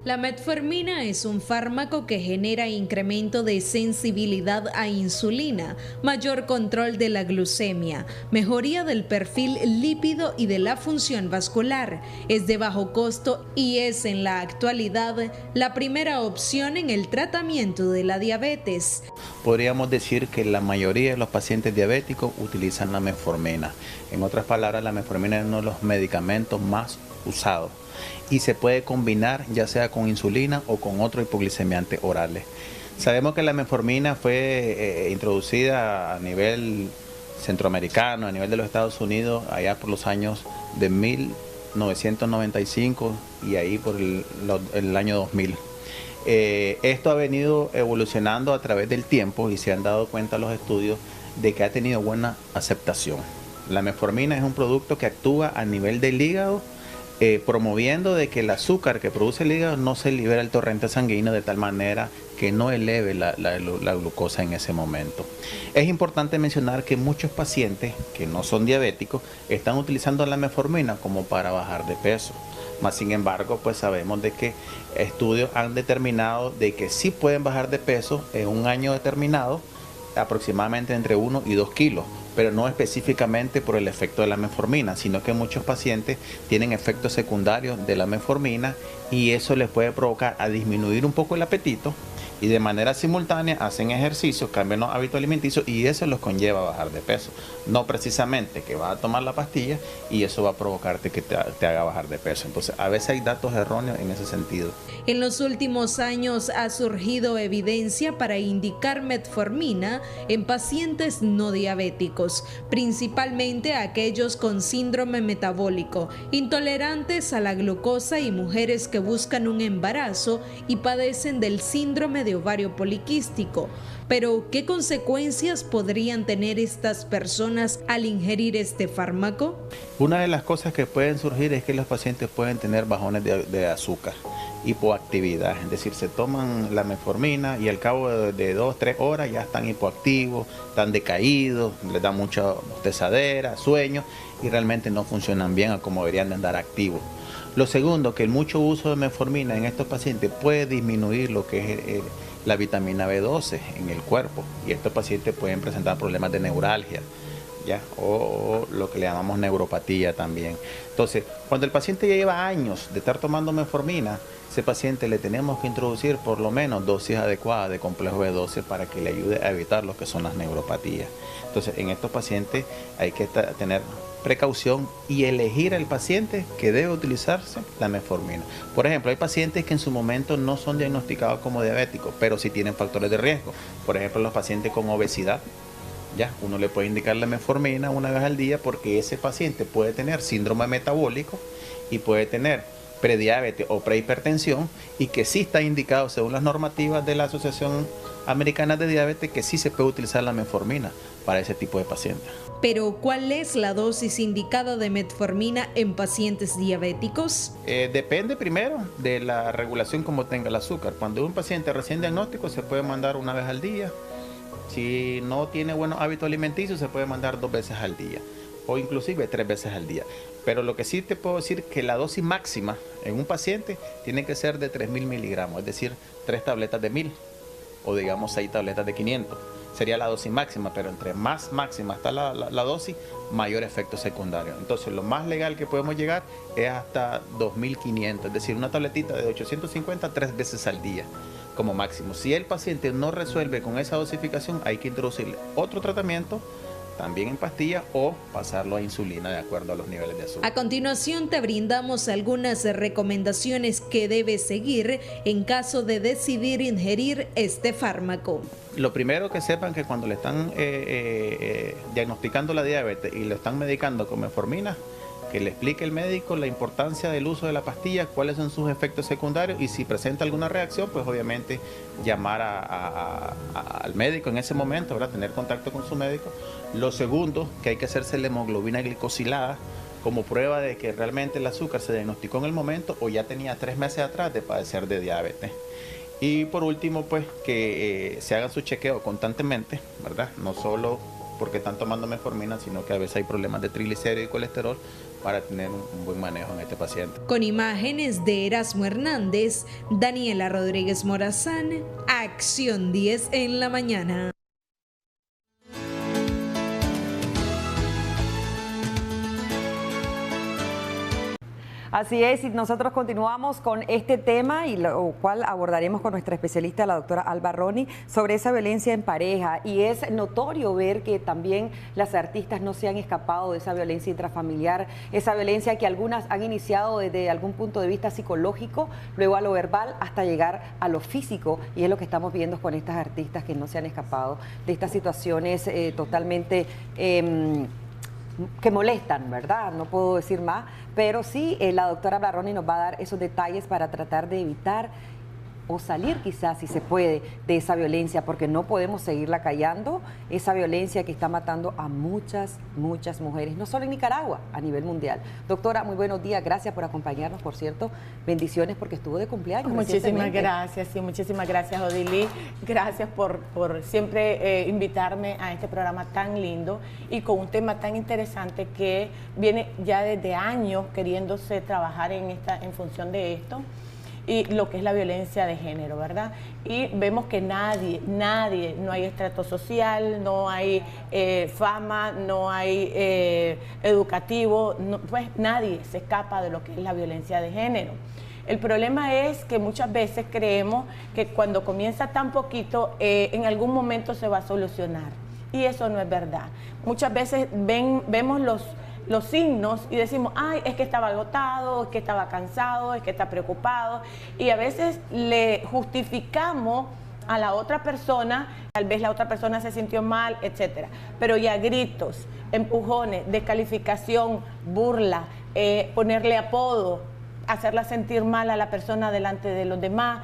La metformina es un fármaco que genera incremento de sensibilidad a insulina, mayor control de la glucemia, mejoría del perfil lípido y de la función vascular. Es de bajo costo y es en la actualidad la primera opción en el tratamiento de la diabetes. Podríamos decir que la mayoría de los pacientes diabéticos utilizan la metformina. En otras palabras, la metformina es uno de los medicamentos más usados y se puede combinar ya sea con insulina o con otros hipoglicemiantes orales. Sabemos que la metformina fue introducida a nivel centroamericano, a nivel de los Estados Unidos, allá por los años de 1995 y ahí por el año 2000. Esto ha venido evolucionando a través del tiempo y se han dado cuenta los estudios de que ha tenido buena aceptación. La metformina es un producto que actúa a nivel del hígado, promoviendo de que el azúcar que produce el hígado no se libera al torrente sanguíneo de tal manera que no eleve la glucosa en ese momento. Es importante mencionar que muchos pacientes que no son diabéticos están utilizando la metformina como para bajar de peso. Más sin embargo, pues sabemos de que estudios han determinado de que sí pueden bajar de peso en un año determinado, aproximadamente entre 1 y 2 kilos. Pero no específicamente por el efecto de la metformina, sino que muchos pacientes tienen efectos secundarios de la metformina y eso les puede provocar a disminuir un poco el apetito y de manera simultánea hacen ejercicios, cambian los hábitos alimenticios y eso los conlleva a bajar de peso. No precisamente que vas a tomar la pastilla y eso va a provocarte que te haga bajar de peso. Entonces, a veces hay datos erróneos en ese sentido. En los últimos años ha surgido evidencia para indicar metformina en pacientes no diabéticos, principalmente aquellos con síndrome metabólico, intolerantes a la glucosa y mujeres que buscan un embarazo y padecen del síndrome de ovario poliquístico. Pero, ¿qué consecuencias podrían tener estas personas al ingerir este fármaco? Una de las cosas que pueden surgir es que los pacientes pueden tener bajones de azúcar. hipoactividad, es decir, se toman la metformina y al cabo de 2-3 horas ya están hipoactivos, están decaídos, les da mucha bostezadera, sueño y realmente no funcionan bien como deberían de andar activos. Lo segundo, que el mucho uso de metformina en estos pacientes puede disminuir lo que es la vitamina B12 en el cuerpo y estos pacientes pueden presentar problemas de neuralgia, ¿ya? O lo que le llamamos neuropatía también. Entonces, cuando el paciente ya lleva años de estar tomando metformina, ese paciente le tenemos que introducir por lo menos dosis adecuadas de complejo B12 para que le ayude a evitar lo que son las neuropatías. Entonces, en estos pacientes hay que tener precaución y elegir al paciente que debe utilizarse la metformina. Por ejemplo, hay pacientes que en su momento no son diagnosticados como diabéticos, pero sí tienen factores de riesgo. Por ejemplo, los pacientes con obesidad, ya uno le puede indicar la metformina una vez al día porque ese paciente puede tener síndrome metabólico y puede tener prediabetes o prehipertensión y que sí está indicado según las normativas de la Asociación Americana de Diabetes que sí se puede utilizar la metformina para ese tipo de pacientes. Pero, ¿cuál es la dosis indicada de metformina en pacientes diabéticos? Depende primero de la regulación como tenga el azúcar. Cuando es un paciente recién diagnóstico se puede mandar una vez al día. Si no tiene buenos hábitos alimenticios se puede mandar 2 veces al día o inclusive 3 veces al día. Pero lo que sí te puedo decir que la dosis máxima en un paciente tiene que ser de 3.000 miligramos, es decir, 3 tabletas de 1.000 o digamos 6 tabletas de 500. Sería la dosis máxima, pero entre más máxima está la dosis, mayor efecto secundario. Entonces, lo más legal que podemos llegar es hasta 2.500, es decir, una tabletita de 850 3 veces al día como máximo. Si el paciente no resuelve con esa dosificación, hay que introducirle otro tratamiento, también en pastillas, o pasarlo a insulina de acuerdo a los niveles de azúcar. A continuación te brindamos algunas recomendaciones que debes seguir en caso de decidir ingerir este fármaco. Lo primero que sepan que cuando le están diagnosticando la diabetes y lo están medicando con metformina, que le explique el médico la importancia del uso de la pastilla, cuáles son sus efectos secundarios y si presenta alguna reacción, pues obviamente llamar al médico en ese momento, ¿verdad? Tener contacto con su médico. Lo segundo, que hay que hacerse la hemoglobina glicosilada como prueba de que realmente el azúcar se diagnosticó en el momento o ya tenía 3 meses atrás de padecer de diabetes. Y por último, pues que se hagan su chequeo constantemente, ¿verdad? No solo porque están tomando metformina, sino que a veces hay problemas de triglicéridos y colesterol para tener un buen manejo en este paciente. Con imágenes de Erasmo Hernández, Daniela Rodríguez Morazán, Acción 10 en la mañana. Así es, y nosotros continuamos con este tema y lo cual abordaremos con nuestra especialista, la doctora Alba Roni, sobre esa violencia en pareja. Y es notorio ver que también las artistas no se han escapado de esa violencia intrafamiliar, esa violencia que algunas han iniciado desde algún punto de vista psicológico, luego a lo verbal, hasta llegar a lo físico. Y es lo que estamos viendo con estas artistas que no se han escapado de estas situaciones totalmente que molestan, ¿verdad? No puedo decir más, pero sí, la doctora Barroni nos va a dar esos detalles para tratar de evitar o salir quizás, si se puede, de esa violencia, porque no podemos seguirla callando, esa violencia que está matando a muchas mujeres, no solo en Nicaragua, a nivel mundial. Doctora, muy buenos días, gracias por acompañarnos, por cierto, bendiciones porque estuvo de cumpleaños. Muchísimas gracias, sí, muchísimas gracias, Odili, gracias por siempre invitarme a este programa tan lindo y con un tema tan interesante que viene ya desde años queriéndose trabajar en función de esto, y lo que es la violencia de género, ¿verdad? Y vemos que nadie, no hay estrato social, no hay fama, no hay educativo, pues nadie se escapa de lo que es la violencia de género. El problema es que muchas veces creemos que cuando comienza tan poquito, en algún momento se va a solucionar. Y eso no es verdad. Muchas veces vemos los signos y decimos, ay, es que estaba agotado, es que estaba cansado, es que está preocupado, y a veces le justificamos a la otra persona, tal vez la otra persona se sintió mal, etcétera, pero ya gritos, empujones, descalificación, burla, ponerle apodo, hacerla sentir mal a la persona delante de los demás,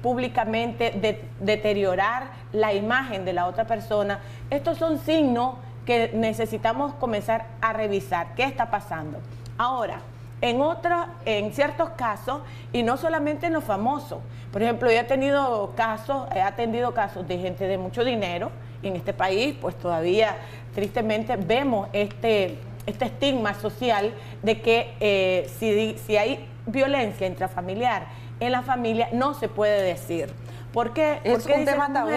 públicamente deteriorar la imagen de la otra persona, estos son signos que necesitamos comenzar a revisar qué está pasando. Ahora, En ciertos casos, y no solamente en los famosos. Por ejemplo, yo he atendido casos de gente de mucho dinero, y en este país pues todavía tristemente vemos este estigma social de que si hay violencia intrafamiliar en la familia no se puede decir. ¿Por qué? Es Porque un tema tabú.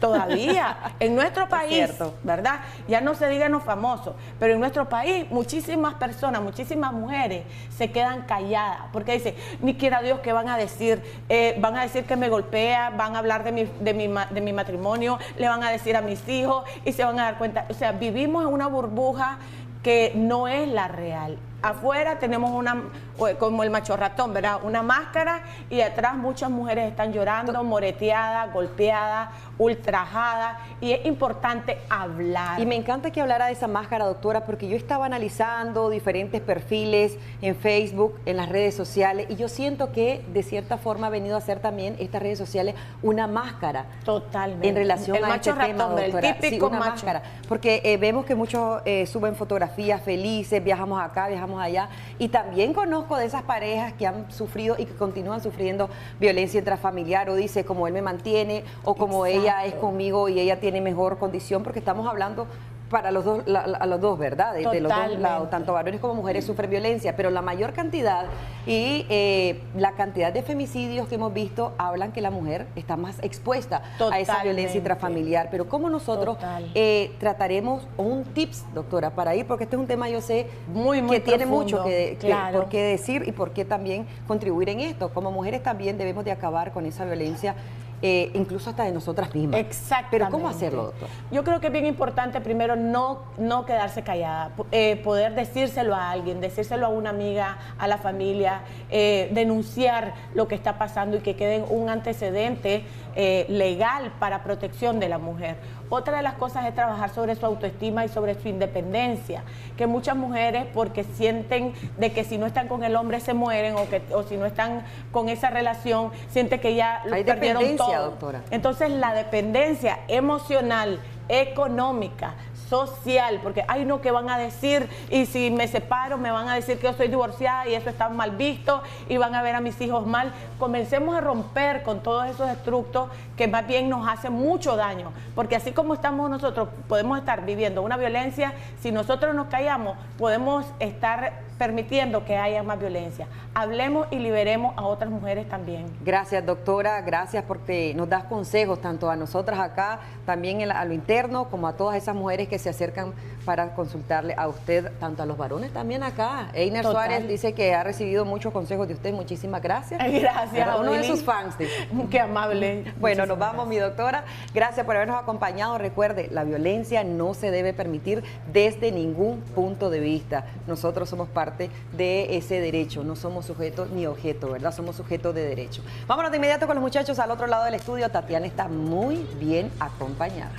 Todavía en nuestro país, ¿verdad? Ya no se digan los famosos, pero en nuestro país muchísimas personas, muchísimas mujeres se quedan calladas porque dicen, ni quiera Dios que van a decir que me golpea, van a hablar de mi matrimonio, le van a decir a mis hijos y se van a dar cuenta. O sea, vivimos en una burbuja que no es la real. Afuera tenemos como el macho ratón, ¿verdad? Una máscara, y atrás muchas mujeres están llorando, moreteadas, golpeadas, ultrajadas, y es importante hablar. Y me encanta que hablara de esa máscara, doctora, porque yo estaba analizando diferentes perfiles en Facebook, en las redes sociales, y yo siento que de cierta forma ha venido a ser también estas redes sociales una máscara. Totalmente. En relación a este tema, doctora. El típico una máscara. Porque vemos que muchos suben fotografías felices, viajamos acá, viajamos allá, y también conozco de esas parejas que han sufrido y que continúan sufriendo violencia intrafamiliar, o dice como él me mantiene, o como ella es conmigo y ella tiene mejor condición, porque estamos hablando para los dos, a los dos, ¿verdad? De los dos lados, tanto varones como mujeres sufren violencia, pero la mayor cantidad y la cantidad de femicidios que hemos visto hablan que la mujer está más expuesta a esa violencia intrafamiliar. Pero ¿cómo nosotros trataremos un tips, doctora, para ir? Porque este es un tema, yo sé, que tiene mucho por qué decir y por qué también contribuir en esto. Como mujeres también debemos de acabar con esa violencia, incluso hasta de nosotras mismas. Exactamente. Pero ¿cómo hacerlo, doctor? Yo creo que es bien importante primero no quedarse callada, poder decírselo a alguien, decírselo a una amiga, a la familia, denunciar lo que está pasando y que quede un antecedente legal para protección de la mujer. Otra de las cosas es trabajar sobre su autoestima y sobre su independencia, que muchas mujeres, porque sienten de que si no están con el hombre se mueren, o si no están con esa relación, sienten que ya lo perdieron todo. Doctora. Entonces la dependencia emocional, económica, social, porque ay no, ¿qué van a decir? Y si me separo me van a decir que yo soy divorciada y eso está mal visto y van a ver a mis hijos mal. Comencemos a romper con todos esos estructos que más bien nos hacen mucho daño, porque así como estamos nosotros, podemos estar viviendo una violencia, si nosotros nos callamos, podemos estar permitiendo que haya más violencia. Hablemos y liberemos a otras mujeres también. Gracias, doctora, gracias porque nos das consejos tanto a nosotras acá, también a lo interno, como a todas esas mujeres que se acercan para consultarle a usted, tanto a los varones también acá. Einer Suárez dice que ha recibido muchos consejos de usted, muchísimas gracias. Gracias, uno de sus fans. Qué amable. Bueno, nos vamos, mi doctora. Gracias por habernos acompañado. Recuerde, la violencia no se debe permitir desde ningún punto de vista. Nosotros somos parte de ese derecho, no somos sujetos ni objeto, ¿verdad? Somos sujetos de derecho. Vámonos de inmediato con los muchachos al otro lado del estudio. Tatiana está muy bien acompañada.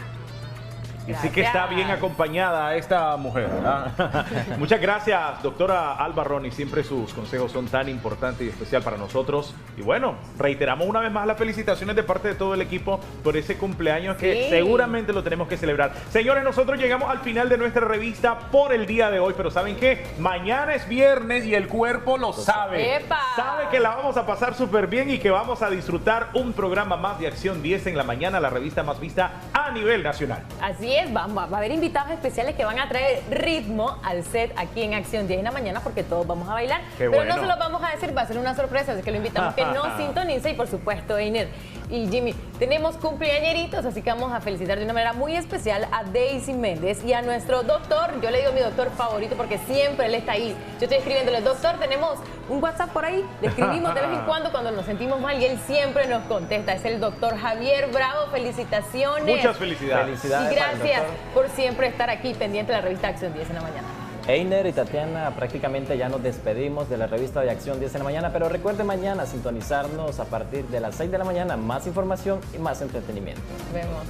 Y sí que está bien acompañada esta mujer, ¿verdad? Muchas gracias, doctora Alba Ronnie. Siempre sus consejos son tan importantes y especial para nosotros. Y bueno, reiteramos una vez más las felicitaciones de parte de todo el equipo por ese cumpleaños que seguramente lo tenemos que celebrar. Señores, nosotros llegamos al final de nuestra revista por el día de hoy, pero ¿saben qué? Mañana es viernes y el cuerpo lo sabe. ¡Epa! Sabe que la vamos a pasar súper bien y que vamos a disfrutar un programa más de Acción 10 en la mañana, la revista más vista a nivel nacional. Así es, va a haber invitados especiales que van a traer ritmo al set aquí en Acción 10 en la mañana, porque todos vamos a bailar. Qué pero bueno. no se los vamos a decir, va a ser una sorpresa, así que lo invitamos que no sintonice. Y por supuesto, Einer y Jimmy, tenemos cumpleañeritos, así que vamos a felicitar de una manera muy especial a Daisy Méndez y a nuestro doctor. Yo le digo mi doctor favorito porque siempre él está ahí. Yo estoy escribiéndole, doctor, tenemos un WhatsApp por ahí, le escribimos de vez en cuando nos sentimos mal y él siempre nos contesta. Es el doctor Javier Bravo. Felicitaciones. Muchas felicidades. Y gracias por siempre estar aquí pendiente de la revista Acción 10 en la mañana. Einer y Tatiana, prácticamente ya nos despedimos de la revista de Acción 10 en la mañana, pero recuerde mañana sintonizarnos a partir de las 6 de la mañana, más información y más entretenimiento. Nos vemos.